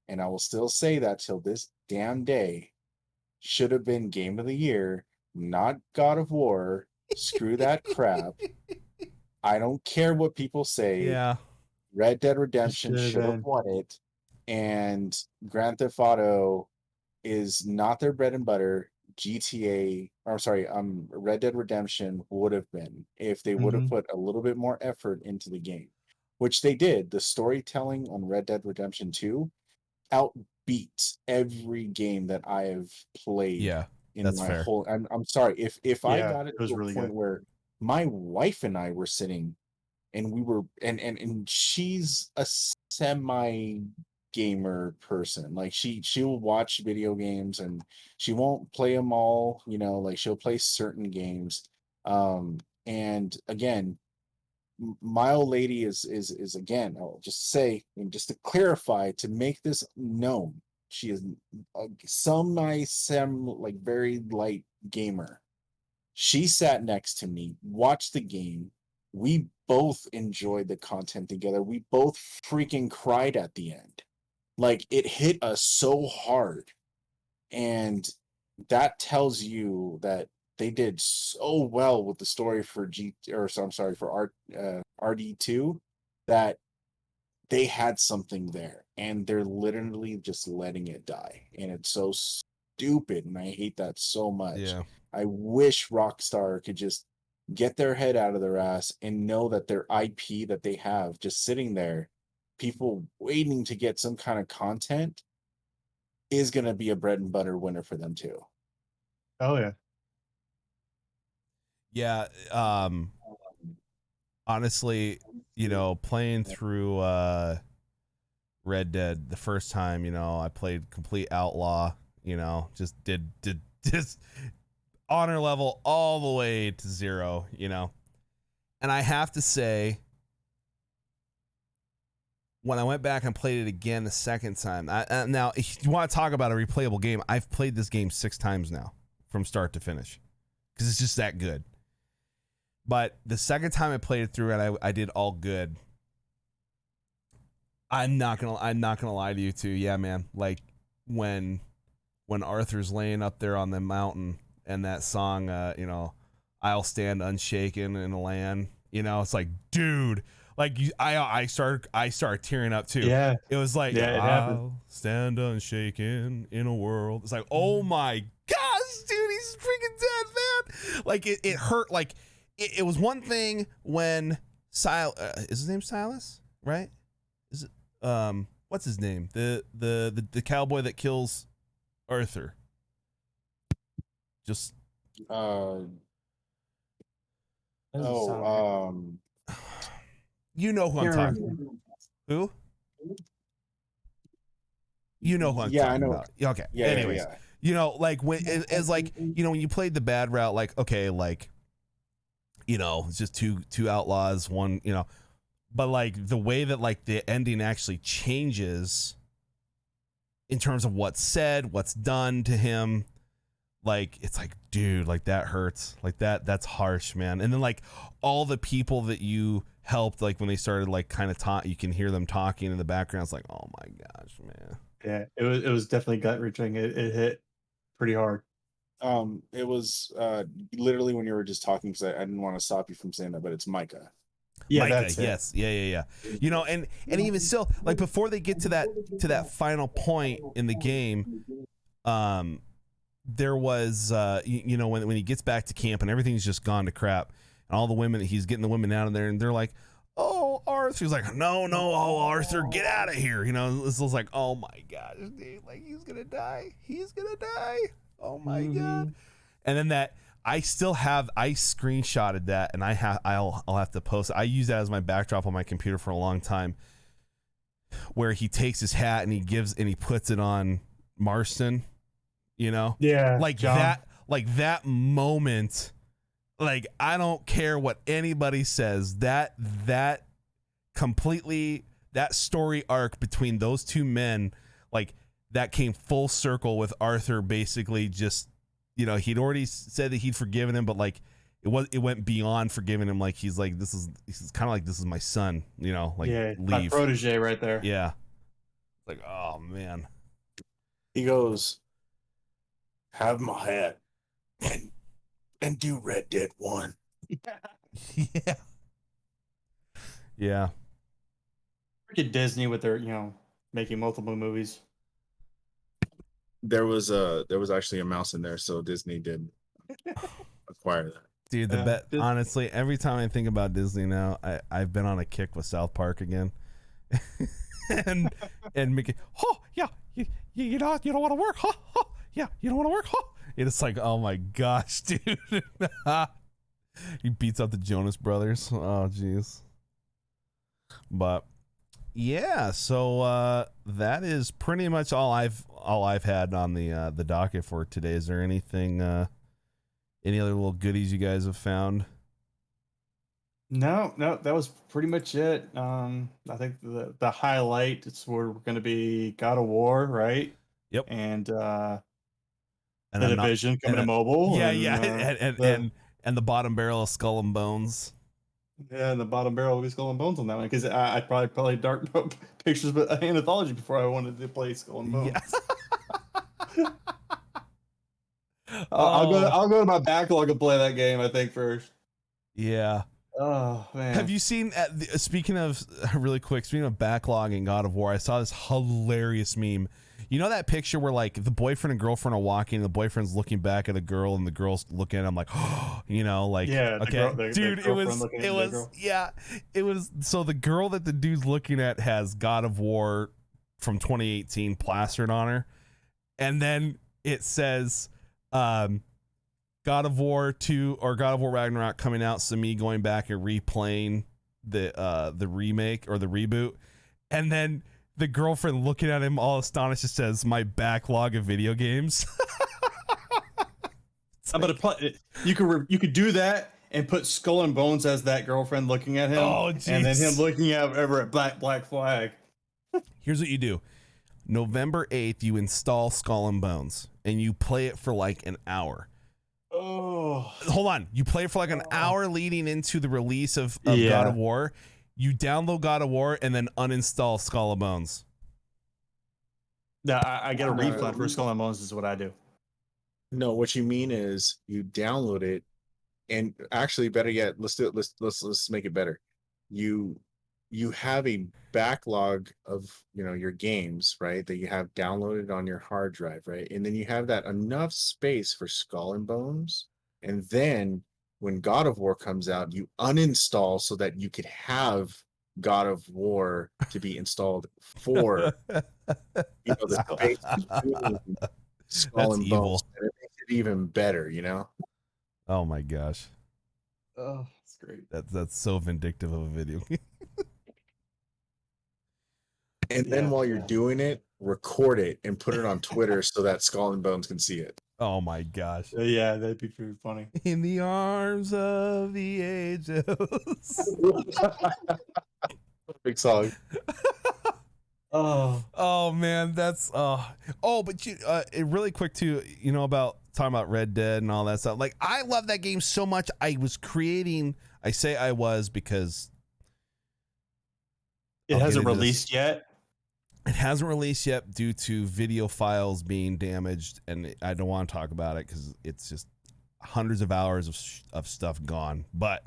and I will still say that till this damn day, should have been Game of the Year, not God of War. Screw that crap. I don't care what people say. Yeah. Red Dead Redemption should have won it. And Grand Theft Auto is not their bread and butter. Red Dead Redemption would have been if they would have put a little bit more effort into the game, which they did. The storytelling on Red Dead Redemption 2 outbeats every game that I have played. Yeah, in that's my fair. whole. I'm sorry if I Yeah, got it it was to a really point good. where my wife and I were sitting, and we were, and she's a semi gamer person. Like she'll watch video games and she won't play them all, like she'll play certain games. And again, my old lady is again, I'll just say, and just to clarify, to make this known, she is like very light gamer. She sat next to me, watched the game. We both enjoyed the content together. We both freaking cried at the end. Like, it hit us so hard. And that tells you that they did so well with the story for RD2 that they had something there, and they're literally just letting it die. And it's so stupid, and I hate that so much. Yeah. I wish Rockstar could just get their head out of their ass and know that their IP that they have just sitting there, people waiting to get some kind of content, is going to be a bread and butter winner for them too. Oh yeah. Yeah. Honestly, playing through Red Dead the first time, I played complete outlaw, just did just honor level all the way to 0, and I have to say, when I went back and played it again the second time, now if you want to talk about a replayable game, I've played this game 6 times now from start to finish because it's just that good. But the second time I played it through and I did all good. I'm not gonna lie to you two. Yeah, man. Like when Arthur's laying up there on the mountain and that song, I'll stand unshaken in a land. It's like, dude, like I started tearing up too. Yeah. It was like, Yeah, it happened. I'll stand unshaken in a world. It's like, oh my gosh, dude, he's freaking dead, man. Like it hurt. Like it was one thing when is his name Silas, right? Is it what's his name? The cowboy that kills Arthur. Just you know who I'm talking about. Who? You know who I'm talking about. Okay. Yeah, anyways, yeah. Like when it's like, when you played the bad route, like, okay, like, it's just two outlaws, one, but like the way that like the ending actually changes in terms of what's said, what's done to him, like it's like, dude, like that hurts, like that's harsh, man. And then like all the people that you helped, like when they started like kind of you can hear them talking in the background. It's like, oh my gosh, man. Yeah, it was definitely gut wrenching. It hit pretty hard. It was literally when you were just talking, because I didn't want to stop you from saying that, but it's Micah. Yeah, Micah, that's it. yes, yeah. You know, and even still, like before they get to that final point in the game, there was you know, when he gets back to camp and everything's just gone to crap, and all the women, he's getting the women out of there, and they're like, oh, Arthur. He's like, no, oh, Arthur, get out of here. You know, this was like, oh my gosh, dude, like he's gonna die. Oh my god. And then that I screenshotted that, and I'll have to post it. I use that as my backdrop on my computer for a long time, where he takes his hat and he puts it on Marston, you know? Yeah. Like John. that moment, like I don't care what anybody says, that completely, that story arc between those two men, like that came full circle with Arthur basically just, you know, he'd already said that he'd forgiven him, but like it went beyond forgiving him. Like he's like, this is kind of like, this is my son, you know, like yeah, leave. my protege right there. Yeah. Like, oh man. He goes, have my hat and do Red Dead 1. Yeah. Yeah. Freaking Disney with their, you know, making multiple movies. There was actually a mouse in there, so Disney did acquire that. Dude, honestly, every time I think about Disney now, I've been on a kick with South Park again. and Mickey, oh yeah, you don't want to work, yeah, you don't want to work, it's like, oh my gosh, dude. He beats up the Jonas Brothers. Oh jeez. But yeah, so that is pretty much all I've had on the docket for today. Is there anything, any other little goodies you guys have found? No, that was pretty much it. I think the highlight is we're going to be God of War, right? Yep. And the Division coming to mobile. Yeah, and the bottom barrel of Skull and Bones. Yeah, and the bottom barrel will be Skull and Bones on that one, because I'd probably play Dark Pictures, but an anthology before I wanted to play Skull and Bones. Yeah. I'll go to my backlog and play that game, I think, first. Yeah. Oh man. Have you seen? Speaking of backlog in God of War, I saw this hilarious meme. You know that picture where like the boyfriend and girlfriend are walking, and the boyfriend's looking back at a girl, and the girl's looking at him like, oh, you know, like, yeah, okay, dude, it was. So the girl that the dude's looking at has God of War from 2018 plastered on her, and then it says, God of War 2 or God of War Ragnarok coming out. So me going back and replaying the remake or the reboot, and then the girlfriend looking at him all astonished just says, my backlog of video games. You could do that and put Skull and Bones as that girlfriend looking at him. Oh, geez. And then him looking over at Black Flag. Here's what you do. November 8th, you install Skull and Bones and you play it for like an hour. Oh, hold on. You play it for like an hour leading into the release of God of War. You download God of War and then uninstall Skull and Bones. No, I get a refund for Skull and Bones is what I do. No, what you mean is you download it, and actually, better yet, let's do it. Let's make it better. You have a backlog of your games, right? That you have downloaded on your hard drive, right? And then you have that enough space for Skull and Bones, and then when God of War comes out, you uninstall so that you could have God of War to be installed for the space between Skull and Bones. And it makes it even better, Oh my gosh. Oh, that's great. That's so vindictive of a video game. And then while you're doing it, record it and put it on Twitter so that Skull and Bones can see it. Oh my gosh. Yeah, that'd be pretty funny. In the arms of the ages. Big song. Oh man, that's but you really quick too, about talking about Red Dead and all that stuff. Like, I love that game so much. I say I was because it hasn't released yet. It hasn't released yet due to video files being damaged, and I don't want to talk about it because it's just hundreds of hours of stuff gone. But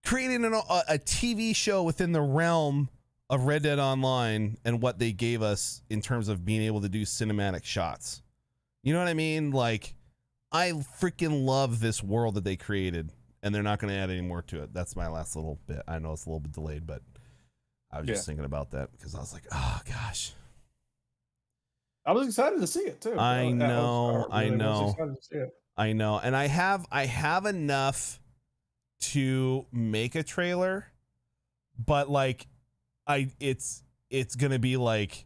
creating a TV show within the realm of Red Dead Online and what they gave us in terms of being able to do cinematic shots. You know what I mean? Like, I freaking love this world that they created, and they're not going to add any more to it. That's my last little bit. I know it's a little bit delayed, but I was just thinking about that because I was like, oh gosh. I was excited to see it too. I know. And I have enough to make a trailer, but like it's gonna be like,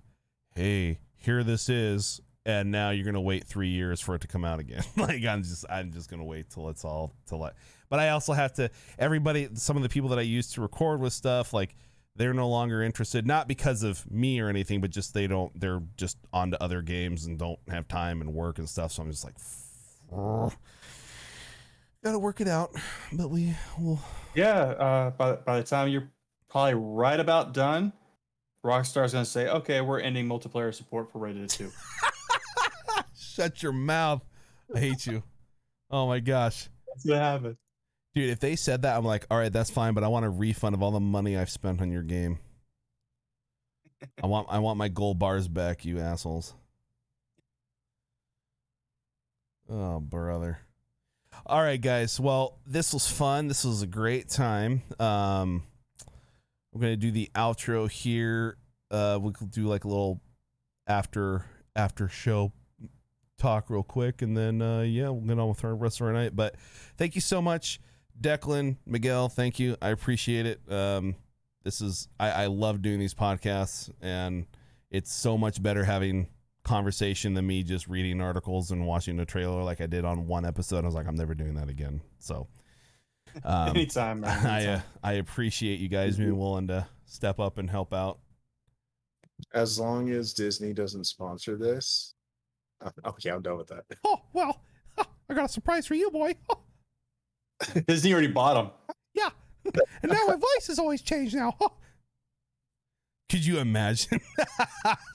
hey, here this is, and now you're gonna wait 3 years for it to come out again. Like I'm just gonna wait till it's all but I also have to, some of the people that I used to record with stuff, like they're no longer interested, not because of me or anything, but just they're just on to other games and don't have time and work and stuff. So I'm just like, gotta work it out, but we will. Yeah, by the time you're probably right about done, Rockstar's gonna say, okay, we're ending multiplayer support for Red Dead 2. Shut your mouth. I hate you. Oh my gosh. That's what happened. Dude, if they said that, I'm like, all right, that's fine, but I want a refund of all the money I've spent on your game. I want my gold bars back, you assholes. Oh, brother. All right, guys. Well, this was fun. This was a great time. I'm going to do the outro here. We could do like a little after show talk real quick, and then we'll get on with our rest of our night. But thank you so much, Declan, Miguel. Thank you. I appreciate it. I love doing these podcasts, and it's so much better having conversation than me just reading articles and watching a trailer like I did on one episode. I was like, I'm never doing that again. So anytime, man. I appreciate you guys being willing to step up and help out. As long as Disney doesn't sponsor this, okay, I'm done with that. Oh, well, I got a surprise for you, boy. Disney already bought them. Yeah. And now my voice has always changed now. Could you imagine?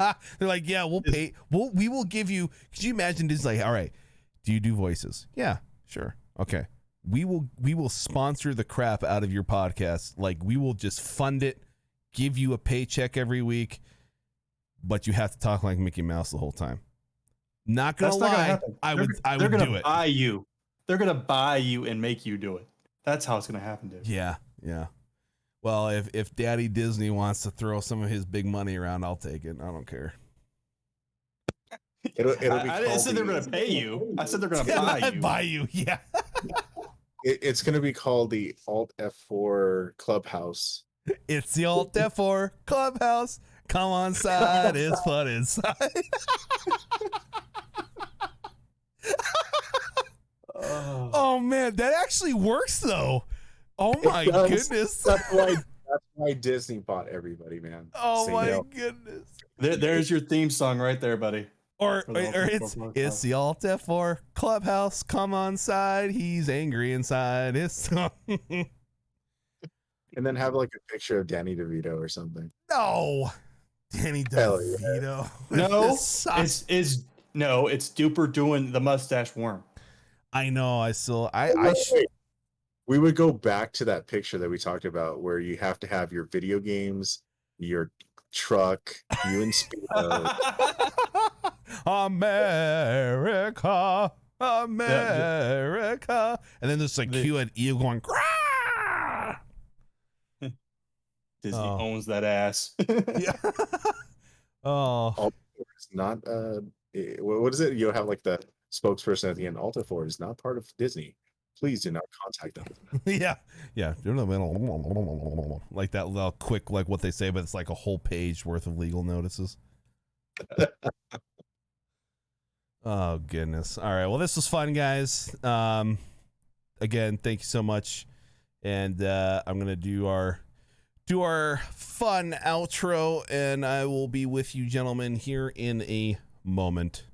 They're like, yeah, we'll pay. We will give you. Could you imagine this? Like, all right, do you do voices? Yeah, sure. Okay. We will sponsor the crap out of your podcast. Like, we will just fund it, give you a paycheck every week, but you have to talk like Mickey Mouse the whole time. Not gonna lie, I would do it. Buy you. They're gonna buy you and make you do it. That's how it's gonna happen, dude. Yeah. Well, if Daddy Disney wants to throw some of his big money around, I'll take it. I don't care. It'll be I didn't say they're gonna pay you. I said they're gonna buy you. Buy you, yeah. It's gonna be called the ALTF4 Clubhouse. It's the ALTF4 Clubhouse. Come on, side. It's fun inside. Oh man, that actually works though. Oh my goodness. That's why Disney bought everybody, man. Oh my goodness. There's your theme song right there, buddy. Or it's the ALTF4 Clubhouse. Come on side. He's angry inside. It's and then have like a picture of Danny DeVito or something. No. Danny DeVito. No, it's Duper doing the mustache worm. I know. We would go back to that picture that we talked about where you have to have your video games, your truck, you and Speedo. America. And then there's like cue and Eo going, Grah! Disney owns that ass. Yeah. Oh. It's not what is it? You'll have like the spokesperson at the end. ALTF4 is not part of Disney. Please do not contact them. Yeah. Like that little quick, like what they say, but it's like a whole page worth of legal notices. Oh goodness. All right. Well, this was fun, guys. Again, thank you so much. And I'm gonna do our fun outro, and I will be with you gentlemen here in a moment.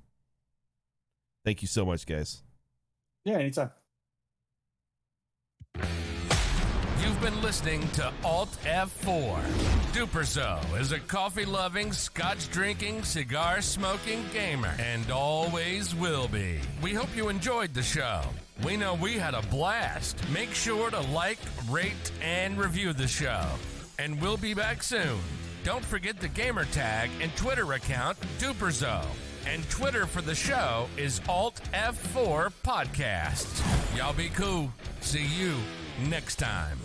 Thank you so much, guys. Yeah, anytime. You've been listening to ALTF4. Duperzo is a coffee-loving, scotch-drinking, cigar-smoking gamer, and always will be. We hope you enjoyed the show. We know we had a blast. Make sure to like, rate, and review the show. And we'll be back soon. Don't forget the gamer tag and Twitter account, Duperzo. And Twitter for the show is ALTF4 Podcasts. Y'all be cool. See you next time.